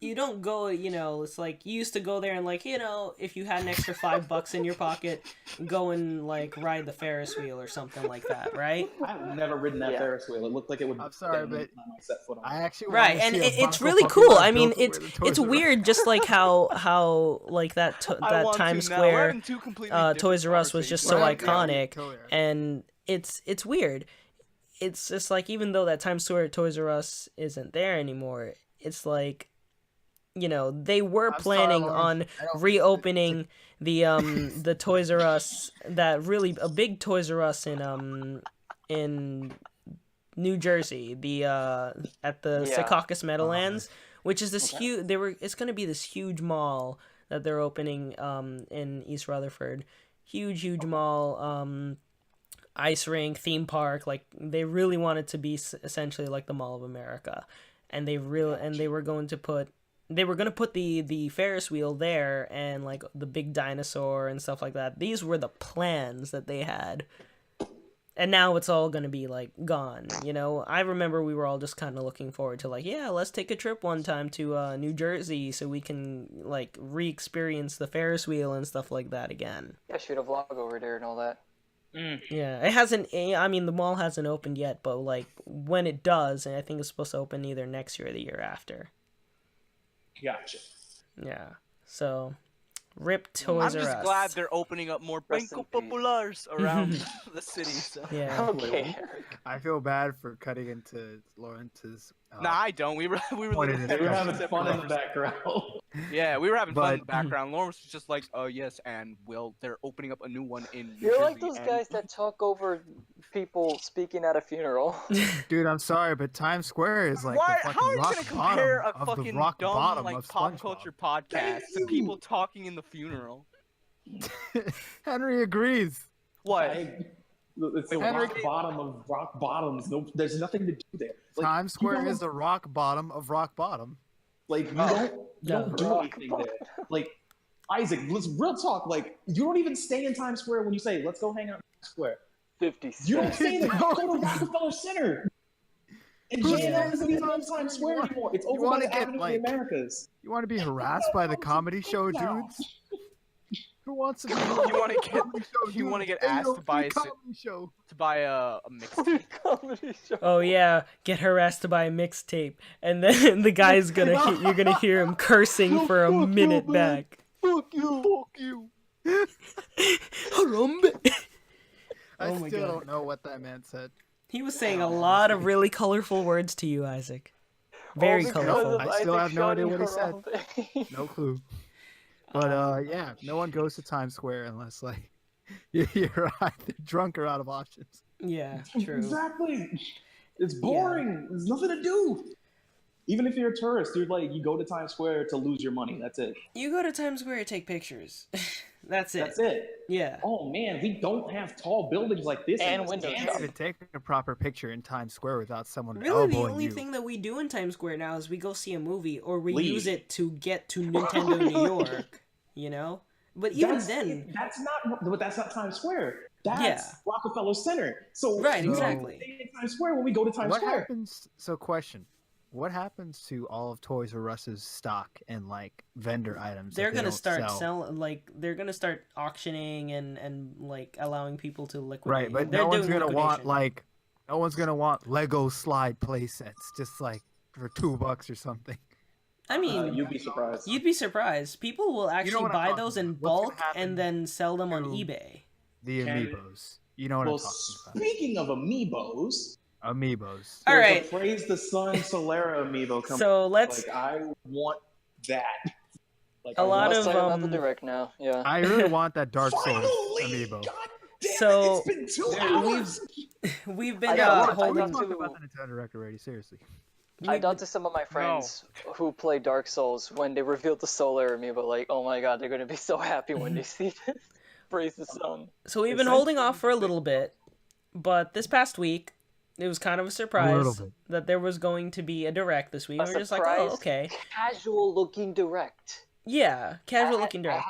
you don't go, it's like you used to go there and like, if you had an extra $5 in your pocket, go and like ride the Ferris wheel or something like that, right? I've never ridden that Yeah. Ferris wheel. It looked like it would. I'm sorry, detonate but the time I set foot on I it. actually Right, want to and see a it's Funko really Pokemon cool. I mean, built to it's where the Toys it's R Us- weird, just like how like that I that want Times to now. We're Square having two completely different Toys R Us was just so We're conversations. having- yeah, we iconic, totally are. and it's weird. It's just like even though that Times Square Toys R Us isn't there anymore, it's like they were I'm sorry, planning Lawrence, on I don't- reopening the Toys R Us, that really a big Toys R Us in New Jersey, the at the Yeah. Secaucus Meadowlands, which is this Okay. huge. It's going to be this huge mall that they're opening in East Rutherford. Huge mall, ice rink, theme park. Like they really want it to be essentially like the Mall of America, and they were going to put the Ferris wheel there and like the big dinosaur and stuff like that. These were the plans that they had. And now it's all going to be like gone, I remember we were all just kind of looking forward to like, yeah, let's take a trip one time to New Jersey so we can like re-experience the Ferris wheel and stuff like that again. Yeah, shoot a vlog over there and all that. Yeah, it hasn't. I mean, the mall hasn't opened yet, but like when it does, and I think it's supposed to open either next year or the year after. Gotcha. Yeah. So, rip I'm Toys R just Us. glad they're opening up more Rest in Banco peace. Populars around the city. So. Yeah. Okay. I feel bad for cutting into Lawrence's. Nah, I don't. We were Pointed literally at We were having having separate fun in the conversations. background. Yeah, we were having fun in the But- background. Lawrence was just like, "Oh yes, and well, they're opening up a new one in New You're like Jersey, those and- guys that talk over people speaking at a funeral. Dude, I'm sorry, but Times Square is like Why? the How are fucking you rock gonna compare bottom a of the fucking rock dumb bottom like of pop SpongeBob. culture podcast to people talking in the funeral? Henry agrees. What? It's the Henry- rock bottom of rock bottoms. No, there's nothing to do there. Like, Times you Square don't- is the rock bottom of rock bottom. Like you don't do No. anything there. Like Isaac, let's real talk. Like you don't even stay in Times Square when you say let's go hang out in Times Square. 50 You don't cents. stay in the go to Rockefeller Center. And Who's JNL isn't even Times in Times Square? Square anymore. It's You over by wanna the get, Avenue like- of the Americas. You want to be harassed by the comedy show dudes? Who wants to be You wanna get- comedy show you wanna dudes? get asked to 803 buy a comedy show. To buy a mixtape? Comedy show. Oh yeah, get harassed to buy a mixtape, and then the guy's you're gonna hear him cursing for a Fuck you, minute man. back. Fuck you. Harambe. I Oh my still God. don't know what that man said. He was saying a lot of really colorful words to you, Isaac. Very All because colorful. of I still Isaac have no idea shouting what he said. Harambe. No clue. But yeah, no one goes to Times Square unless like you're either drunk or out of options. Yeah, true. Exactly. It's boring. There's nothing to do. Even if you're a tourist, you're like you go to Times Square to lose your money. That's it. You go to Times Square to take pictures. That's it. That's it. Yeah. Oh man, we don't have tall buildings like this. And in window Wisconsin. shop. To take a proper picture in Times Square without someone Really, the elbowing only you. thing that we do in Times Square now is we go see a movie or we Leave. use it to get to Nintendo New York, But even then, that's not Times Square. That's Yeah. Rockefeller Center. So Right, we don't exactly. stay in Times Square when we go to Times What Square. happens? So, question: what happens to all of Toys R Us's stock and like vendor items? they're that they gonna don't start sell? they're gonna start auctioning and like allowing people to liquidate. Right, but They're no one's doing gonna want liquidation. no one's gonna want Lego slide play sets just like for $2 or something. I mean, You'd be surprised. you'd be surprised. People will actually what I'm buy talking those in about. What's gonna bulk happen and then sell them on to- eBay. The Can- amiibos. You know what Well, I'm talking speaking of amiibos, about? Amiibos. All there's right. a Praise the Sun Solera amiibo coming. So let's. Like I want that. Like A lot Let's of, talk about the um, direct now. Yeah. I really want that Dark Souls Finally! amiibo. God damn So, it, it's been 2 yeah, hours. We've been I got one. We holding. got talked about the Nintendo Direct already. Seriously. I talked to some of my friends who play Dark Souls when they revealed the Solar amiibo. Like, oh my god, they're gonna be so happy when they see this. Praise the sun. So we've been holding off for a little bit, but this past week, it was kind of a surprise bit. that there was going to be a direct this week. A We were just like, surprise? oh, okay. Casual looking direct. Yeah, casual looking direct.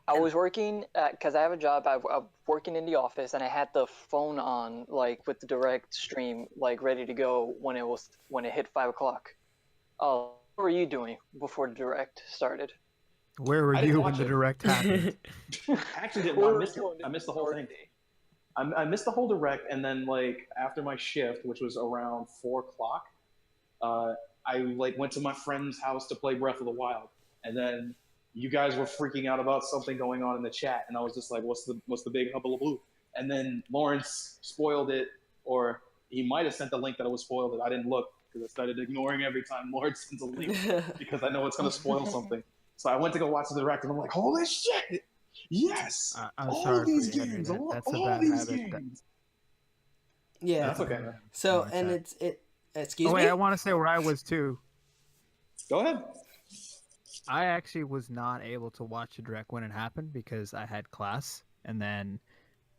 I was working because I have a job. I'm working in the office, and I had the phone on, like with the direct stream, like ready to go when it hit 5 o'clock. were you doing before the direct started? Where were I didn't you when watch the it. direct happened? I actually didn't. Where I were missed you on I missed the whole thing. Dorothy? I missed the whole direct, and then like after my shift, which was around 4 o'clock, uh, I like went to my friend's house to play Breath of the Wild, and then you guys were freaking out about something going on in the chat, and I was just like, what's the big hullabaloo? And then Lawrence spoiled it, or he might have sent the link that it was spoiled, and I didn't look because I started ignoring every time Lawrence sends a link because I know it's gonna spoil something. So I went to go watch the direct, and I'm like, holy shit! Yes, I'm all sorry these for you, Henry. games, That's a all bad these habit. games. Yeah. That's okay. So Like and that. excuse Oh wait, me. I want to say where I was too. Go ahead. I actually was not able to watch the direct when it happened because I had class, and then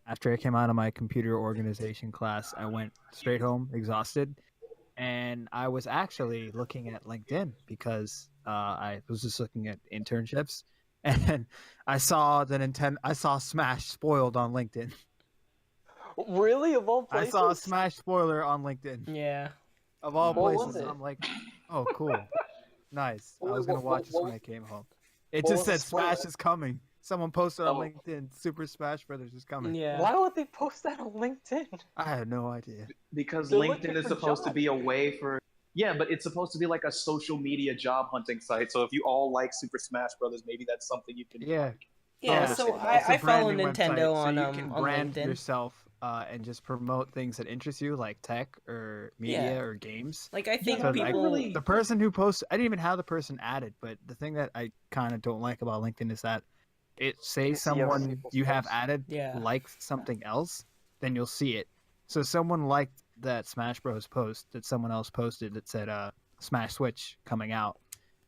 after I came out of my computer organization class, I went straight home exhausted, and I was actually looking at LinkedIn because I was just looking at internships, and I saw I saw Smash spoiled on LinkedIn. Really, of all I places? saw a Smash spoiler on LinkedIn. Yeah. Of all What was places, it? I'm like, oh, cool, nice. I What- was gonna what- watch this what- when I came home. It what just was the said Smash spoiler? is coming. Someone posted on Oh. LinkedIn, Super Smash Brothers is coming. Yeah. Why would they post that on LinkedIn? I had no idea. Because They're LinkedIn looking is for supposed to jobs. be a way for but it's supposed to be like a social media job hunting site. So if you all like Super Smash Brothers, maybe that's something you can Yeah. like. Yeah. Oh, So it's I a follow branding Nintendo website, on so you can on brand LinkedIn. yourself and just promote things that interest you, like tech or media Yeah. or games. Like I think no, So, not people. really. The person who posts, I didn't even have the person added, but the thing that I kind of don't like about LinkedIn is that it say You see other someone people's you have posts. added Yeah. likes something else, then you'll see it. So someone liked that Smash Bros post that someone else posted that said Smash Switch coming out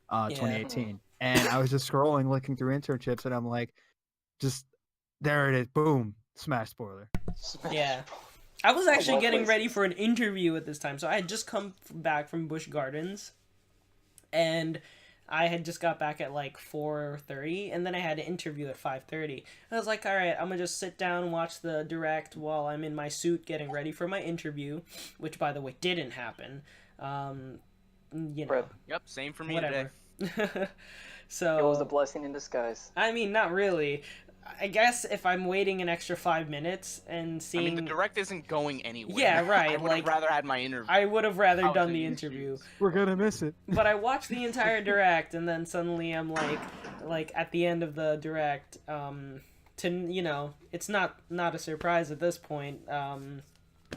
2018. And I was just scrolling looking through internships and I'm like, just there it is, boom, Smash spoiler. Smash Yeah. Bros. I was actually all getting ready places. for an interview at this time, so I had just come back from Busch Gardens, and I had just got back at like 4:30, and then I had an interview at 5:30. I was like, all right, I'm gonna just sit down and watch the direct while I'm in my suit getting ready for my interview, which by the way didn't happen. You know, Rip. Yep, same for me today. whatever. It was a So blessing in disguise. I mean, not really. I guess if I'm waiting an extra 5 minutes and I seeing, mean, the direct isn't going anywhere. Yeah, right, I would like- have rather had my interview. I would have rather I was done in the these interview. shoes. We're gonna miss it. But I watched the entire direct, and then suddenly I'm like at the end of the direct, it's not a surprise at this point.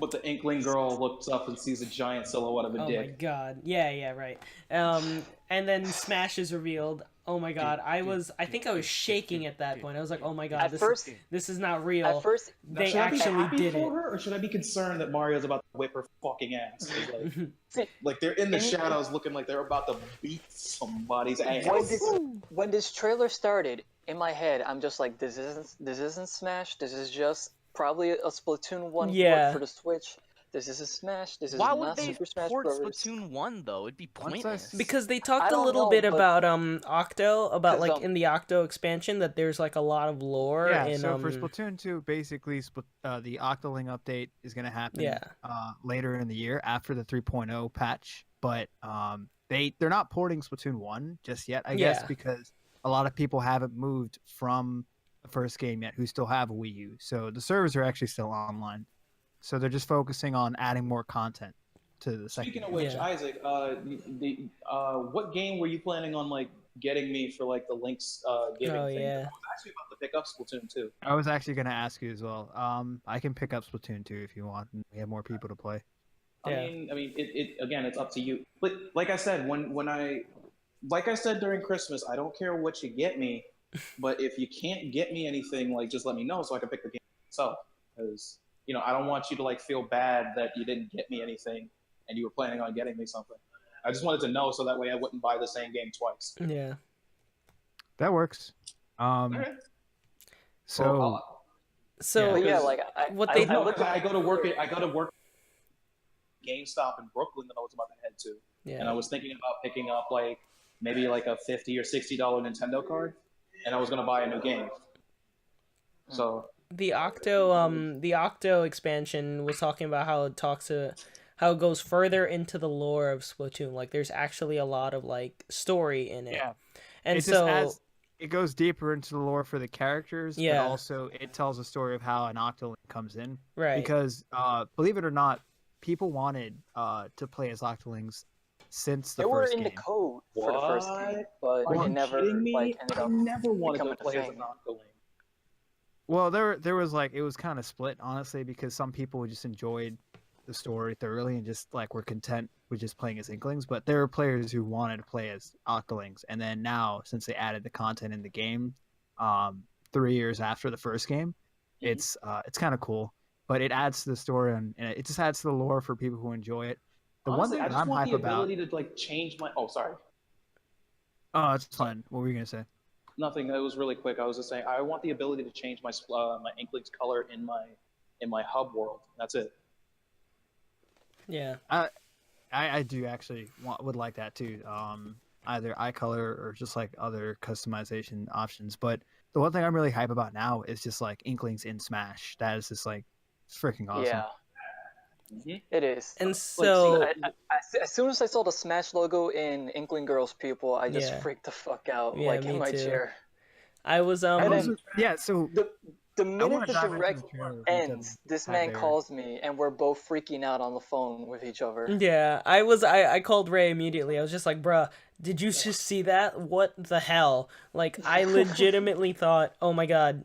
But the Inkling girl looks up and sees a giant silhouette of a Oh my dick. god, yeah, right. And then Smash is revealed. Oh my god, I think I was shaking at that point. I was like, oh my god, At first, this is not real. at first, They should I be actually happy did for it. her, or should I be concerned that Mario's about to whip her fucking ass? 'Cause, see, like they're in the And- shadows, looking like they're about to beat somebody's ass. when this trailer started, in my head, I'm just like, this isn't Smash. This is just probably a Splatoon 1 Yeah. port for the Switch. This isn't Smash. This is Why not would they Super Smash port Bros. Splatoon 1 though? It'd be Once I pointless. Because they I talked a don't little know, bit but- about Octo, about 'Cause, like in the Octo expansion that there's like a lot of lore Yeah, in so for Splatoon 2, basically, the Octoling update is going to happen Yeah. later in the year after the 3.0 patch. But they're not porting Splatoon 1 just yet, I guess, Yeah. because a lot of people haven't moved from the first game yet who still have a Wii U. So the servers are actually still online. So they're just focusing on adding more content to the second Speaking of game. which, Yeah. Isaac, what game were you planning on like getting me for like the links giving Oh, thing? yeah. I was actually about to pick up Splatoon 2. I was actually going to ask you as well. I can pick up Splatoon 2 if you want, and we have more people to play. Yeah. I mean, it again, it's up to you. But like I said, like I said during Christmas, I don't care what you get me, but if you can't get me anything, like just let me know so I can pick the game myself. Because I don't want you to like feel bad that you didn't get me anything and you were planning on getting me something. I just wanted to know so that way I wouldn't buy the same game twice. Yeah. That works. Okay. So Well, So But yeah, because- like what I, they- I looked I go to work GameStop in Brooklyn that I was about to head to, and I yeah. was thinking about picking up like maybe like a $50 or $60 Nintendo card, and I was gonna buy a new game. So The Octo expansion was talking about how it talks to how it goes further into the lore of Splatoon. Like there's actually a lot of like story in it. Yeah. And It just so adds. It goes deeper into the lore for the characters, but Yeah. also it tells a story of how an Octoling comes in. right. Because believe it or not, people wanted to play as Octolings since the They were first in the game. code for the first game, but Are it you never kidding me? like ended I up never wanted to becoming a play as thing. an Octoling. Well, there was like it was kind of split, honestly, because some people just enjoyed the story thoroughly and just like were content with just playing as Inklings, but there were players who wanted to play as Octolings. And then now, since they added the content in the game, 3 years after the first game, it's kind of cool. But it adds to the story and it just adds to the lore for people who enjoy it. The Honestly, one I thing just I'm want hype the about. ability to like change my. Oh, sorry. Oh, it's fine. What were you gonna say? Nothing. That was really quick. I was just saying I want the ability to change my my Inkling's color in my hub world. That's it. Yeah. I do actually would like that too. Either eye color or just like other customization options. But the one thing I'm really hype about now is just like Inklings in Smash. That is just like freaking awesome. Yeah, it is. And Like, so As soon as I saw the Smash logo in Inkling Girls Pupil, I just Yeah. freaked the fuck out, Yeah, like me in my too. chair. I was And then Yeah, so the minute wanna the dive into direct the trailer with ends, this man there. calls me, and we're both freaking out on the phone with each other. Yeah, I called Ray immediately. I was just like, bruh, did you just see that? What the hell? Like, I legitimately thought, oh my god,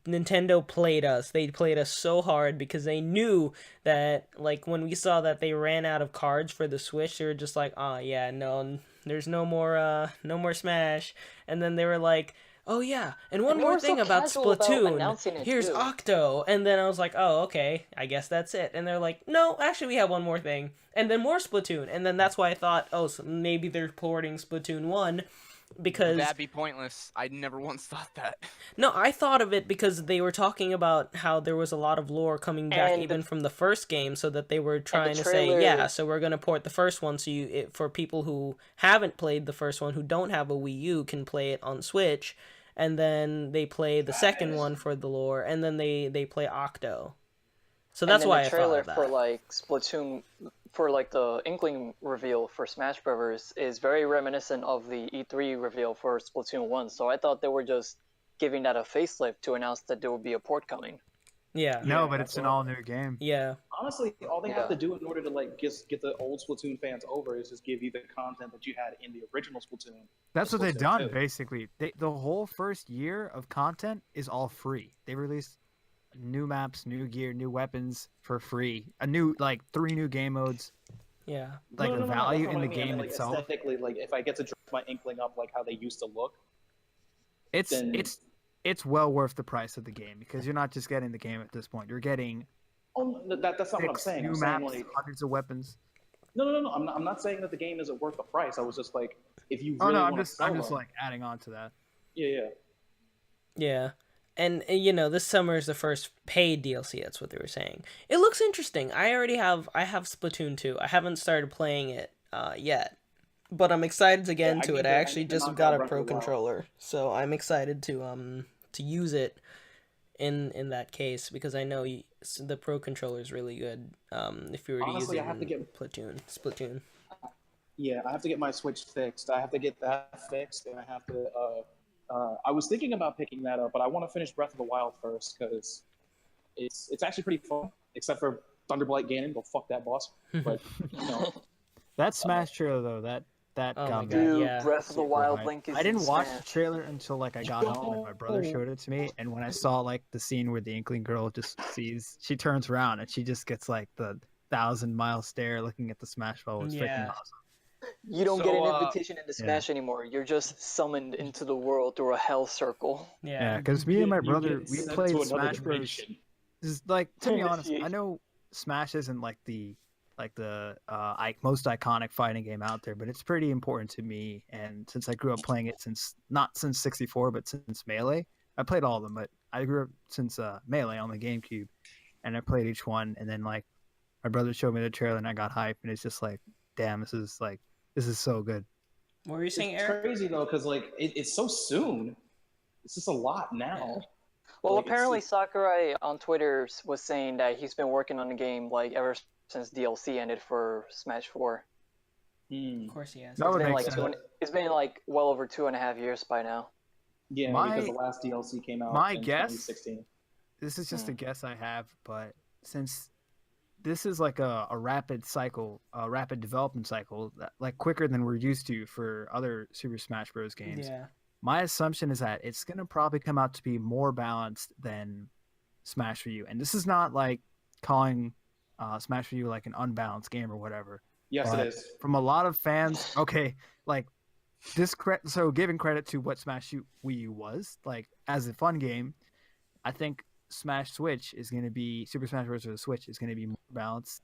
Nintendo played us. They played us so hard because they knew that, like, when we saw that they ran out of cards for the Switch, they were just like, oh yeah, no, there's no more Smash. And then they were like, oh yeah, and one And they more were so thing about casual about Splatoon. announcing it, Here's too. Octo. And then I was like, oh, okay, I guess that's it. And they're like, no, actually we have one more thing. And then more Splatoon. And then that's why I thought, oh, so maybe they're porting Splatoon 1 because That'd be pointless. I never once thought that. no, I thought of it because they were talking about how there was a lot of lore coming back And even from the first game, so that they were trying to say, trailer- yeah, so we're gonna port the first one, so for people who haven't played the first one, who don't have a Wii U, can play it on Switch, and then they play the second one for the lore, and then they play Octo. So that's and then why the I trailer thought for of that. like Splatoon, for like the Inkling reveal for Smash Brothers is very reminiscent of the E3 reveal for Splatoon 1. So I thought they were just giving that a facelift to announce that there would be a port coming. Yeah. no, Yeah, but that's it's an all. all new game. Yeah. Honestly, all they Yeah. have to do in order to like get the old Splatoon fans over is just give you the content that you had in the original Splatoon. That's what they've Splatoon done 2. basically. The whole first year of content is all free. They released new maps, new gear, new weapons for free. A new like 3 new game modes. Yeah. Like the value that's in not the what I mean. game Like, itself. aesthetically, like if I get to dress my Inkling up like how they used to look, It's then- it's well worth the price of the game because you're not just getting the game at this point. You're getting that's not what I'm 6 saying. new I'm saying maps, like hundreds of weapons. no. I'm not saying that the game isn't worth the price. I was just like, if you Oh really no, I'm want to just sell them, like adding on to that. yeah. Yeah. And you know, this summer is the first paid DLC. That's what they were saying. It looks interesting. I have Splatoon 2. I haven't started playing it yet, but I'm excited to get Yeah, I into need it. I to- I actually need to just knock got out a Breath Pro of the Wild. controller, so I'm excited to use it in that case because I know the Pro controller is really good. If you were to Honestly, use I have to it in get- Splatoon. Yeah, I have to get my Switch fixed. I have to get that fixed, and I have to. I was thinking about picking that up, but I want to finish Breath of the Wild first because it's actually pretty fun. Except for Thunderblight Ganon, go fuck that boss. But you know, That Smash trailer though, that Oh got my me God, Dude, yeah. Breath of the super Wild hyped. Link is I didn't in watch the Smash. trailer until like I got home and my brother showed it to me, and when I saw like the scene where the Inkling girl she turns around and she just gets like the 1,000-mile stare looking at the Smash ball. It's freaking Yeah. awesome. You don't get an So, invitation into Smash anymore. You're just summoned into the world through a hell circle. Yeah, Yeah. because me and my you brother get we sent played to another Smash Bros. dimension. This is like to be honest, I Initiate. know Smash isn't like the most iconic fighting game out there, but it's pretty important to me. And since I grew up playing it not since 64, but since Melee, I played all of them. But I grew up since Melee on the GameCube, and I played each one. And then like my brother showed me the trailer, and I got hyped, and it's just like, damn, this is so good. What were you saying, It's Eric? crazy though, because like it's so soon. It's just a lot now. Well, Like, it's- apparently Sakurai on Twitter was saying that he's been working on the game like ever since DLC ended for Smash 4. Hmm. Of course he has. That It's would been make like sense. it's been like well over 2.5 years by now. Yeah, My- because the last DLC came out my in guess- 2016. This is just a guess I have, but since this is like a rapid cycle, a rapid development cycle, like quicker than we're used to for other Super Smash Bros. Games. Yeah. My assumption is that it's going to probably come out to be more balanced than Smash for You. And this is not like calling Smash for You like an unbalanced game or whatever. Yes, But it is. from a lot of fans, okay, like so giving credit to what Smash Wii U was, like as a fun game, I think Smash Switch is going to be Super Smash Bros. For the Switch is going to be more balanced.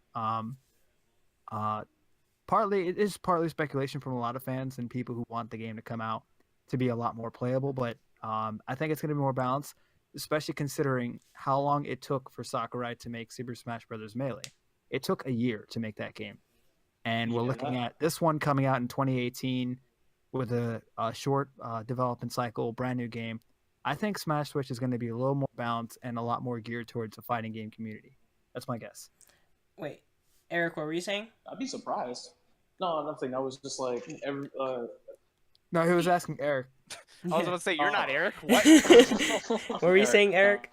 Partly it is partly speculation from a lot of fans and people who want the game to come out to be a lot more playable, but I think it's going to be more balanced, especially considering how long it took for Sakurai to make Super Smash Bros. Melee. It took a year to make that game, and we're Yeah, looking at this one coming out in 2018 with a short development cycle, brand new game. I think Smash Switch is going to be a little more balanced and a lot more geared towards the fighting game community. That's my guess. Wait, Eric, what were you saying? I'd be surprised. No, nothing. I was just like, No, he was asking Eric. I was about to say you're not Oh. Eric. What? What were you saying, Eric?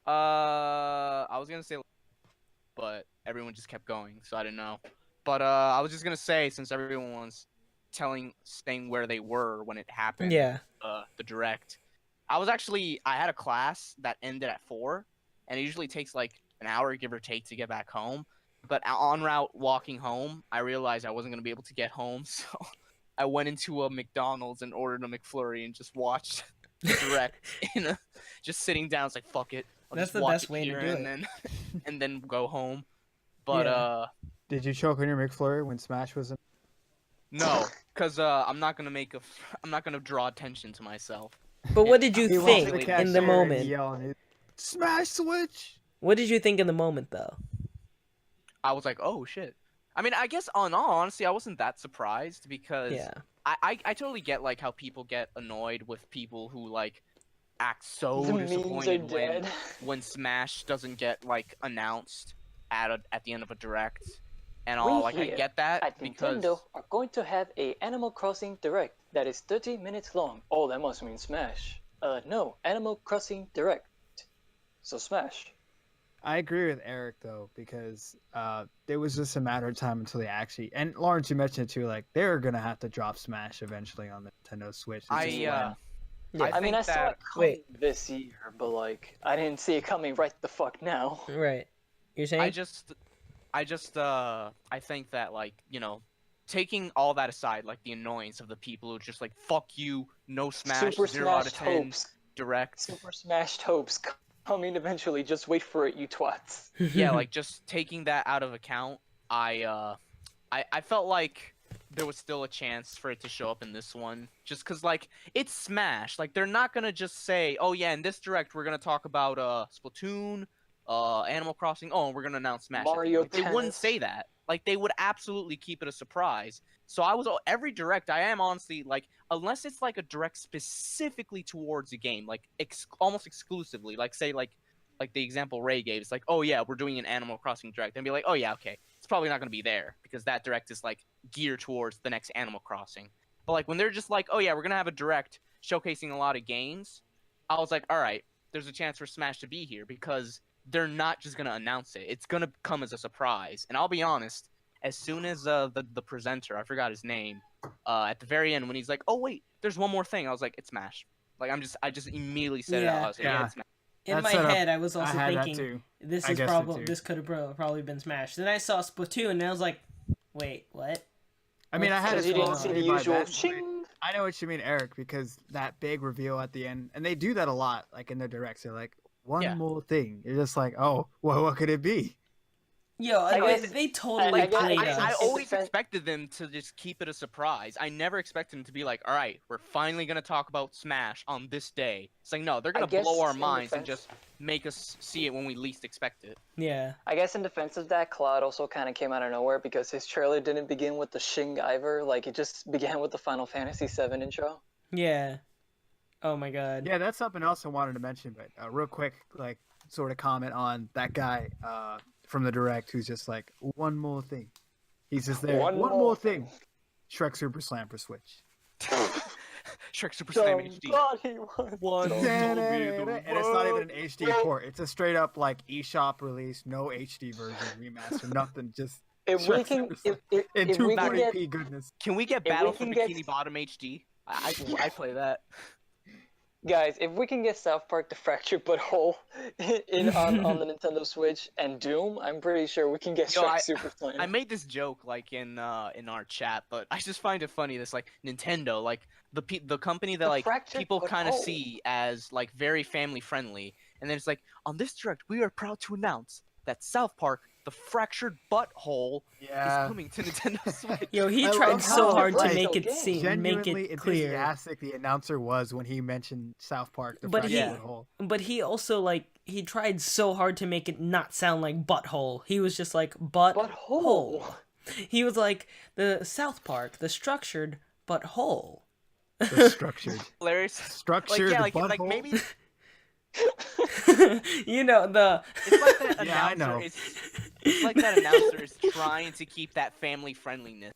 I was gonna say, but everyone just kept going, so I didn't know. But I was just gonna say, since everyone was saying where they were when it happened, Yeah. the direct, I had a class that ended at 4, and it usually takes like an hour, give or take, to get back home. But en route walking home, I realized I wasn't gonna be able to get home, so I went into a McDonald's and ordered a McFlurry and just watched the direct just sitting down. It's like, fuck it. I'll That's just the watch best it way to here do and it. then and then go home. But Yeah. Did you choke on your McFlurry when Smash was in? no, because I'm not gonna draw attention to myself. But what did you He walks to think the in the cashier and moment? Yelling, Smash Switch! What did you think in the moment, though? I was like, oh shit. I mean, I guess on all honesty, I wasn't that surprised because Yeah. I totally get like how people get annoyed with people who like act so The memes are disappointed dead. when Smash doesn't get like announced at the end of a direct and all. We Like I here get that At because Nintendo are going to have a Animal Crossing Direct that is 30 minutes long. Oh, that must mean Smash. No, Animal Crossing Direct. So Smash. I agree with Eric though, because it was just a matter of time until they actually. And Lawrence, you mentioned it too. Like they're gonna have to drop Smash eventually on the Nintendo Switch. It's just Yeah. I mean, think I saw that- it coming Wait. this year, but like, I didn't see it coming right the fuck now. Right. You're saying? I think that like, taking all that aside, like the annoyance of the people who just like, fuck you, no Smash, Super 0 out of Smashed 10 hopes. direct. Super Smashed hopes coming eventually. Just wait for it, you twats. Yeah, like just taking that out of account, I felt like there was still a chance for it to show up in this one, just because like it's Smash. Like they're not gonna just say, oh yeah, in this direct we're gonna talk about Splatoon, Animal Crossing. Oh, and we're gonna announce Smash. Mario Like, they wouldn't Tennis. say that. Like they would absolutely keep it a surprise. So every direct I am honestly like, unless it's like a direct specifically towards a game, like almost exclusively, like say like the example Ray gave, it's like, oh yeah, we're doing an Animal Crossing direct, and be like, oh yeah, okay, it's probably not gonna be there because that direct is like geared towards the next Animal Crossing. But like when they're just like, oh yeah, we're gonna have a direct showcasing a lot of games, I was like, all right, there's a chance for Smash to be here because they're not just gonna announce it. It's gonna come as a surprise. And I'll be honest, as soon as the presenter, I forgot his name, at the very end when he's like, oh wait, there's one more thing, I was like, it's Smash. Like I just immediately said it out. I was like, yeah, it's Smash. In That my setup, head, I was I also had that thinking too. this I is guessed it probably too. this could have probably been Smash. Then I saw Splatoon, and I was like, wait, what? I mean, I had Because it you didn't swallowed see the by usual that. ching. I know what you mean, Eric, because that big reveal at the end, and they do that a lot, like in their directs. They're like, one Yeah. more thing. You're just like, oh, well, what could it be? Yo, I guess- they totally I guess- played I- us. I In always defense- expected them to just keep it a surprise. I never expected them to be like, all right, we're finally going to talk about Smash on this day. It's like, no, they're going to guess blow our in minds and defense- just make us see it when we least expect it. Yeah. I guess in defense of that, Cloud also kind of came out of nowhere because his trailer didn't begin with the Shing Ivor. Like, it just began with the Final Fantasy VII intro. Yeah. Oh my god. Yeah, that's something else I wanted to mention, but real quick, like, sort of comment on that guy from the direct who's just like, one more thing. He's just there. One One more more thing. Shrek Super Slam for Switch. Shrek Super Slam HD. Somebody once One told told me. me the And it's not even an world. HD port. It's a straight up like eShop release, no HD version, remaster, nothing. Just If we Shrek can, Super Slam. In if we can 240p get, goodness. Can we get If we Battle for can get- Bikini Bottom HD? I play that. guys, if we can get South Park: The Fractured But Whole on the Nintendo Switch and Doom, I'm pretty sure we can get Yo, Shrek Super Slam. I made this joke like in our chat, but I just find it funny. This like Nintendo, like the company that The like Fractured people But kind of Whole. see as like very family friendly, and then it's like on this direct, we are proud to announce that South Park: The Fractured Butthole is coming to Nintendo Switch. Yo, he I tried love so how, hard to like, make it game. seem, Genuinely make it clear. enthusiastic the announcer was when he mentioned South Park, the But Fractured he- Butthole. But he also he tried so hard to make it not sound like butthole. He was just like butthole. Butthole. He was like the South Park, the structured butthole. The structured. Hilarious. Structured Like butthole. maybe You know the. it's like that Yeah, I announcer know. it's like that announcer is trying to keep that family friendliness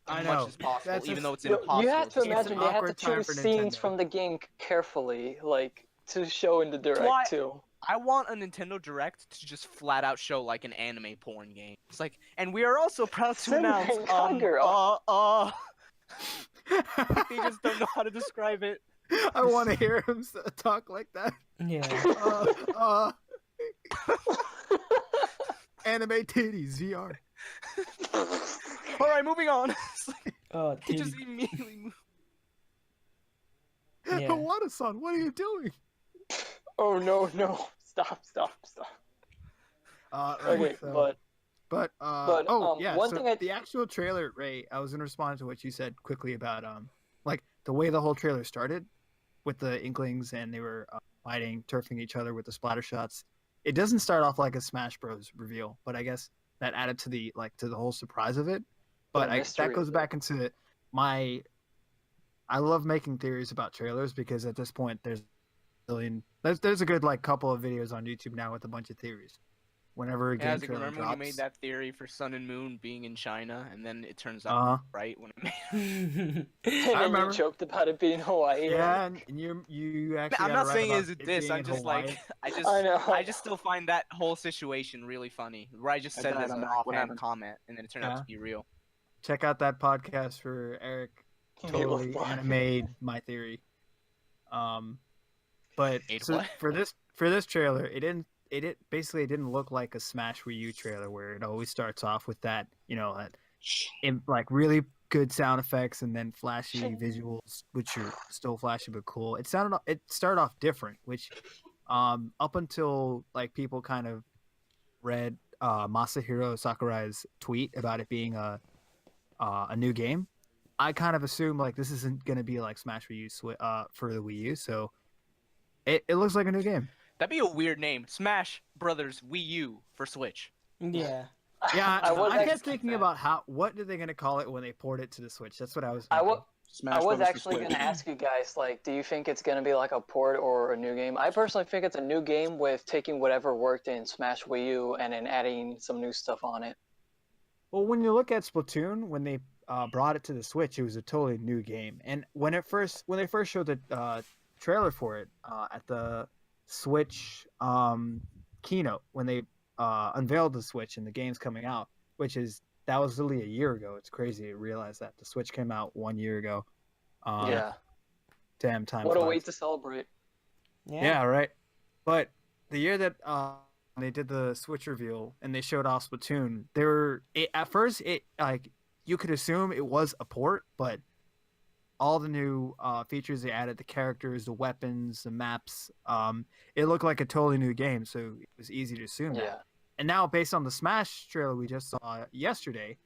I as know. much as possible, That's even just- though it's Yo, impossible. you have to It's imagine an they have to awkward time choose for scenes Nintendo. from the game carefully, like to show in the direct why- too. I want a Nintendo Direct to just flat out show like an anime porn game. It's like, and we are also proud to Send announce, me Kagura. they just don't know how to describe it. I want to hear him talk like that. Yeah. Anime titties VR. All right, moving on. It's like, Oh, he dude. just immediately moved. Yeah. Awada-san, what are you doing? Oh no, stop. Okay, so- but yeah. one So thing the actual trailer, Ray, I was gonna respond to what you said quickly about like the way the whole trailer started with the Inklings and they were fighting, turfing each other with the splatter shots. It doesn't start off like a Smash Bros. Reveal, but I guess that added to the whole surprise of it. But mystery that goes of back into my. I love making theories about trailers because at this point there's a good like couple of videos on YouTube now with a bunch of theories. Whenever a Yeah, game I was like, trailer remember when you made drops, that theory for Sun and Moon being in China, and then it turns out right when it made. and I then remember. you joked about it being Hawaii. yeah, and you actually. I'm got not it right saying about it's a it diss. being I'm in just Hawaii. like I know. I just still find that whole situation really funny. Where I just I said it died, as I'm an back. What offhand happened? comment, and then it turned out Yeah. to be real. Check out that podcast for Eric. Totally What? animated my theory. But Made so what? for this trailer, it basically didn't look like a Smash Wii U trailer where it always starts off with that like really good sound effects and then flashy visuals, which are still flashy but cool. It started off different, which up until like people kind of read Masahiro Sakurai's tweet about it being a new game, I kind of assumed like this isn't going to be like Smash Wii U for the Wii U, so it looks like a new game. That'd be a weird name. Smash Brothers Wii U for Switch. Yeah. Yeah, I was I kept actually- thinking about what are they going to call it when they port it to the Switch. That's what I was I thinking. Smash was Brothers for actually Switch. gonna ask you guys, like, do you think it's gonna be like a port or a new game? I personally think it's a new game with taking whatever worked in Smash Wii U and then adding some new stuff on it. Well, when you look at Splatoon, when they brought it to the Switch, it was a totally new game. And when they first showed the trailer for it at the Switch keynote, when they unveiled the Switch and the game's coming out, that was literally a year ago. It's crazy to realize that the Switch came out 1 year ago. Yeah. Damn time. What a flies. way to celebrate. Yeah, right. But the year that they did the Switch reveal and they showed off Splatoon, at first like you could assume it was a port, but all the new features they added, the characters, the weapons, the maps, it looked like a totally new game, so it was easy to assume Yeah. that. And now, based on the Smash trailer we just saw yesterday,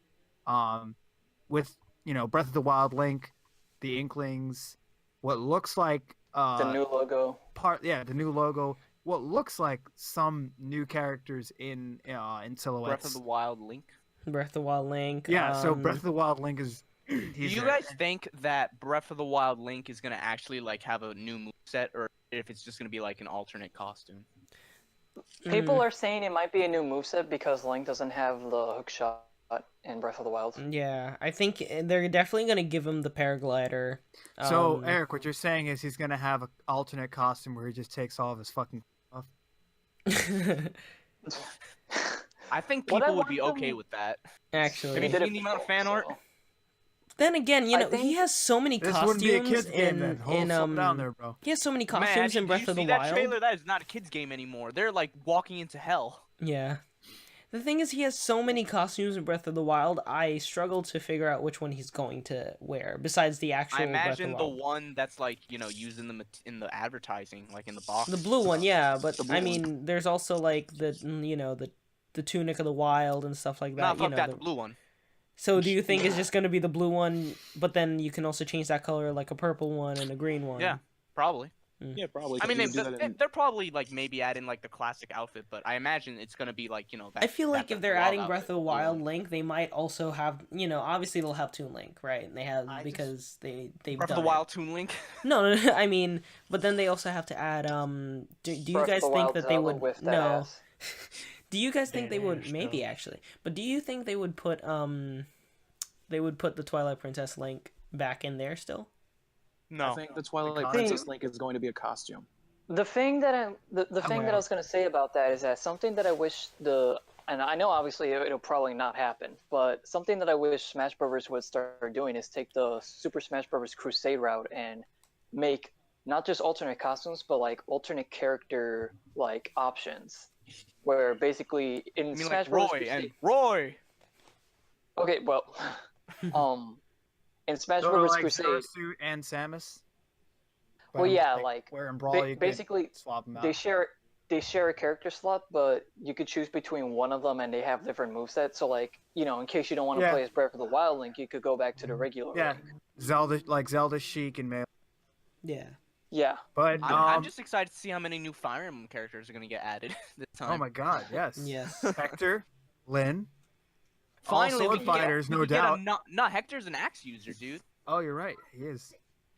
with Breath of the Wild Link, the Inklings, what looks like The new logo. the new logo, what looks like some new characters in silhouettes. Breath of the Wild Link. Breath of the Wild Link. Yeah, so Breath of the Wild Link is. Do you guys think that Breath of the Wild Link is gonna actually like have a new moveset, or if it's just gonna be like an alternate costume? People are saying it might be a new moveset because Link doesn't have the hook shot in Breath of the Wild. Yeah, I think they're definitely gonna give him the paraglider. So Eric, what you're saying is he's gonna have an alternate costume where he just takes all of his fucking off. I think What I people would be want okay them- with that. Actually, Have you did it seen the amount of before, fan art? so- then again, you I know, he think has so many This costumes wouldn't be a kid's game then. in Slow down there, bro. he has so many Man, costumes in did Breath you of the see that Wild. trailer? That is not a kid's game anymore. They're like walking into hell. Yeah. The thing is, he has so many costumes in Breath of the Wild, I struggle to figure out which one he's going to wear, besides the actual I imagine Breath of the the Wild. one that's like, you know, used in the advertising, like in the box. The blue one, yeah, but The blue I one. mean, there's also like the, you know, the Tunic of the Wild and stuff like Nah, that. fuck You know, that, the blue one. So do you think it's just going to be the blue one, but then you can also change that color, like a purple one and a green one? Yeah, probably. Yeah, probably. I mean, You can do that in- they're probably like maybe adding like the classic outfit, but I imagine it's gonna be like, you know. That, I feel like that if they're Wild adding outfit. Breath of the Wild Link, they might also have, you know, obviously they'll have Toon Link, right? And they have because they've Breath of done the it. Wild Toon Link. No, I mean, but then they also have to add. Do you Breath of guys the think Wild that they Zelda would? with that No. ass. Do you guys think they would? Dash, Maybe no. actually, but do you think they would put they would put the Twilight Princess Link back in there still? No. I think the Twilight costume. Princess Link is going to be a costume. The thing that I was gonna say about that is that something that I wish and I know obviously it'll probably not happen, but something that I wish Smash Brothers would start doing is take the Super Smash Brothers Crusade route and make not just alternate costumes, but like alternate character like options, where basically in I mean, Smash like Brothers Roy Crusade. and Roy. Okay, well, in Smash So Brothers like Crusade. Zerasu and Samus. Well, yeah, like where in Brawl you basically could swap them out. they share a character slot, but you could choose between one of them, and they have different movesets. So, like, you know, in case you don't want to Yeah. play as Breath of the Wild Link, you could go back to the regular Yeah, Link. Zelda, Sheik, and Melee. Yeah. Yeah, But I'm just excited to see how many new Fire Emblem characters are gonna get added this time. oh my god, yes, Yes. Hector, Lyn. Finally, Sword we can get- fighters, we no can get a doubt. not Hector's an axe user, dude. Oh, you're right, he is.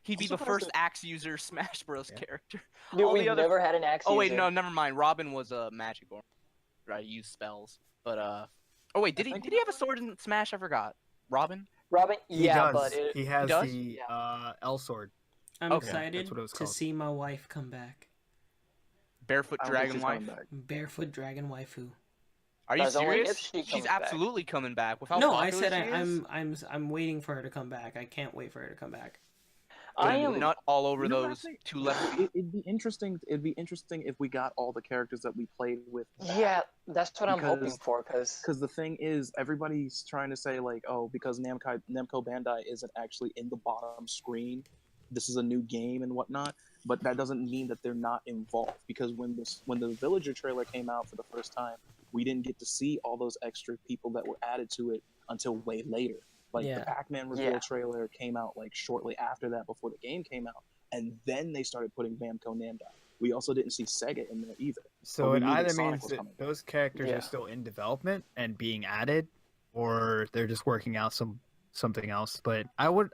He'd be I'm the surprised first that- axe user Smash Bros. Character. dude, All we've the other- never had an axe Oh wait, user. no, never mind. Robin was a magic born. Right, use spells. But oh wait, did he have a sword in Smash? I forgot. Robin? Robin, He yeah, does. but he has does? the L sword. I'm Okay, excited that's what it was to called. see my wife come back. Barefoot I don't think Dragon she's Wife. coming back. Barefoot Dragon Waifu. Are you That's only if serious? she She's comes back. absolutely coming back. With how No, I popular said she is. I'm waiting for her to come back. I can't wait for her to come back. I Going am. nut all over You know, those actually, two left feet. It'd be interesting. It'd be interesting if we got all the characters that we played with. Yeah, that's what I'm hoping Because- for. Because Because the thing is, everybody's trying to say like, oh, because Namco Bandai isn't actually in the bottom screen, this is a new game and whatnot. But that doesn't mean that they're not involved. Because when the Villager trailer came out for the first time, we didn't get to see all those extra people that were added to it until way later. Like Yeah. the Pac-Man reveal Yeah. trailer came out like shortly after that, before the game came out, and then they started putting Namco Bandai. We also didn't see Sega in there either. So we it knew that either Sonic means was that coming. those characters Yeah. are still in development and being added, or they're just working out something else. But I would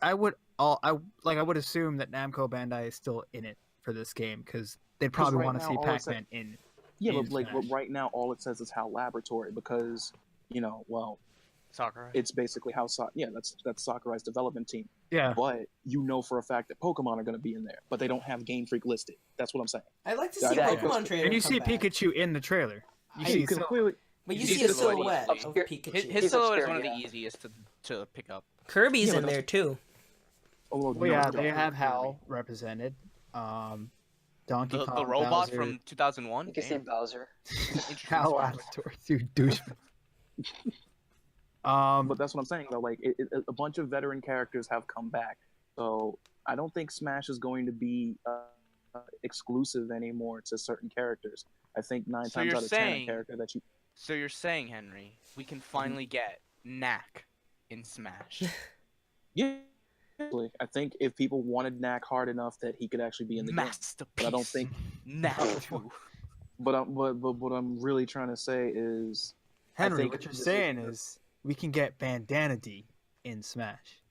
assume that Namco Bandai is still in it for this game because they'd probably right want to now, see all it said- Pac-Man in. Yeah, in but like, but Smash. right now, all it says is HAL Laboratory because, well, Sakura. it's basically how that's Sakurai's development team. Yeah, But you know for a fact that Pokemon are going to be in there, but they don't have Game Freak listed. That's what I'm saying. I'd like to Yeah, see I- Pokemon trailer. and you come see back. Pikachu in the trailer. You Hey, see you can so- clearly, But you He's see a obscure. silhouette of Obscure. Pikachu. His He's silhouette is obscure, one of the yeah. easiest to pick up. Kirby's Yeah, in but there too. oh, Well, yeah, no, they no. have HAL represented. Donkey The Kong, robot Bowser, from 2001. you can see Damn. Bowser. HAL Laboratory, you douchebag. But that's what I'm saying though. Like, a bunch of veteran characters have come back, so I don't think Smash is going to be exclusive anymore to certain characters. I think nine So times you're out of 10, a saying- character that you So you're saying, Henry, we can finally get Knack in Smash. yeah. I think if people wanted Knack hard enough that he could actually be in the game. Masterpiece. But I don't think. Knack 2. But what I'm really trying to say is, Henry, think what you're this is- saying is we can get Bandana D in Smash.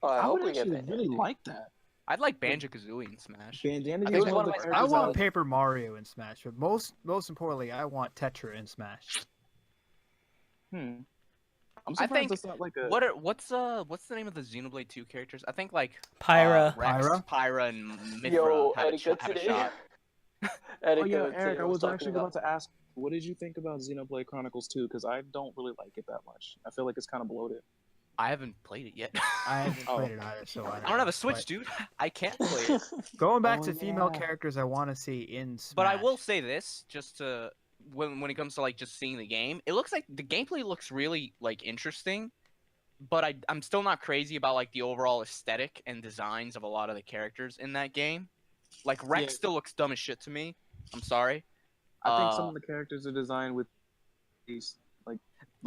Oh, I I hope would we get actually that. really like that. I'd like Banjo-Kazooie in Smash. Bandana It is was one of one the of my- characters I that want Paper Mario in Smash, but most importantly, I want Tetra in Smash. I'm I surprised think- it's not like a. What's the name of the Xenoblade 2 characters? I think like Pyra. Rex, Pyra? Pyra, and Mithra Yo, have a Erika have a today. shot. Oh yeah, Erika Eric, today I was talking actually about to ask, what did you think about Xenoblade Chronicles 2? Because I don't really like it that much. I feel like it's kind of bloated. I haven't played it yet. I haven't Oh. played it either, so I don't have a Switch, but dude. I can't play it. Going back Oh, to female yeah. characters, I want to see in Smash. But I will say this, just to when it comes to like just seeing the game, it looks like the gameplay looks really like interesting. But I'm still not crazy about like the overall aesthetic and designs of a lot of the characters in that game. Like Rex Yeah. still looks dumb as shit to me. I'm sorry. I think some of the characters are designed with these like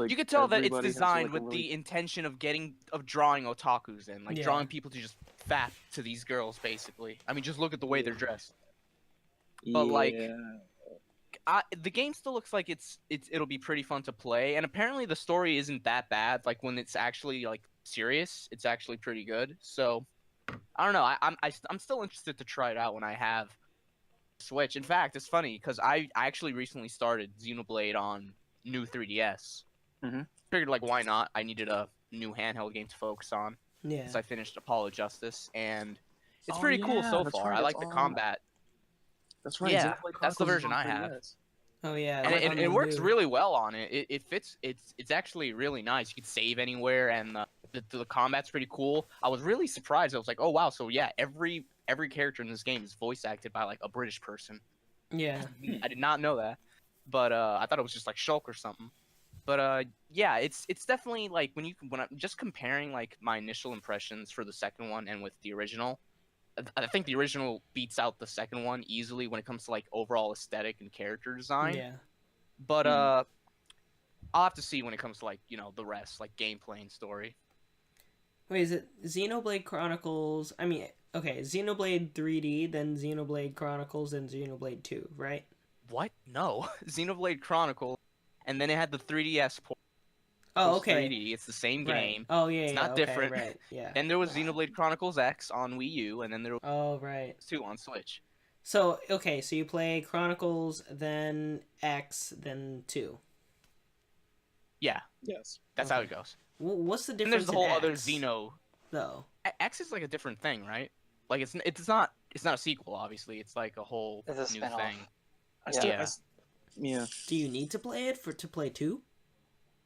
You could tell that it's everybody has, designed like, a with really- the intention of drawing otakus in, like Yeah. drawing people to just fap to these girls, basically. I mean, just look at the way they're dressed. But, like, the game still looks like it'll be pretty fun to play, and apparently the story isn't that bad. Like when it's actually like serious, it's actually pretty good. So I don't know. I'm still interested to try it out when I have Switch. In fact, it's funny because I actually recently started Xenoblade on new 3DS. Mhm. Figured like why not? I needed a new handheld game to focus on. Yeah. Since I finished Apollo Justice, and it's Oh, pretty cool yeah, so that's far. right, I it's like the on- combat. That's right. Yeah, Xenoblade that's the Chronicles is version on I have. 3DS. Oh yeah. And like on it the works new- really well on it. It fits. It's actually really nice. You can save anywhere, and the combat's pretty cool. I was really surprised. I was like, oh wow, so yeah, every character in this game is voice acted by like a British person. Yeah. I did not know that, but I thought it was just like Shulk or something. But yeah, it's definitely like when I'm just comparing like my initial impressions for the second one and with the original. I think the original beats out the second one easily when it comes to like overall aesthetic and character design. Yeah. But I'll have to see when it comes to like the rest, like gameplay and story. Wait, is it Xenoblade Chronicles? I mean, okay, Xenoblade 3D, then Xenoblade Chronicles, then Xenoblade 2, right? What? No, Xenoblade Chronicles, and then it had the 3DS port. Oh, was okay. 3D. It's the same Right. game. Oh yeah. It's yeah, not okay, different. Right. Yeah. Then there was Xenoblade Chronicles X on Wii U, and then there was Oh right. 2 on Switch. So okay, so you play Chronicles, then X, then 2. Yeah, Yes. that's how it goes. What's the And difference? there's the whole in other X, Xeno. though. X is like a different thing, right? Like it's not a sequel, obviously. It's like a whole It's a new spin-off. thing. I Yeah. still, Yeah. yeah. Do you need to play it to play 2?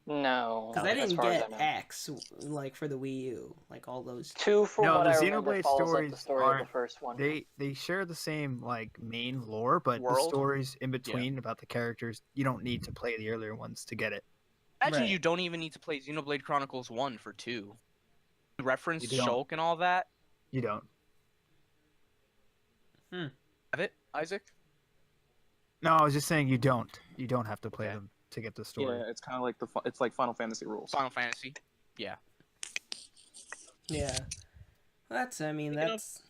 No, Because I as didn't far as get I know. X like for the Wii U, like all those. 2, for No, what the I remember, Xenoblade follows up stories the story of aren't- the first one. They share the same like main lore, but the World? stories in between about the characters, you don't need to play the earlier ones to get it. Imagine Right. you don't even need to play Xenoblade Chronicles 1 for 2. Reference You don't. Shulk and all that. You don't. Have it, Isaac? No, I was just saying you don't. You don't have to play Okay. them to get the story. Yeah, it's kind of like it's like Final Fantasy rules. Final Fantasy. Yeah. That's. I mean, Speaking of- that's.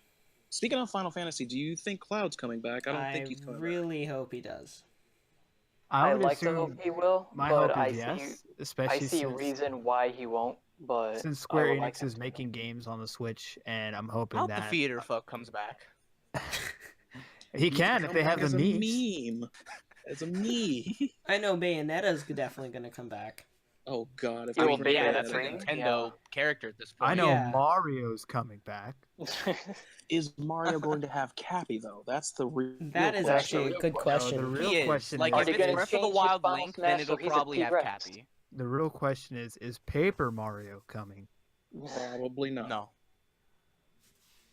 Speaking of Final Fantasy, do you think Cloud's coming back? I don't think he's coming back. really hope he does. I would like to assume hope he will, my but hope I is yes, see especially I see a since, reason why he won't. But since I Square would like Enix him is to. making games on the Switch, and I'm hoping I hope the that theater fuck comes back. he can if they have the as a means. meme. As a meme. I know Bayonetta's definitely gonna come back. Oh God! If Yeah, I well, mean, Bayonetta yeah, that's a 3, Nintendo character at this point. I know Yeah. Mario's coming back. Is Mario going to have Cappy though? That's the real. That is question. actually a real good No, the question. real He is. question Like, is, Are if they it's gonna Breath of the change his Wild Final Link, Smash then so it'll he's a probably have T-Rex? Cappy. the real question is Paper Mario coming? Probably not. No.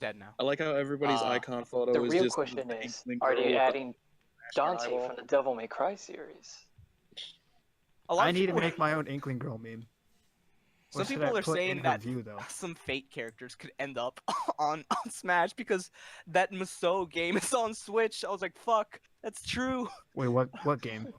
Dead now. I like how everybody's icon photo The is real just question the is, Inkling are girl they with the adding Smash Dante rival. from the Devil May Cry series? A lot I of need to people- make my own Inkling Girl meme. Some What should people I are put saying in her that view, though? some Fate characters could end up on Smash because that Musou game is on Switch. I was like, fuck, that's true. Wait, what game?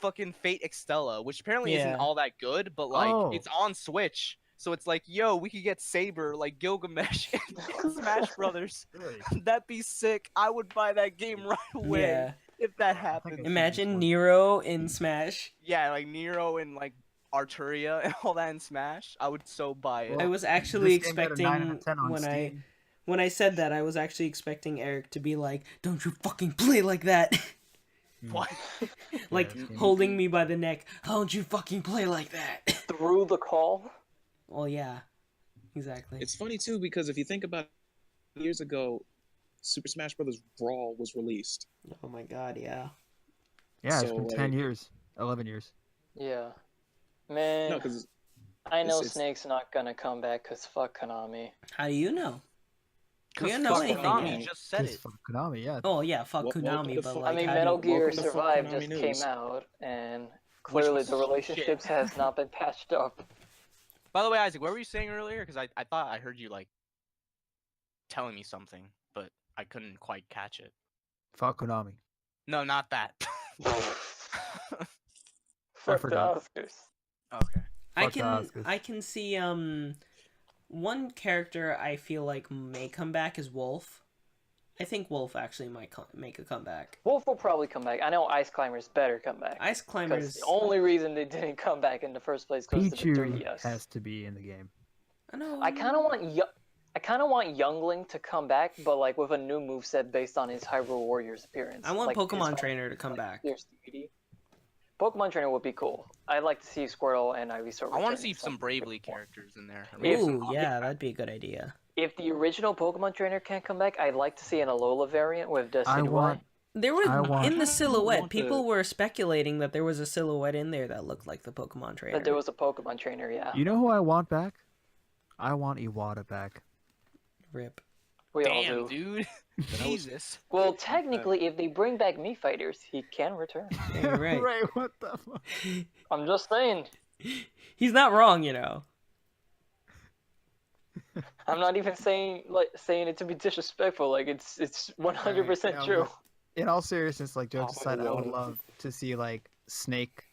Fucking Fate Extella, which apparently isn't Yeah. all that good, but like Oh. it's on Switch. So it's like, yo, we could get Saber like Gilgamesh in Smash Brothers. Really? That'd be sick. I would buy that game right away Yeah. if that happened. it's- Imagine Nero in Smash. Yeah, like Nero and like Arturia and all that in Smash. I would so buy it. I was actually This game got a 9 out of expecting 10 on when Steam. When I said that, I was actually expecting Eric to be like, "Don't you fucking play like that!" What? Like Yeah, holding me by the neck. Don't you fucking play like that! Through the call. Well, yeah, exactly. It's funny too because if you think about it, years ago, Super Smash Bros. Brawl was released. Oh my god, yeah. Yeah, it's So, been like- 10 years, 11 years. Yeah. Man, No, because I know it's- Snake's not gonna come back because fuck Konami. How do you know? We Because don't know fuck anything Konami, yet. you just said Because it. fuck Konami, yeah. Oh yeah, fuck Welcome Konami, to but fuck- like, I mean, how Metal do you... Gear welcome to fuck Survive Konami just news. came out, and clearly was the relationships shit. has not been patched up. By the way, Isaac, what were you saying earlier? Because I thought I heard you like telling me something, but I couldn't quite catch it. Fuck Konami. No, not that. Fuck the forgot. Oscars. Okay. Fuck the Oscars. I can see one character I feel like may come back is Wolf. I think Wolf actually might make a comeback. Wolf will probably come back. I know Ice Climbers better come back. Ice Because Climbers. the only reason they didn't come back in the first place goes to the Pichu 3DS. has to be in the game. I know. I kind of want Youngling to come back, but like with a new moveset based on his Hyrule Warriors appearance. I want like Pokemon his- Trainer to come back. There's DVD. Pokemon Trainer would be cool. I'd like to see Squirtle and Ivysaur. I want return to see in some some Bravely form. characters in there. Maybe some Ooh, Hockey yeah, Pack. that'd be a good idea. If the original Pokemon Trainer can't come back, I'd like to see an Alola variant with I Decidueye. want There were I want- in the silhouette. want People the- were speculating that there was a silhouette in there that looked like the Pokemon Trainer. That there was a Pokemon Trainer, yeah. You know who I want back? I want Iwata back. Rip. We Damn, all do. dude. Jesus. Well, technically, if they bring back Mii Fighters, he can return. Yeah, you're right. Right, what the fuck? I'm just saying. He's not wrong, you know. I'm not even saying it to be disrespectful. Like it's 100% Yeah, true. In all seriousness, like jokes Pop aside, I would Iwata. love to see like Snake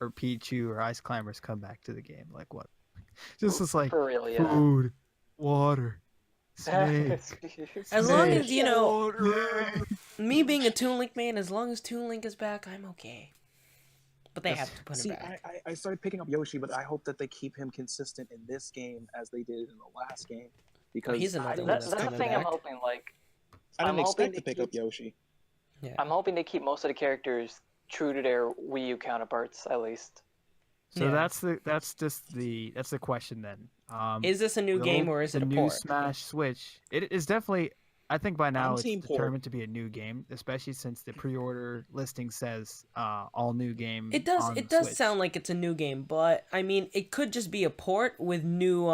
or Pichu or Ice Climbers come back to the game. Like what? Just like For real, yeah. food, water, snake. As long Snake. as, you know, Water. me being a Toon Link man, as long as Toon Link is back, I'm okay. But they Yes. have to put See, him back. I started picking up Yoshi, but I hope that they keep him consistent in this game as they did in the last game. Because he's another I one didn't That's that's the coming thing I'm back. hoping. Like I didn't I'm hoping expect to to pick up keep- Yoshi. Yeah. I'm hoping they keep most of the characters true to their Wii U counterparts, at least. So Yeah. that's the question then. Is this a new will game or is the it a new port? Smash Switch? It is definitely. I think by now I'm it's team port. determined to be a new game, especially since the pre-order listing says all new game. It does. on It does Switch. sound like it's a new game, but I mean, it could just be a port with new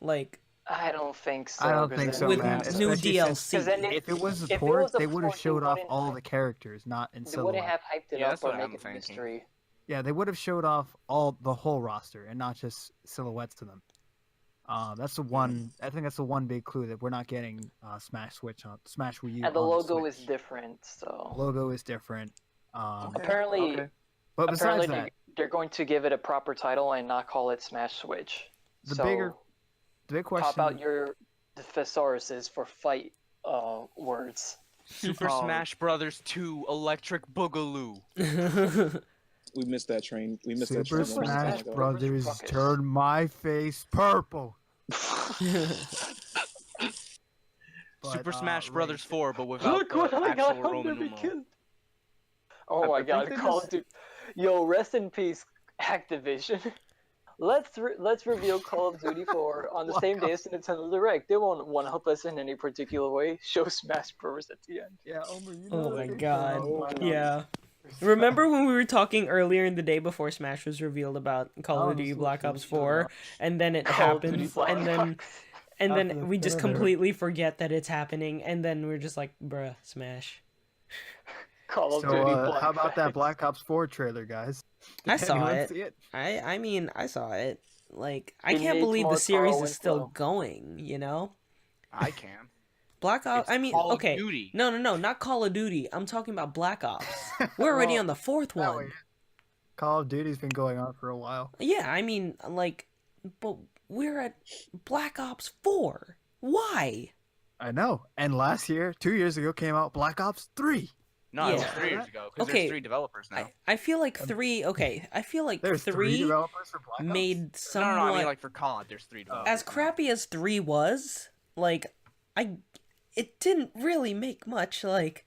like I don't think so. I don't 'cause think then- so, with man. new Especially DLC. 'Cause then If it was a If it port, was a they would have port, they showed off wouldn't all have- the characters, not in They wouldn't silhouette. have hyped it Yeah, up that's or what make I'm it thinking. mystery. Yeah, they would have showed off the whole roster and not just silhouettes to them. That's the one. I think that's the one big clue that we're not getting Smash Switch on Smash Wii U. And the on logo is Switch. different, so Logo is different. apparently, But besides apparently that, they're going to give it a proper title and not call it Smash Switch. the so big question. pop out your thesauruses for fight words. Super Oh. Smash Brothers 2 Electric Boogaloo. We missed that train. We missed that Super train. a long Smash time Smash ago. Brothers Fuckers. turn my face purple. But, Super Smash Ray, Brothers 4, but without Look what the I got actual from Roman the numeral. kid. Oh my I god, think Call this- of Duty. Yo, rest in peace, Activision. Let's reveal Call of Duty 4 on the Black same day Ops. as the Nintendo Direct. They won't one up us in any particular way. Show Smash Bros. At the end. Yeah, Omer, you Oh know my that. god. Oh my Yeah. Remember when we were talking earlier in the day before Smash was revealed about Call Oh, of Duty this Black looks Ops really 4 good. and then it Call of Duty happens Black and then Ops. and After then the we just trailer. completely forget that it's happening and then we're just like, bruh, Smash. Call of So, Duty Black how about that Ops. Black Ops 4 trailer, guys? I Did saw anyone it. see it? I mean, I saw it. Like, I It can't needs believe more the series Carl is still Winslow. going, you know? I can. Black Ops, It's I mean, Call of okay. Duty. No, not Call of Duty. I'm talking about Black Ops. We're already Well, on the fourth that one. way, Call of Duty's been going on for a while. Yeah, I mean, like, but we're at Black Ops 4. Why? I know. And last year, 2 years ago, came out Black Ops 3. No, it was Yeah. 3 years ago, because Okay. there's 3 developers now. I feel like three. Okay, I feel like There's three three developers for Black Ops. made No, somewhat. I mean, like, for COD, there's 3 developers. As crappy as 3 was, like it didn't really make much. Like,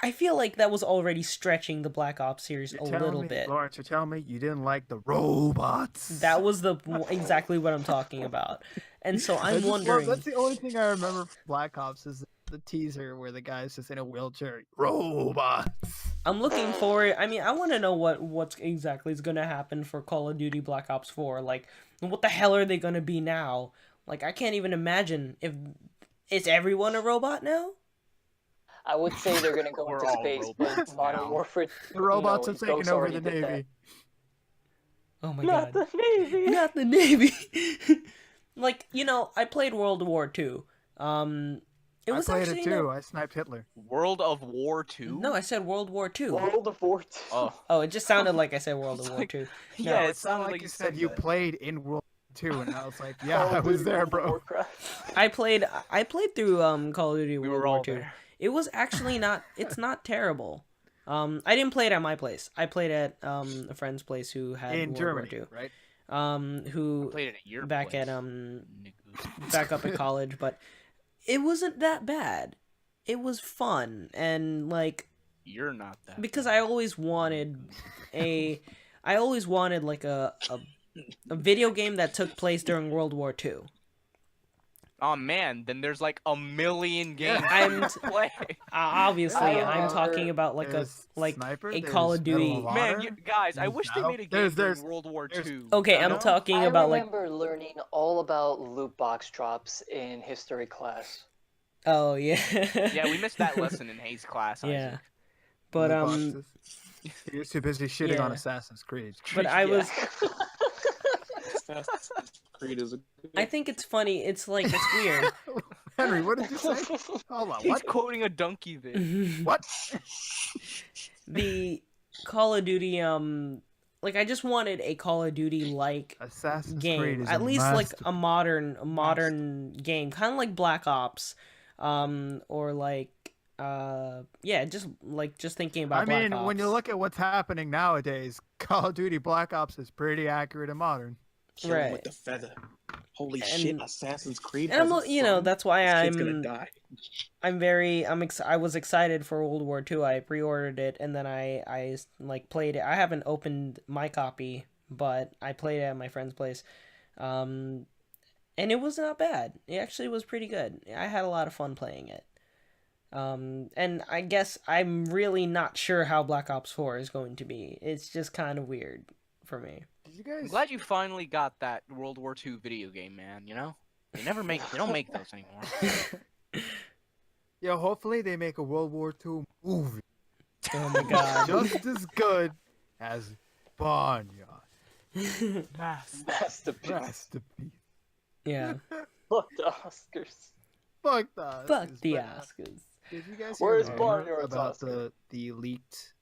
I feel like that was already stretching the Black Ops series a little bit. Lawrence, you're telling me you didn't like the robots? That was exactly what I'm talking about. And so I'm wondering. That's the only thing I remember from Black Ops is the teaser where the guy's just in a wheelchair. Robots. I'm looking forward. I mean, I want to know what's exactly is going to happen for Call of Duty Black Ops 4. Like, what the hell are they going to be now? Like, I can't even imagine if is everyone a robot now? I would say they're gonna go We're into all space, robots but Modern now. Warfare. The robots no, have taken Ghosts over already the did that. Navy. Oh my Not god. the Navy. Not the Navy. Like, I played World War II. It was I played actually it too. I sniped Hitler. World of War 2? No, I said World War II. World of War 2. Oh. Oh, it just sounded like I said World It's War like- II. Yeah, it It's not sounded like you said you that. played in World War II, and I was like, yeah, Call I of was Duty there, World of bro. Warcraft. I played through Call of Duty We World were War all II. there. It was actually not. It's not terrible. I didn't play it at my place. I played at a friend's place who had In World Germany, War right? II. Who Played it at your back place. at Nigga. back up at college, but it wasn't that bad. It was fun and like You're not that. because bad. I always wanted like a video game that took place during World War II. Oh man, then there's like a million games I'm- to play. Obviously, I I'm remember talking about like There's Sniper, a there's Call of Medal Duty. of Honor. Man, guys, I There's wish they Battle- made a game there's- during World War there's- II. Okay, I'm know? talking I about like remember learning all about loot box drops in history class. oh yeah. Yeah, we missed that lesson in Hayes class. Yeah. Isaac. But Blue boxes. You're too busy shitting on yeah. Assassin's Creed. but I Yeah. was Assassin's Creed is a I think it's funny. It's like it's weird. Henry, what did you say? Hold on, He's what? quoting a donkey vid. What? The Call of Duty like I just wanted a Call of Duty like Assassin's Creed game, is at a least like masterpiece. a modern game, kind of like Black Ops, or like yeah, just thinking about I Black mean, Ops. when you look at what's happening nowadays, Call of Duty Black Ops is pretty accurate and modern. Kill him Right. with the feather. Holy And- shit! Assassin's Creed. and has a son? that's why This kid's gonna I'm die. I was excited for World War II. I pre-ordered it and then I like played it. I haven't opened my copy, but I played it at my friend's place. And it was not bad. It actually was pretty good. I had a lot of fun playing it. And I guess I'm really not sure how Black Ops 4 is going to be. It's just kind of weird for me. Did you I'm guys? glad you finally got that World War II video game, man. You know, they don't make those anymore. Yo, hopefully they make a World War II movie Oh my god. just as good as Barnyard. Masterpiece. Masterpiece. Yeah. Fuck the Oscars. Fuck that. Fuck the Oscars. Did you guys Where's hear the rumor Barnyard's about Oscar? the leaked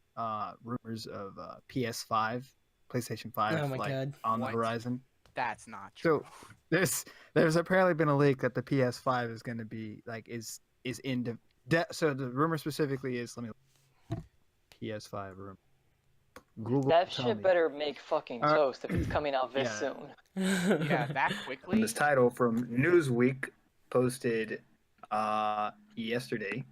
rumors of PS5, PlayStation 5, Oh my like god. on What? the horizon? That's not true. So there's apparently been a leak that the PS5 is going to be like is in so the rumor specifically is PS5 rumor. Google That tell shit me. better make fucking toast if it's coming out this Yeah. soon. Yeah, that quickly. This title from Newsweek posted yesterday.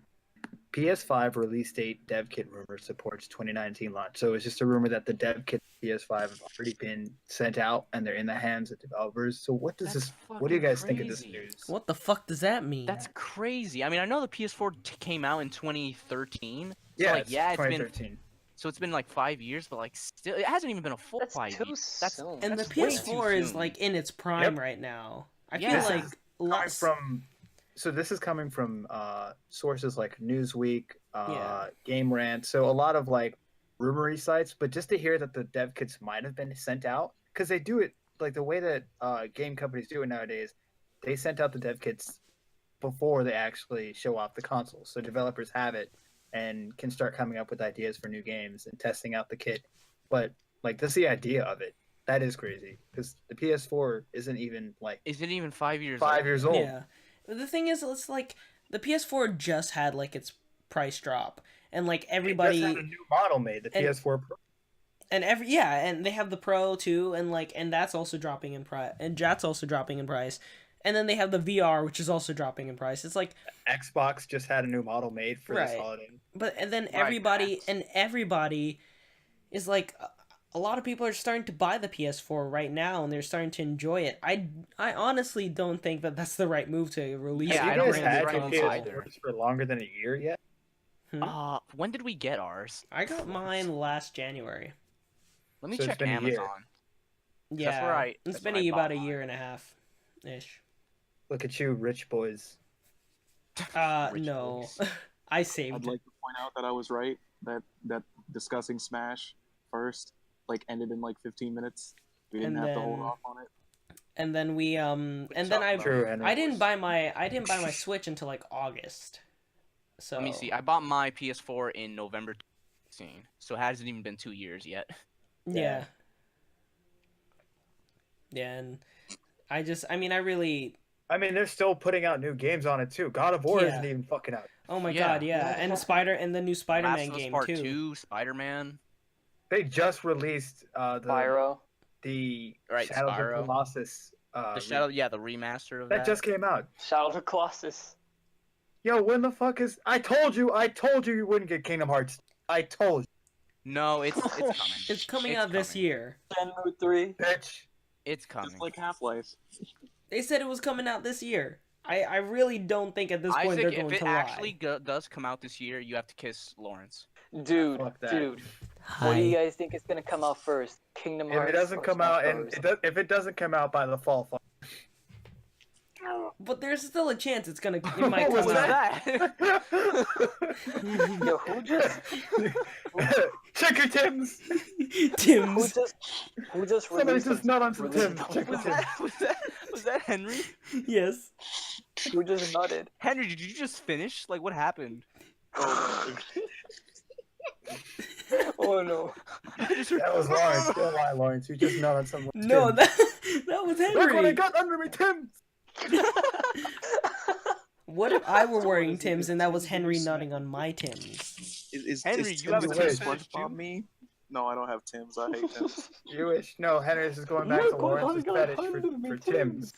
PS5 release date dev kit rumor supports 2019 launch. So it's just a rumor that the dev kit PS5 have already been sent out and they're in the hands of developers. So what does That's what do you fucking guys think of this crazy. news? What the fuck does that mean? That's crazy. I mean, I know the PS4 came out in 2013. Yeah, like, it's yeah, it's been 2013. so it's been like 5 years, but like still, it hasn't even been a full That's 5 too years. soon. and the that's way too PS4 is soon. like in its prime Yep. right now. I Yeah. feel like This lots this is coming from sources like Newsweek, Yeah. Game Rant, so a lot of like rumory sites. But just to hear that the dev kits might have been sent out, because they do it like the way that game companies do it nowadays, they sent out the dev kits before they actually show off the consoles, so developers have it and can start coming up with ideas for new games and testing out the kit. But like, just the idea of it, that is crazy, because the PS4 isn't even like Is it even 5 years? 5 old? years old. Yeah. The thing is, it's like the PS4 just had like its price drop, and like everybody They just had a new model made, the and- PS4 Pro. and and they have the Pro too, and that's also dropping in price, and that's also dropping in price, and then they have the VR, which is also dropping in price. It's like, Xbox just had a new model made for this Right. holiday. and then Right. everybody is like, a lot of people are starting to buy the PS4 right now, and they're starting to enjoy it. I honestly don't think that that's the right move to release Yeah, a I You don't guys think brand it's new had right your move console. either. PS4s for longer than a year yet? When did we get ours? I got mine last January. Let me So it's check been a year. Amazon. Yeah, That's where it's that's been when I about bought a mine. year and a half, ish. Look at you, rich boys. Rich No, boys. I I'd saved. like to point out that I was right. That discussing Smash first ended in like 15 minutes. We didn't And have to hold then- off on it. And then we and then I True, Henry. I didn't buy my Switch until like August. So Let me see. I bought my PS4 in November 2016, so it hasn't even been 2 years yet. Yeah. Yeah, and I mean, they're still putting out new games on it too. God of War Yeah. isn't even fucking out. oh my Yeah. god, yeah, and the new Spider-Man Last of Us game Part too. 2, Spider-Man. They just released Spyro. the Right, Shadow of the Spyro. Colossus. The Shadow, the remaster of that just came out. Shadow of the Colossus. Yo, when the fuck is? I told you you wouldn't get Kingdom Hearts. I told you, No, it's coming. It's coming It's out this coming. year. Shenmue 3. bitch. It's coming. It's like Half-Life. They said it was coming out this year. I really don't think at this point Isaac, they're if going it to actually lie. does come out this year, you have to kiss Lawrence. Dude, Fuck that. dude. What do you guys think is gonna come out first? Kingdom If Hearts. it doesn't or come Smash out and Bros? if it doesn't come out by the fall, fuck. But there's still a chance it might What come was out. that? Yo, who just Check your Tims. Tim's. who just Somebody released just a- nut on some released Tims. a- Check your Tims. was that Henry? Yes. Who just nutted? Henry, did you just finish? Like, what happened? Oh no. That was Lawrence. Don't lie, Lawrence. You just nut on some. No, Tims. that was Look what I Henry. got under me, Tims. What if I were wearing is it? Tim's and that was Tim's Henry loose. nutting on my Tim's? Henry, is you have a Tim's Tim's fetish, SpongeBob too? me? No, I don't have Tim's. I hate Tim's. You wish. No, Henry, this is going back to Lawrence's fetish for Tims.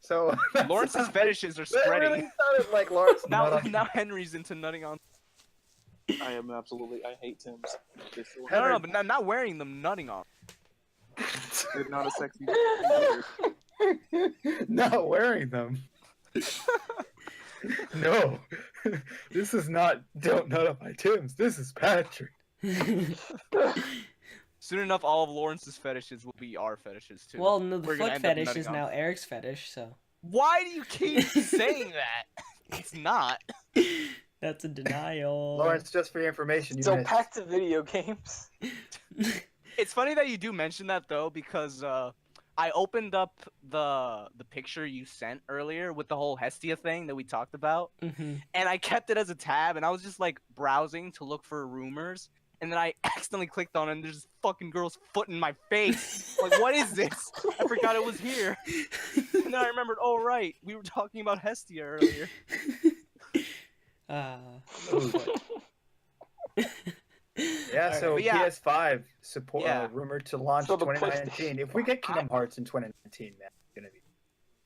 So Lawrence's fetishes are That spreading. really sounded like Lawrence. Now, nut on- now Henry's into nutting on. I am absolutely. I hate Tim's. They're so No, but not wearing them, nutting on. They're not a sexy. Not wearing them. No, this is not. Don't nut on my Tims. This is Patrick. Soon enough, all of Lawrence's fetishes will be our fetishes too. Well, no, the We're gonna foot end up fetish nutting is on- now Eric's fetish, so Why do you keep saying that? It's not. that's a denial. Lawrence, just for your information, you So missed. back to video games. It's funny that you do mention that though, because I opened up the picture you sent earlier with the whole Hestia thing that we talked about, Mhm. and I kept it as a tab, and I was just like browsing to look for rumors, and then I accidentally clicked on it, and there's this fucking girl's foot in my face. Like, what is this? I forgot it was here. And then I remembered, oh right, we were talking about Hestia earlier. Yeah, so but yeah. PS5 support Yeah. rumored to launch So the 2019. If we get Kingdom Hearts in 2019, man, it's gonna be.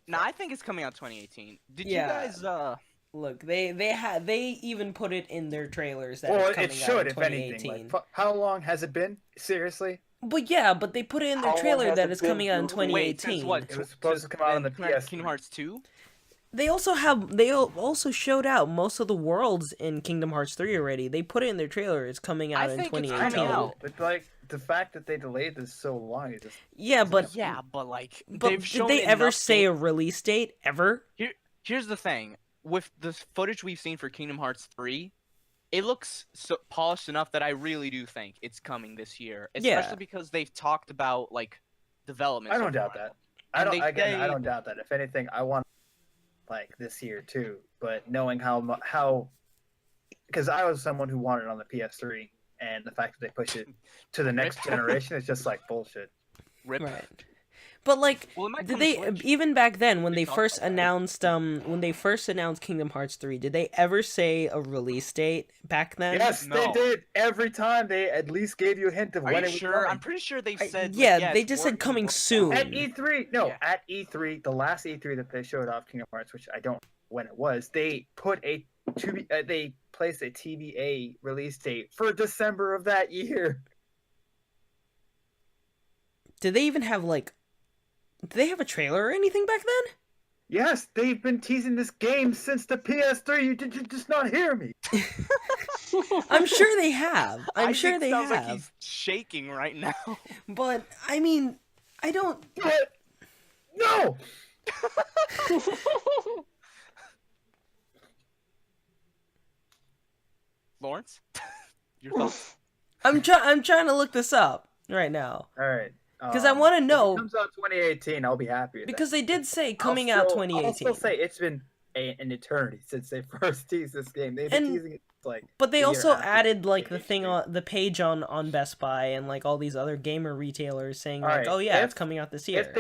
Nah, I think it's coming out 2018. Did Yeah. you guys Look, they even put it in their trailers that Well, it's it coming out should, in if 2018. anything. Like, how long has it been? Seriously? But yeah, but they put it in their How long trailer has that it it's been, coming out in dude? 2018. wait, since what? It was supposed to come out on the PS3. Kingdom Hearts 2? They also showed out most of the worlds in Kingdom Hearts 3 already. They put it in their trailer. It's coming out I in think it's 2018. coming out. But like the fact that they delayed this so long is just. Yeah, but Yeah, but like but they've did shown they ever enough say a game- release date ever? Here's the thing. With the footage we've seen for Kingdom Hearts 3, it looks so polished enough that I really do think it's coming this year. Especially Yeah. because they've talked about like development. I so don't doubt far. that. I And don't. they Again, I say- don't doubt that. If anything, I want like this year too. But knowing how, because I was someone who wanted it on the PS3, and the fact that they push it to the next Rip. generation is just like bullshit. Rip. Right. But like, Well, it might did come to they Switch. even back then when We they talked first about that. announced Kingdom Hearts 3, did they ever say a release date back then? Yes, they No. did. Every time they at least gave you a hint of Are when you it was sure? coming. I'm pretty sure they I- said. yeah, like, they it's just said working coming book soon. down. At E3, no, Yeah. at E3, the last E3 that they showed off Kingdom Hearts, which I don't know when it was, they put they placed a TBA release date for December of that year. Did they even have like? Did they have a trailer or anything back then? Yes, they've been teasing this game since the PS3. You did just not hear me. I'm sure they have. I'm sure Isaac they sounds have. like he's shaking right now. But I mean, I don't. But no. Lawrence, your thoughts? I'm trying to look this up right now All right. because I want to If know it comes out 2018, I'll be happy with because that. they did say I'll coming out still- 2018. I'll still say it's been an eternity since they first teased this game. They've been And- teasing it like. But they a year also after added like the PlayStation thing 3. on the page on Best Buy and like all these other gamer retailers saying like, Alright, oh yeah, if- it's coming out this year.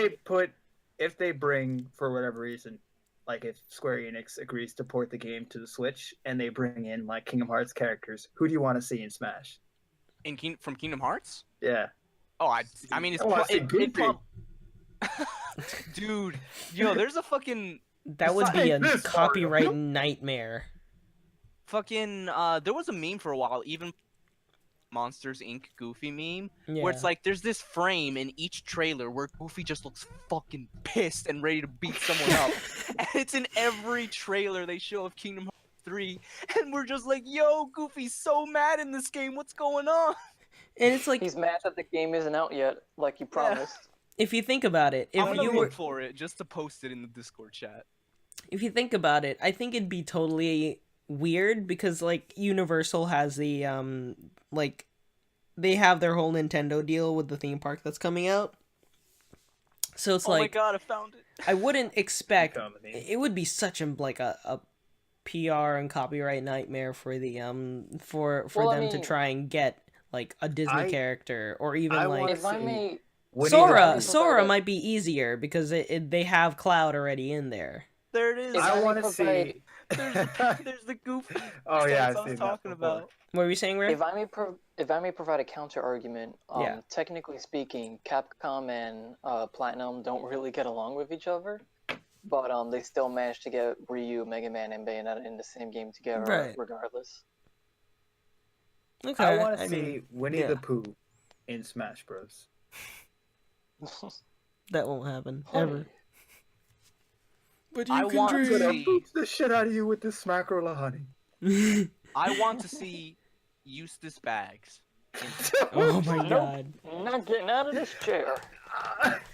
If they bring for whatever reason, like if Square Enix agrees to port the game to the Switch and they bring in like Kingdom Hearts characters, who do you want to see in Smash? From Kingdom Hearts? Yeah. Oh, I mean, it's I wanna see Goofy. Dude, yo, there's a fucking That would be a Besides this, copyright Mario. nightmare. fucking there was a meme for a while, even Monsters Inc. Goofy meme, Yeah. where it's like there's this frame in each trailer where Goofy just looks fucking pissed and ready to beat someone up. And it's in every trailer they show of Kingdom Hearts 3, and we're just like, yo, Goofy's so mad in this game, what's going on? And it's like He's mad that the game isn't out yet, like you promised. if you think about it, if I'm gonna you look were for it just to post it in the Discord chat. if you think about it, I think it'd be totally weird because like Universal has the like they have their whole Nintendo deal with the theme park that's coming out. So it's Oh my like god, I found it. I wouldn't expect Dominate. it would be such a PR and copyright nightmare for the for Well, I them to mean- try and get like a Disney I- character or even I like wanna If I see- may, Winnie Sora. the- Sora might be easier because they have Cloud already in there. There it is. If I I want to provide- see. There's the Goofy. Oh yeah, That's what I I've was seen that talking before. about. What were you saying, Ray? if I may provide a counter argument, Yeah. technically speaking, Capcom and Platinum don't really get along with each other, but they still managed to get Ryu, Mega Man, and Bayonetta in the same game together, Right. regardless. Okay. I want to see mean, Winnie yeah. the Pooh in Smash Bros. that won't happen Honey. ever. But I want I'm to gonna see. boot the shit out of you with this Smackerla honey. I want to see Eustace Bags. Oh my Nope. god. Not getting out of this chair. What's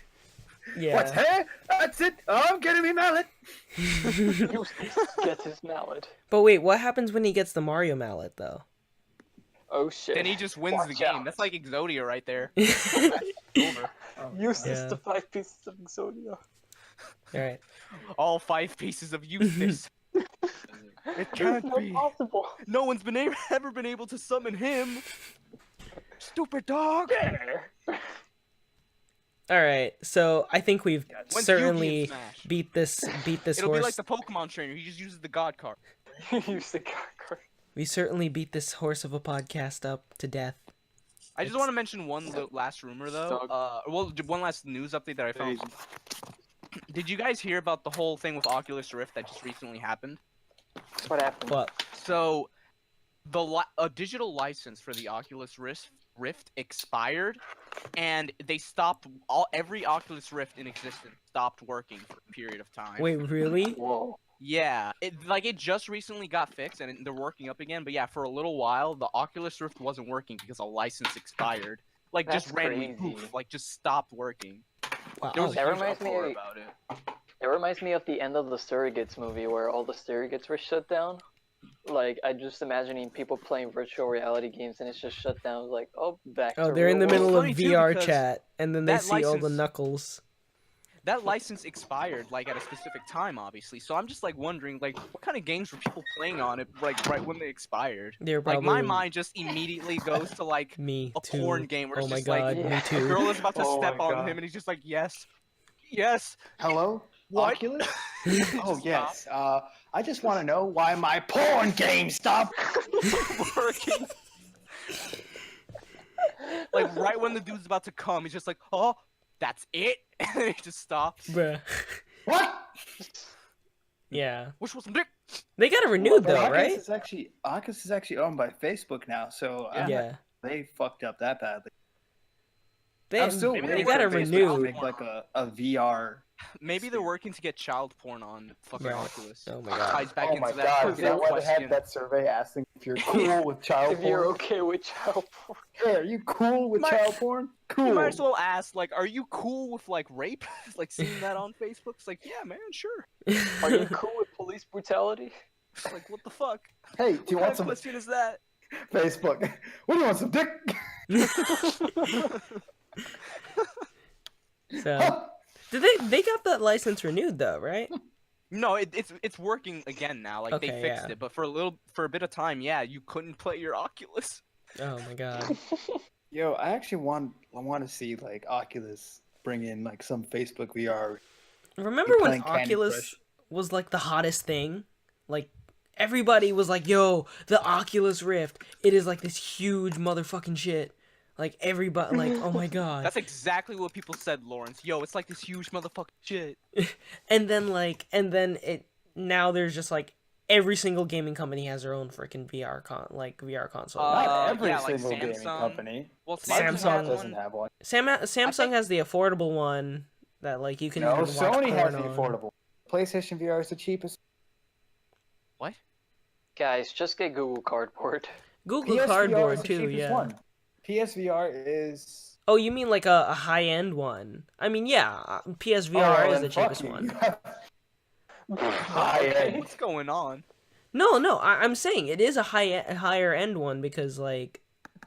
Yeah. hair? That's it. I'm getting me mallet. Eustace gets his mallet. But wait, what happens when he gets the Mario mallet though? Oh shit. Then he just wins the Watch game. out. That's like Exodia right there. Over. Eustace Yeah. the 5 pieces of Exodia. Alright. All 5 pieces of Eustace. It It's can't not be. possible. No one's ever been able to summon him. Stupid dog. Alright, so I think we've When's certainly Yu-Gi-Oh! Smash? beat this It'll be horse. like the Pokemon trainer. He just uses the God card. Use the card. We certainly beat this horse of a podcast up to death. I just want to mention one last rumor though. One last news update that I found. Did you guys hear about the whole thing with Oculus Rift that just recently happened? What happened? What? So, a digital license for the Oculus Rift expired, and they stopped every Oculus Rift in existence stopped working for a period of time. Wait, really? Whoa. Yeah, it just recently got fixed and they're working up again. But yeah, for a little while, the Oculus Rift wasn't working because a license expired. Like That's just randomly, crazy. poof, like just stopped working. Wow. There was a That huge reminds me- uproar about it. It reminds me of the end of the Surrogates movie where all the surrogates were shut down. Like, I just imagining people playing virtual reality games and it's just shut down. Like, oh, back to Oh, they're in the real middle world. of Funny too, VR because chat, and then they that see all the license- knuckles. That license expired like at a specific time, obviously. So I'm just like wondering, like, what kind of games were people playing on it, like right when they expired? They're Like probably my mind just immediately goes to like me a too. porn game where Oh it's my just god, like me yeah. a too. girl is about to Oh step my on God. him and he's just like, yes. Yes. Hello, What? Oculus? Oh Just yes. I just want to know why my porn game stopped. working. Like right when the dude's about to come, he's just like, oh, that's it, and then he just stops. Bruh. What? Yeah. Which was some dick. They got it renewed But though, Oculus right? Oculus is actually owned by Facebook now, so Yeah. they fucked up that badly. They, I'm still maybe they waiting got for it Facebook to renewed. make like a VR. Maybe they're working to get child porn on fucking Right. Oculus. Oh my god. Ties back Oh into my that god, fucking is that why they question. had that survey asking if you're cool with child If porn? you're okay with child porn. Yeah, are you cool with Might- child porn? Cool. You might as well ask, like, are you cool with like rape? Like seeing that on Facebook? It's like, yeah, man, sure. Are you cool with police brutality? It's like, what the fuck? Hey, do What you kind want of some question is that? Facebook? What do you want, some dick? So did they got that license renewed though, right? No, it's working again now. Like they Okay, fixed yeah. it, but for a bit of time, yeah, you couldn't play your Oculus. Oh my god. Yo, I actually want to see like Oculus bring in like some Facebook VR. Remember when playing Candy Oculus Crush. was like the hottest thing? Like everybody was like, "Yo, the Oculus Rift. It is like this huge motherfucking shit." Like everybody like, "Oh my god." That's exactly what people said, Lawrence. Yo, it's like this huge motherfucking shit. And then it now there's just like every single gaming company has their own freaking VR console. Not every yeah, like single gaming Samsung. company. Well, Samsung has doesn't one. have one. Samsung think- has the affordable one that like you can No, even watch Sony has the porn on. affordable. PlayStation VR is the cheapest. What? Guys, just get Google Cardboard. Google PSVR Cardboard is the too, cheapest yeah. one. PSVR is. Oh, you mean like a high-end one? I mean, yeah, PSVR Oh, is then the fuck cheapest you. one. High end. What's going on? No, I'm saying it is a higher end one because like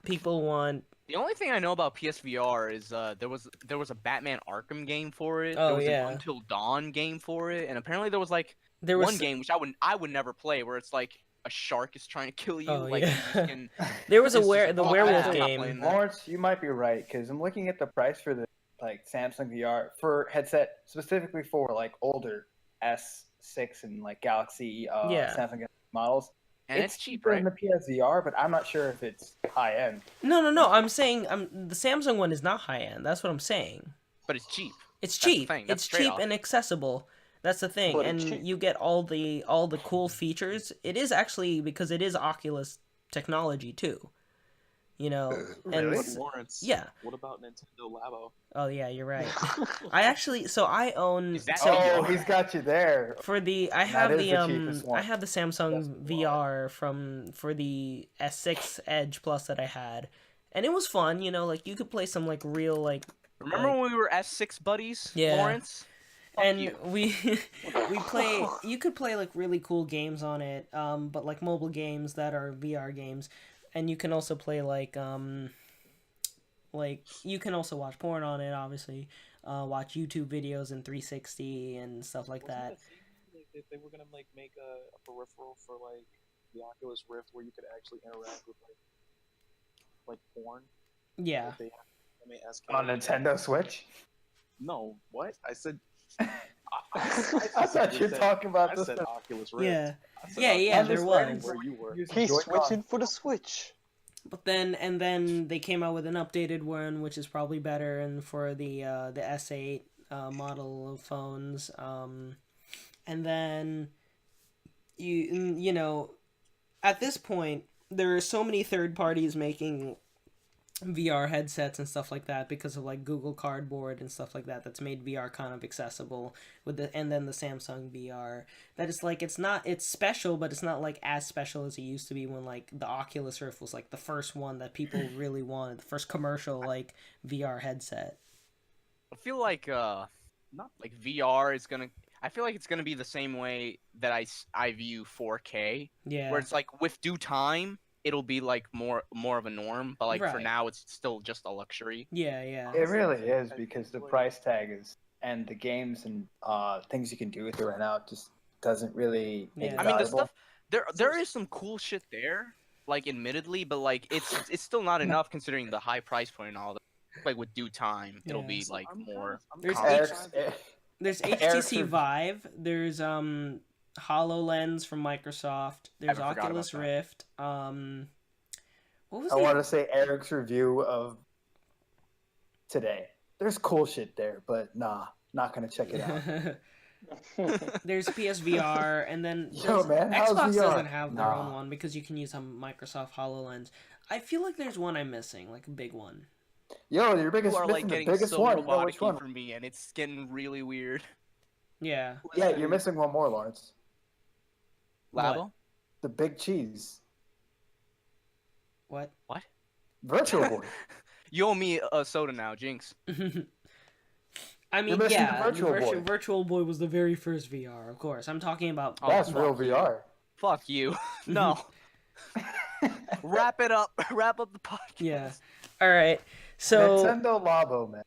people want. The only thing I know about PSVR is there was a Batman Arkham game for it. Oh, there was yeah. an Until Dawn game for it, and apparently there was like There was one game which I would never play where it's like a shark is trying to kill you. Oh, like yeah. you just can... There was It's the just- werewolf I'm not game. playing that. Lawrence, you might be right because I'm looking at the price for the like Samsung VR for headset specifically for like older S6 and like Galaxy Yeah. Samsung models. And it's cheap, cheaper right? than the PSVR, but I'm not sure if it's high end. No. I'm saying the Samsung one is not high end. That's what I'm saying. But it's cheap. It's That's the cheap. thing, that's It's the cheap trade-off. and accessible. That's the thing, But and it's cheap. you get all the cool features. It is actually because it is Oculus technology too. You know, and Really? But Lawrence, yeah. what about Nintendo Labo? Oh yeah, you're right. I own Is that so how Oh, he's got you there. for the I That have is the the cheapest one. I have the Samsung VR for the S6 Edge Plus that I had, and it was fun. You know, like you could play some like real like Remember when we were S6 buddies, Yeah. Lawrence? Fuck and you. we play you could play like really cool games on it, but like mobile games that are VR games, and you can also play like you can also watch porn on it, obviously, watch YouTube videos in 360 and stuff like that. If they were gonna like make a peripheral for like the Oculus Rift where you could actually interact with like porn. Yeah. If they have SK. On Nintendo Switch? No, what? I said. I thought you were talking about I this. said Oculus Rift. Yeah. I said Yeah, Oculus there Rift was. Where you were. He's switching for the Switch. But then they came out with an updated one, which is probably better, and for the S8 model of phones. And then you know, at this point, there are so many third parties making VR headsets and stuff like that because of like Google Cardboard and stuff like that. That's made VR kind of accessible and then the Samsung VR. That is like it's special, but it's not like as special as it used to be when like the Oculus Rift was like the first one that people really wanted, the first commercial like VR headset. I feel like not like VR is gonna. I feel like it's gonna be the same way that I view 4K, Yeah. where it's like with due time it'll be like more of a norm, but like for Right. now it's still just a luxury. Yeah, yeah. It really is because the price tag is and the games and things you can do with it right now just doesn't really make Yeah. it I mean the valuable. stuff there is some cool shit there, like admittedly, but like it's still not enough considering the high price point and all that. Like with due time, it'll Yeah. be like more. There's kinda Eric's, trying to- There's Eric's HTC review. Vive. There's HoloLens from Microsoft. There's I forgot about Oculus that. Rift. What was I the want to say Eric's review of today. There's cool shit there, but nah, not gonna check it out. There's PSVR, and then Yo, man, how's Xbox VR? doesn't have their own Nah. one because you can use a Microsoft HoloLens. I feel like there's one I'm missing, like a big one. Yo, you're You biggest are like missing the getting biggest so one. You know which robotic-y one? for me, and it's getting really weird. Yeah. Yeah, you're missing one more, Lawrence. Labo? The big cheese. What? What? Virtual Boy. You owe me a soda now, Jinx. I mean, missing the yeah, Virtual Boy. Virtual Boy was the very first VR, of course. I'm talking about. That's real fuck you. VR. Fuck you. No. Wrap it up. Wrap up the podcast. Yeah. All right. So Nintendo Labo, man.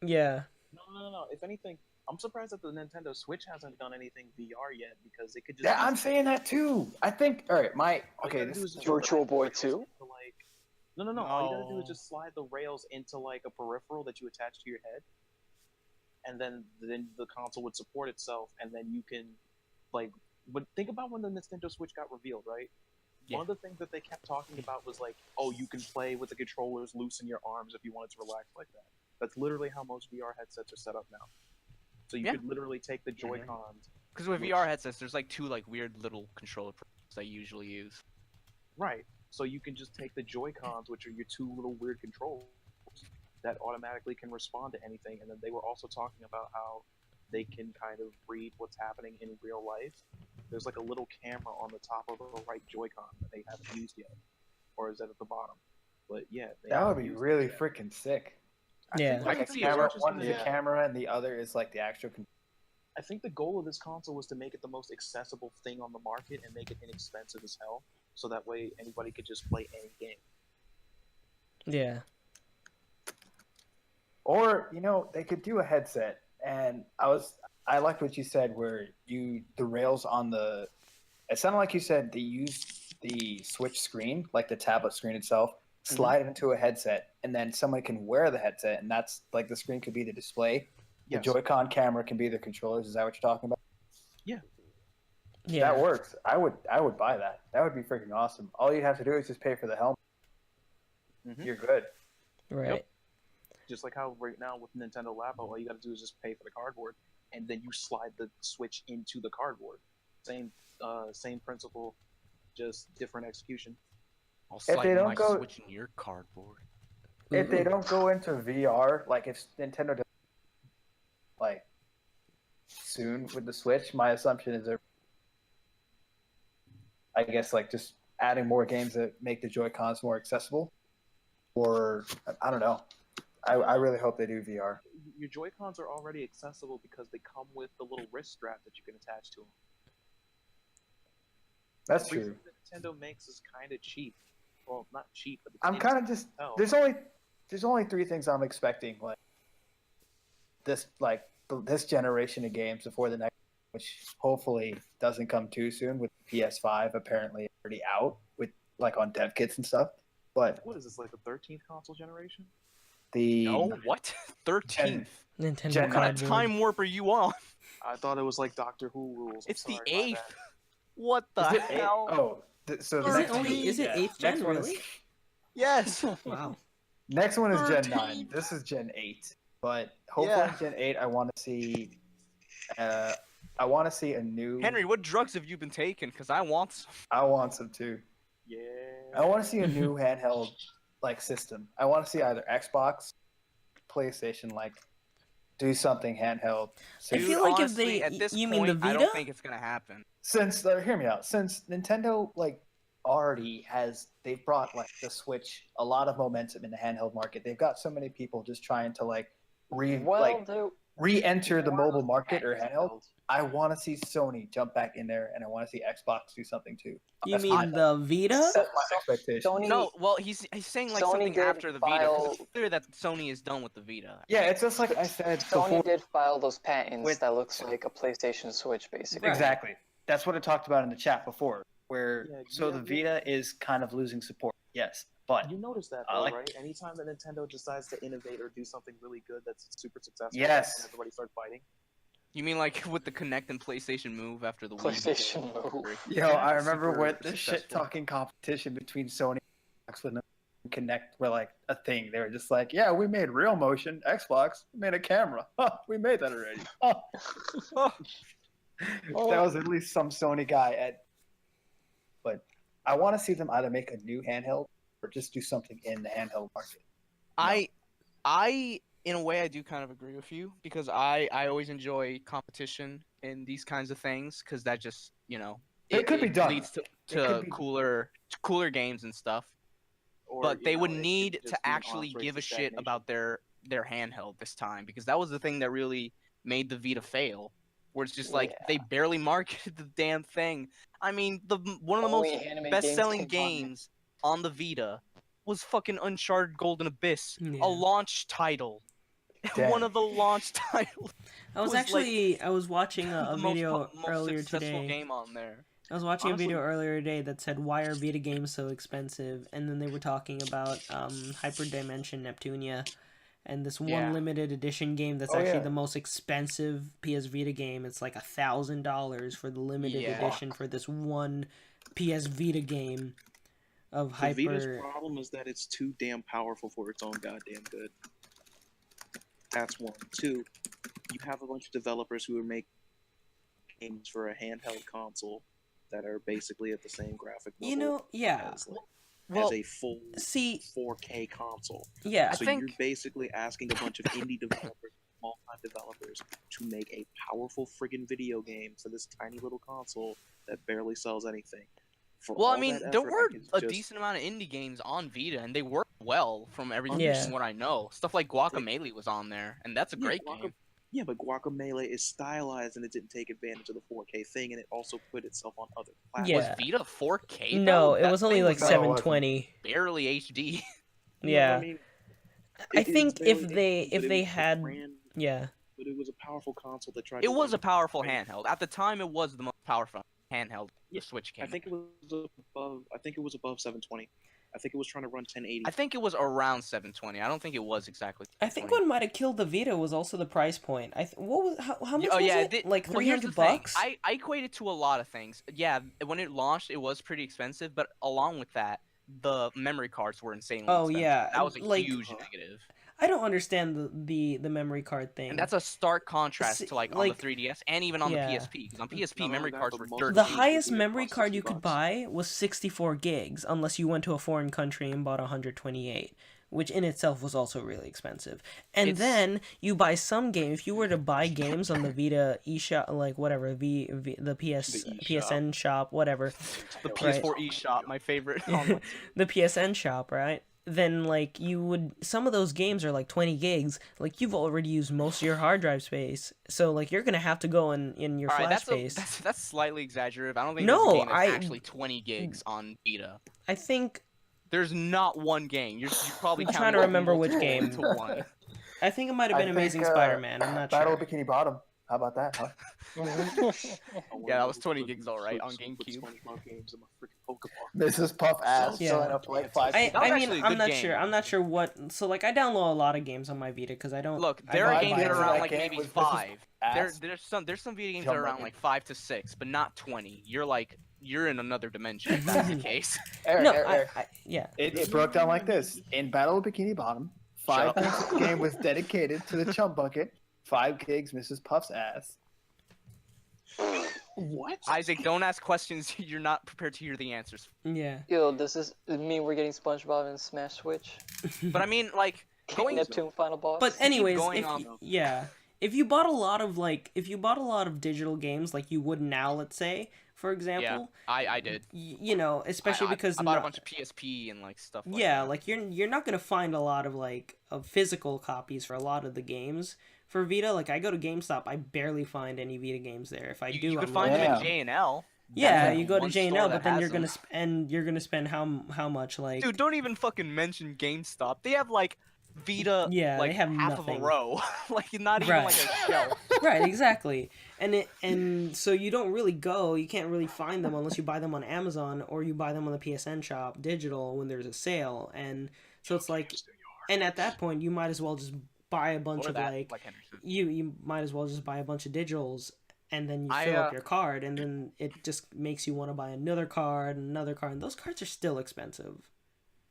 yeah. No. If anything, I'm surprised that the Nintendo Switch hasn't done anything VR yet because it could just. Yeah, I'm saying that too. I think. All right, okay. All you gotta do is just Virtual slide the Boy rails 2? into, No. All you gotta do is No. just slide the rails into like a peripheral that you attach to your head, and then the console would support itself, and then you can, like, but think about when the Nintendo Switch got revealed, right? Yeah. One of the things that they kept talking about was like, oh, you can play with the controllers loose in your arms if you wanted to relax like that. That's literally how most VR headsets are set up now. So you Yeah. could literally take the Joy-Cons. Because with VR headsets, there's like two like weird little controller programs I usually use. Right. So you can just take the Joy-Cons, which are your two little weird controls, that automatically can respond to anything. And then they were also talking about how they can kind of read what's happening in real life. There's like a little camera on the top of the right Joy-Con that they haven't used yet. Or is that at the bottom? But yeah. they That would haven't be used really it yet. freaking sick. Yeah. I Like can a see camera, it. one is Yeah. a camera and the other is like the actual. I think the goal of this console was to make it the most accessible thing on the market and make it inexpensive as hell, so that way anybody could just play any game. Yeah. Or they could do a headset, and I liked what you said where the rails on the. It sounded like you said they used the Switch screen, like the tablet screen itself, slide it into a headset, and then somebody can wear the headset, and that's like the screen could be the display. The Yes. Joy-Con camera can be the controllers. Is that what you're talking about? Yeah. That works. I would buy that. That would be freaking awesome. All you have to do is just pay for the helmet. Mhm. You're good. Right. Yep. Just like how right now with Nintendo Labo, all you got to do is just pay for the cardboard, and then you slide the Switch into the cardboard. Same principle, just different execution. I'll they slide don't my go- Switch in your cardboard. If they Ooh. don't go into VR, like if Nintendo does, like soon with the Switch, my assumption is they're, I guess, like just adding more games that make the Joy-Cons more accessible, or I don't know. I really hope they do VR. Your Joy-Cons are already accessible because they come with the little wrist strap that you can attach to them. That's Everything true. that Nintendo makes is kind of cheap. Well, not cheap, but it's I'm kind of just hell. there's only three things I'm expecting this generation of games before the next, which hopefully doesn't come too soon with PS5 apparently already out with like on dev kits and stuff. But What is this, like the 13th console generation? the No, what? 13th. Nintendo Gen- What kind of cardboard. time warp are you on? I thought it was like Doctor Who rules. I'm It's the sorry, my 8th. bad. What the is it eight? hell? Oh, so the Is it next only? one, Is it yeah. 8th gen? Next one Really? is Yes. Wow. next one is Gen 9. 13. This is Gen 8. But hopefully Yeah. Gen 8 I want to see a new Henry, what drugs have you been taking? Because I want some. I want some too. Yeah. I want to see a new handheld like system. I want to see either Xbox, PlayStation, like do something handheld. I Dude, feel like if honestly, they- at this you mean the point, I Vita? don't think it's gonna happen. Since hear me out. Since Nintendo like already they've brought like the Switch a lot of momentum in the handheld market. They've got so many people just trying to like re-enter the mobile market or handheld. I want to see Sony jump back in there, and I want to see Xbox do something too. You That's mean my- the Vita? That's my expectation. Sony, No, well, he's saying like Sony something did after the Vita. 'Cause it's file- clear that Sony is done with the Vita. Yeah, it's just like I said Sony before. did file those patents With- that looks like a PlayStation Switch, basically. Right. Exactly. That's what I talked about in the chat before. Where Yeah, so yeah, the Vita is kind of losing support. Yes, but You notice that I though, like- right? Anytime that Nintendo decides to innovate or do something really good that's super successful, Yes. and everybody starts fighting. You mean like with the Connect and PlayStation Move after the Wii? PlayStation Move. Yo, I remember Super when the successful. shit talking competition between Sony and Xbox when Connect were like a thing. They were just like, yeah, we made real motion. Xbox, we made a camera. We made that already. That was at least some Sony guy at. But I want to see them either make a new handheld or just do something in the handheld market. I in a way I do kind of agree with you because I always enjoy competition in these kinds of things because that just It could be done. leads It to could be- cooler games and stuff. Or, But they would it could need just to be an actually off-race give a to shit stagnation. about their handheld this time because that was the thing that really made the Vita fail. Where it's just like they barely marketed the damn thing. I mean, one of the Only most anime best-selling games came on it. games on the Vita was fucking Uncharted Golden Abyss, Yeah. a launch title. Damn. One of the launch titles. I was was, actually I was watching a the video most earlier successful today. game on there. I was watching Honestly- a video earlier today that said, why are Vita games so expensive? And then they were talking about Hyperdimension Neptunia and this one Yeah. limited edition game that's Oh, actually yeah. the most expensive PS Vita game. It's like $1,000 for the limited Yeah. edition for this one PS Vita game of The Vita's Hyper. problem is that it's too damn powerful for its own goddamn good. That's one. Two, you have a bunch of developers who are making games for a handheld console that are basically at the same graphic level You know, yeah. as, Well, as a full See, 4K console. yeah. So think- you're basically asking a bunch of indie developers, small time developers, to make a powerful friggin' video game for this tiny little console that barely sells anything. For Well, I all mean, that there effort, were could a just- decent amount of indie games on Vita, and they worked well from everything Yeah. from what I know. Stuff like Guacamelee was on there, and that's a great game. Yeah, but Guacamelee is stylized and it didn't take advantage of the 4K thing, and it also put itself on other platforms. Yeah. Was Vita 4K? No, though? it That was only thing like No, it wasn't. 720. barely HD. Yeah. I mean, I it- think it's if barely they HD, but it had ran- yeah. but it was a powerful console that tried. It to was a run powerful right. handheld. At the time, it was the most powerful handheld Yeah, the Switch came. I think it was above. I think it was above 720. I think it was trying to run 1080. I think it was around 720. I don't think it was exactly. I think 720. what might have killed the Vita was also the price point. What was how much Oh was yeah, it? Like well, here's the $300. thing. I equate it to a lot of things. Yeah, when it launched, it was pretty expensive, but along with that, the memory cards were insanely Oh, expensive. yeah, That was a like- huge negative. I don't understand the memory card thing. And that's a stark contrast See, to like on like- the 3DS and even on Yeah. the PSP. Because on PSP, Not memory only that, cards but were most dirt of the games cheap. would highest be memory across card you 60 could bucks. buy was 64 gigs, unless you went to a foreign country and bought 128, which in itself was also really expensive. And It's- then you buy some game. If you were to buy games on the Vita eShop, like whatever, the PS The eShop. PSN shop, whatever, The Right. PS4 eShop, my favorite. online the PSN shop, right? Then like you would, some of those games are like 20 gigs. Like you've already used most of your hard drive space, so like you're gonna have to go in your All right, flash that's, space. that's slightly exaggerative. I don't think No, there's a game that's I- actually 20 gigs on Vita. I think There's not one game. You're probably I'm counting trying to remember multiple which game. to one. I think it might have been Amazing Spider-Man. I'm not Battle sure. of Bikini Bottom. How about that? Huh? Yeah, that was 20 gigs, all right, on GameCube. SpongeBob games and my freaking Pokeball. Mrs. Puff ass Yeah. showing up for like 5 I That was mean, actually a I'm good not game. sure. I'm not sure what. So like, I download a lot of games on my Vita because I don't. Look, I there are buy games that are games around that like game maybe was Mrs. 5. Ass. There's some Vita games Jump that are around bucket. like 5 to 6, but not 20. You're in another dimension if that's the case. Eric, No, Eric. yeah. It broke down like this. In Battle of Bikini Bottom, 5 Shut up. gigs of the game was dedicated to the chum bucket. 5 gigs Mrs. Puff's ass. What? Isaac, don't ask questions you're not prepared to hear the answers. Yeah. Yo, does this mean we're getting SpongeBob and Smash Switch? But I mean, like, going Neptune final boss? But anyways, going if on. yeah, if you bought a lot of digital games like you would now, let's say, for yeah, example, I did. you know, especially because I bought a not- bunch of PSP and like stuff. Like yeah, that. like you're not gonna find a lot of like of physical copies for a lot of the games for Vita. Like I go to GameStop, I barely find any Vita games there. If I do, you could I'm find like, them Yeah. in J&L. yeah, That's, like, you go to one J&L, store but that then has you're them. gonna spend how much like Dude, don't even fucking mention GameStop. They have like Vita, Yeah, like they have half nothing. of a row, like not even Right. like a shelf. right, exactly. And so you don't really go, you can't really find them unless you buy them on Amazon or you buy them on the PSN shop digital when there's a sale. And so it's like, and at that point you might as well just buy a bunch Or of that, like Henderson. you might as well just buy a bunch of digitals and then you I, fill up your card, and then it just makes you want to buy another card, and those cards are still expensive.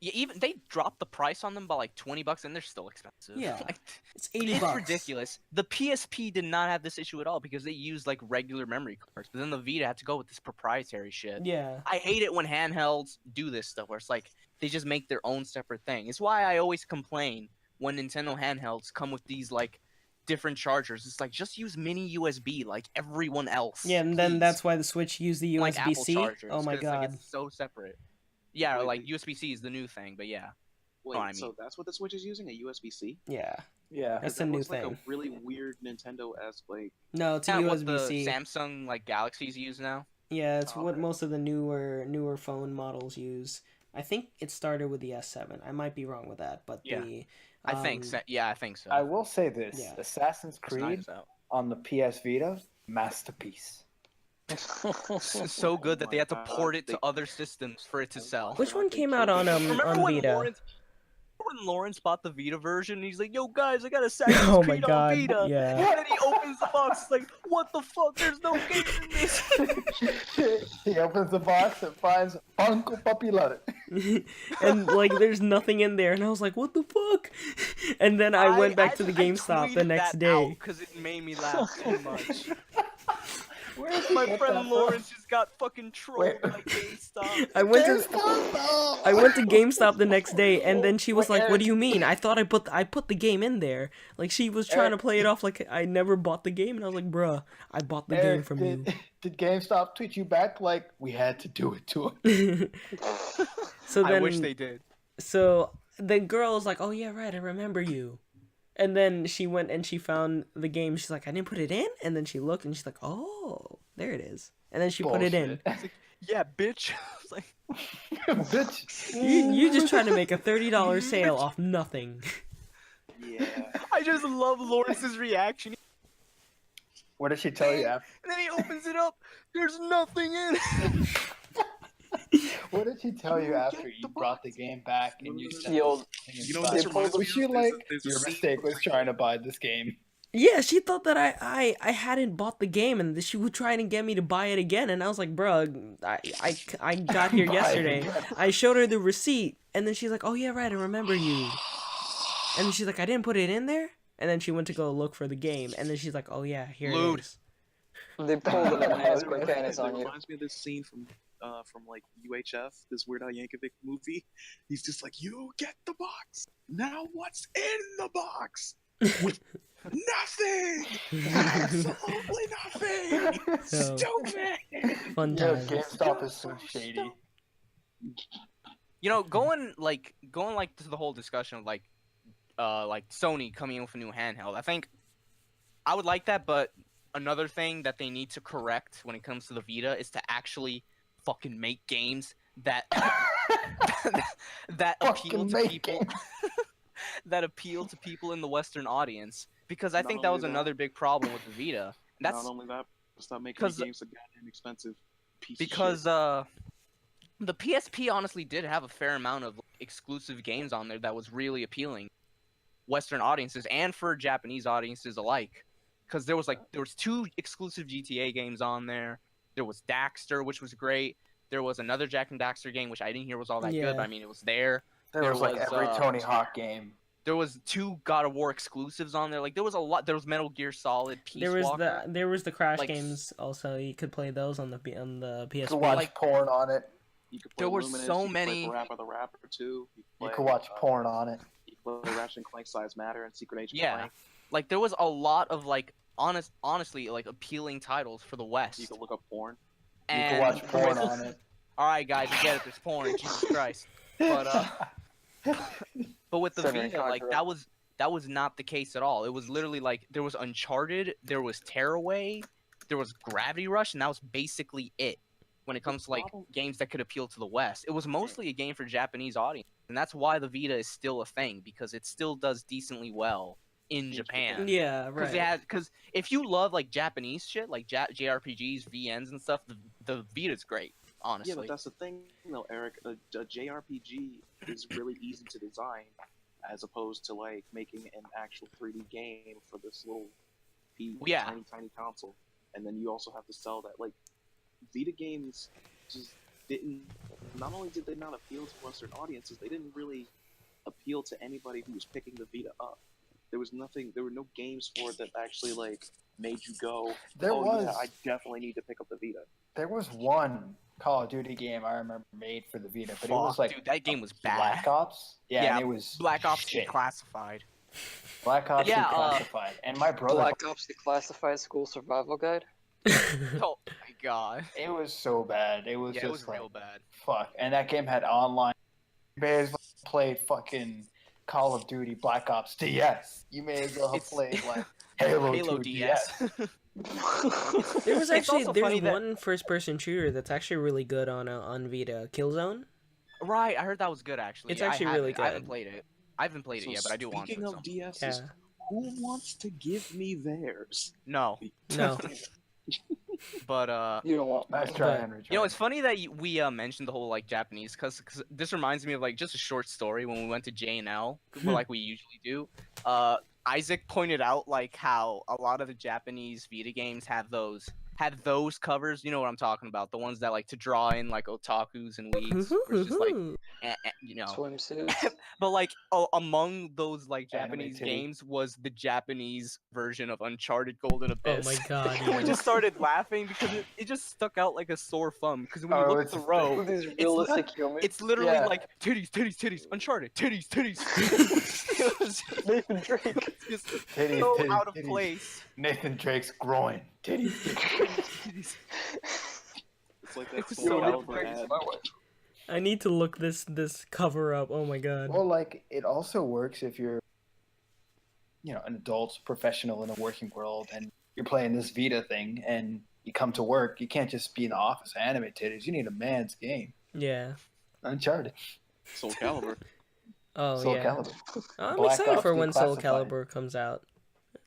Yeah, even they dropped the price on them by like $20, and they're still expensive. Yeah, Like, it's $80. it's ridiculous. The PSP did not have this issue at all because they used like regular memory cards, but then the Vita had to go with this proprietary shit. Yeah, I hate it when handhelds do this stuff where it's like they just make their own separate thing. It's why I always complain when Nintendo handhelds come with these like different chargers. It's like just use mini USB like everyone else. yeah, and then please. that's why the Switch used the Like Apple USB-C. chargers. Oh my 'cause, like, god. it's so separate. Yeah, Wait, like wait. USB-C is the new thing, but yeah. Wait, what I so mean. that's what the Switch is using? A USB-C? Yeah, Yeah. that's That a new looks like thing. a really weird Nintendo-esque, like... No, it's a Yeah, what the USB-C. Samsung like Galaxies use now. Yeah, it's Oh, what okay. most of the newer phone models use. I think it started with the S7. I might be wrong with that, but Yeah. the I think so. Yeah, I think so. I will say this: Yeah. Assassin's It's Creed nice out. on the PS Vita, masterpiece. It's so good that they had to port it to other systems for it to sell. Which one came out on Remember when Vita? Lawrence bought the Vita version? He's like, "Yo, guys, I got Assassin's Oh my Creed on god, Vita." yeah. And then he opens the box, it's like, "What the fuck? There's no game in this." He opens the box and finds Funko Puppy Letter. And like there's nothing in there, and I was like, what the fuck? And then I went back to the GameStop the next day. Because it made me laugh so much. Where did he My get friend that from? Lawrence just got fucking trolled Wait. by GameStop. I went to GameStop! I went to GameStop the next day, and then she was like, "What do you mean? I thought I put the game in there." Like she was trying to play it off like I never bought the game, and I was like, "Bruh, I bought the game Eric, from you." Did GameStop tweet you back like we had to do it to him? So then, I wish they did. so the girl was like, "Oh yeah, right, I remember you." And then she went and she found the game. She's like, "I didn't put it in." And then she looked and she's like, "Oh, there it is." And then she put it in. Yeah, bitch. I was like, Bitch. You just trying to make a $30 sale off nothing. Yeah. I just love Lawrence's reaction. What did she tell you after? And then he opens it up. There's nothing in it. What did she tell you after you brought the game back and you said, Yo, You know what this reminds me was of? she There's a- like, there's a your scene mistake from was trying to buy this game? Yeah, she thought that I hadn't bought the game, and she would try to get me to buy it again, and I was like, "Bruh, I got here Buy it yesterday." again. I showed her the receipt, and then she's like, "Oh yeah, right, I remember you." And then she's like, "I didn't put it in there." And then she went to go look for the game, and then she's like, "Oh yeah, here Lewd. it is." they pulled the bananas mechanics It on you. reminds me of this scene from like UHF, this Weird Al Yankovic movie. He's just like, "You get the box. Now what's in the box? Nothing. Absolutely nothing. So, Stupid." fun Yeah, times. GameStop is so shady. You know, going to the whole discussion of like Sony coming in with a new handheld. I think I would like that, but another thing that they need to correct when it comes to the Vita is to actually fucking make games that that appeal Fucking to make people games. that appeal to people in the Western audience. Because I Not think that only was that- another big problem with the Vita. That's Not only that, stop making 'cause- the games so goddamn expensive. Piece because of shit. the PSP honestly did have a fair amount of exclusive games on there that was really appealing Western audiences and for Japanese audiences alike. Because there was 2 exclusive GTA games on there. There was Daxter, which was great. There was another Jack and Daxter game, which I didn't hear was all that Yeah. good, but I mean it was there. There was like was, every uh, Tony Hawk game. There was 2 God of War exclusives on there. Like there was a lot. There was Metal Gear Solid, Peace There was Walker. there was the Crash like, games also. You could play those on the You PSP. could watch like- porn on it. You could play there were Luminous, so you could many- play Parappa the Rapper too. You could watch porn on it. You could play Ratchet and Clank Size Matter and Secret Agent Yeah. Clank. Like there was a lot of like honestly like appealing titles for the West. You could look up porn. You and could watch porn on it. All right, guys, I get it. There's porn. Jesus Christ. But but with the Seven Vita, like Conqueror. that was not the case at all. It was literally like there was Uncharted, there was Tearaway, there was Gravity Rush, and that was basically it. When it comes to like games that could appeal to the West, it was mostly a game for Japanese audience, and that's why the Vita is still a thing because it still does decently well in Japan. Yeah, Because right. because if you love like Japanese shit, like JRPGs, VNs, and stuff, the Vita's great. Honestly, Yeah, but that's the thing, though, Eric. A JRPG is really easy to design as opposed to like making an actual 3D game for this little Yeah. tiny console. And then you also have to sell that. Like, Vita games just didn't. Not only did they not appeal to Western audiences, they didn't really appeal to anybody who was picking the Vita up. There was nothing. There were no games for it that actually like made you go, There "Oh was yeah, I definitely need to pick up the Vita." there was one Call of Duty game I remember made for the Vita, but it was Fuck, like dude, that game was bad. Black Ops. Yeah, Yeah, and it was Black Ops shit. Declassified. Black Ops Yeah, Declassified. And my brother, Black Ops: The Classified School Survival Guide. Oh my god. it was so bad. It was Yeah, just it was like real bad. fuck. And that game had online. You may as well played fucking Call of Duty Black Ops DS. You may as well have It's- played like Halo, Halo 2 DS. There was It's actually also there's funny that- one first-person shooter that's actually really good on Vita, Killzone. Right, I heard that was good actually. It's I actually really haven't- I haven't good. played it. I haven't played it yet, but I do want to. Speaking of So. DSs, Yeah. who wants to give me theirs? No, No. but You don't want Nice mine. try, But- Henry. you know, it's funny that we mentioned the whole like Japanese, cause this reminds me of like just a short story when we went to J&L, like we usually do. Isaac pointed out like how a lot of the Japanese Vita games had those covers. You know what I'm talking about? The ones that like to draw in like otakus and weebs, where it's just like you know. Swimsuits. But like among those like Anime Japanese titty. games was the Japanese version of Uncharted Golden Oh Abyss. my god. We yeah. just started laughing because it just stuck out like a sore thumb. Because when you Oh, look at it's- the row, With these realistic humans. it's literally Yeah. like titties, titties, titties, Uncharted, titties, titties. It was Nathan Drake. just Titties, so titties, out of titties. place. Nathan Drake's groin. Titties, titties. It's like It that was Soul so out of Calibur place. ad. I need to look this cover up. Oh my god. Well, like it also works if you're, an adult professional in a working world, and you're playing this Vita thing, and you come to work. You can't just be in the office anime titties. You need a man's game. Yeah. Uncharted, Soul Calibur. Oh Soul yeah. Calibur. I'm Black excited Ops for when Soul Declassified. Calibur comes out.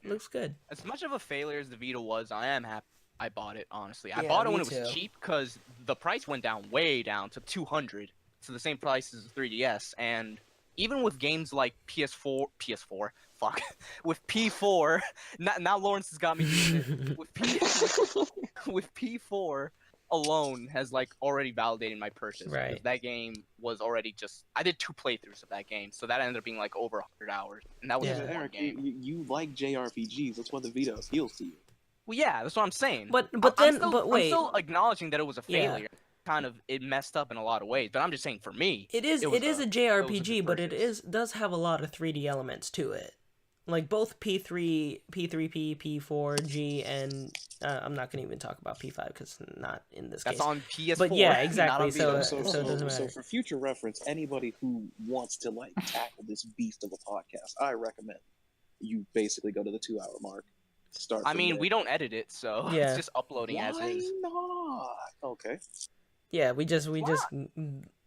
It looks good. As much of a failure as the Vita was, I am happy I bought it. Honestly, I Yeah, bought it when me it was too. cheap because the price went down way down to $200, to the same price as the 3DS. And even with games like PS4, fuck, with P4, now Lawrence has got me using it. With P4 alone has like already validated my purchase. because Right. That game was already I did 2 playthroughs of that game, so that ended up being like over 100 hours, and that was Yeah. just one Eric, game. you like JRPGs. That's why the Vita appeals to you. Well, yeah, that's what I'm saying. But I'm then still, but wait. I'm still acknowledging that it was a Yeah. failure. Kind of, it messed up in a lot of ways. But I'm just saying, for me, It is it was a good JRPG, but it purchase. does have a lot of 3D elements to it. Like both P3, P3P, P4G, and I'm not gonna even talk about P5 because not in this that's case. on PS4. But yeah, not on exactly, so- Vita. so it doesn't matter. for future reference, anybody who wants to like tackle this beast of a podcast, I recommend you basically go to the 2-hour mark. Start. I from mean, there. we don't edit it, so Yeah. it's just uploading as Why is. not? Okay. Yeah, we just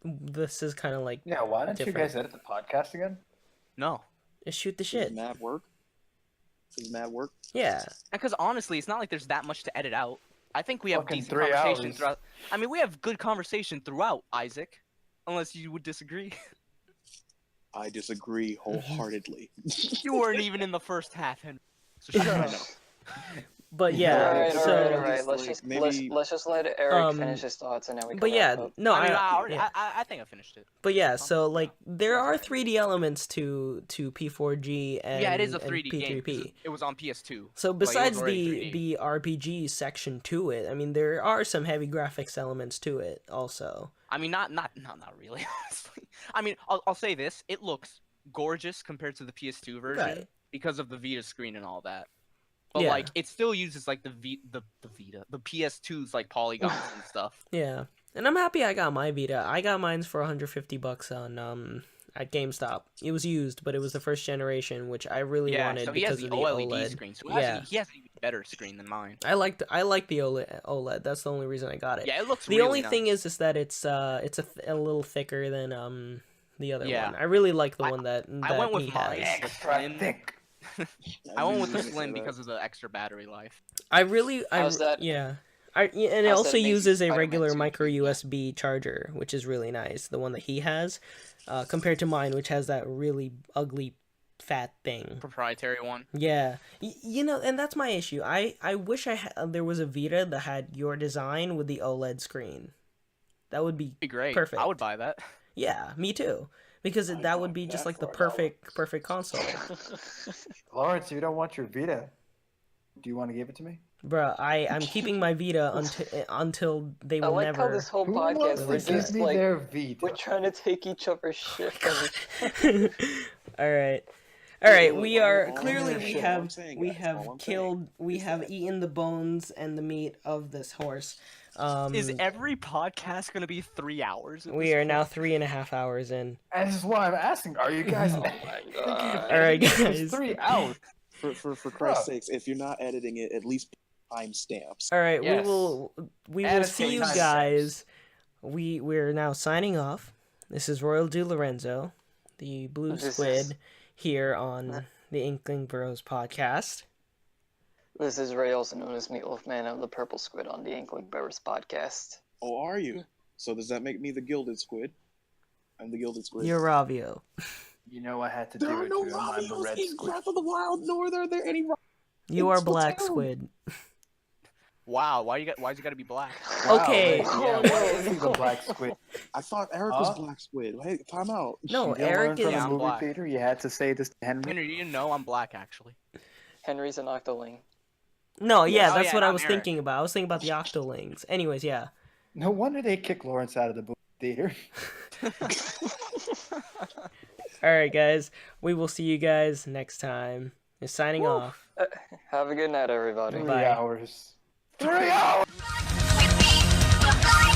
this is kind of like Yeah, why don't you Different. guys edit the podcast again? No, shoot the This shit. is mad work. This is mad work. Yeah, because honestly, it's not like there's that much to edit out. I think we have Fucking decent 3 conversation hours. throughout. I mean, we have good conversation throughout, Isaac. Unless you would disagree. I disagree wholeheartedly. You weren't even in the first half, Henry. So shut I up. know. but yeah, all right, so all right. Let's like, just maybe- let's just let Eric Um, finish his thoughts, and then we. but can yeah, wrap up. no, I mean, yeah. I think I finished it. But yeah, so like there are 3D elements to P4G and Yeah, it is a and 3D game. 'cause P3P. It was on PS2. So Like, it was besides already 3D. the RPG section to it, I mean there are some heavy graphics elements to it also. I mean, not really. Honestly, I mean, I'll say this: it looks gorgeous compared to the PS2 version Right. because of the Vita screen and all that. But Yeah. like, it still uses like the PS2's like polygons and stuff. Yeah, and I'm happy I got my Vita. I got mine's for $150 on at GameStop. It was used, but it was the first generation, which I really Yeah, wanted so he has because the of the OLED OLED. screen. So Yeah. he has an even better screen than mine. I like the OLED. That's the only reason I got it. Yeah, it looks. The really only nice. thing is that it's a little thicker than the other Yeah. one. I really like the I- one that I went with he mine. has. Extra Slim. thick. I went with the knew you were gonna say slim that. because of the extra battery life. How's that- yeah. And it how's also that make uses a Spider-Man regular 2? micro USB charger, which is really nice. The one that he has. compared to mine, which has that really ugly fat thing. Proprietary one. Yeah, you know, and that's my issue. I wish there was a Vita that had your design with the OLED screen. That would be Be great. perfect. I would buy that. Yeah, me too. Because that would be just like the perfect console. Lawrence, if you don't want your Vita, do you want to give it to me? Bruh, I'm keeping my Vita until they I will like never. how this whole Who podcast wants we're to give just me like their Vita? we're trying to take each other's shit. All right. All right, Look, we are all clearly I'm we saying, have guys, we all have I'm killed saying we is have that- eaten the bones and the meat of this horse. Is every podcast gonna be 3 hours? at We this are now point? 3.5 hours in. And this is why I'm asking. Are you guys? Oh my god! All right, It's guys. 3 hours. For Christ's sakes, if you're not editing it, at least timestamps. All right, Yes. we will Annotate see you timestamps. guys. We're now signing off. This is Royal De Lorenzo, the blue This squid, is- here on the Inkling Bros podcast. This is Ray, also known as Meatloaf Man of the Purple Squid on the Inkling Bears podcast. Oh, are you? So does that make me the gilded squid? I'm the gilded squid. You're Ravio. You know I had to There do are it no too. I'm the Ravios red in squid. Breath of the Wild, nor are there any. You are It's Black Splatoon. Squid. Wow, why's it gotta be black? Okay. Wow, Oh, yeah, no. why is he the black squid? I thought Eric was Huh? Black Squid. Hey, time out. No, You didn't learn Eric from is. the I'm movie black. theater. You had to say this to Henry. Henry, you didn't know I'm black actually. Henry's an Octoling. No, yeah, Oh, that's yeah, what I not was Eric. thinking about. I was thinking about the Octolings. Anyways, yeah. No wonder they kicked Lawrence out of the movie theater. All right, guys. We will see you guys next time. Signing off. Have a good night, everybody. 3 Bye. hours. 3 hours. With me,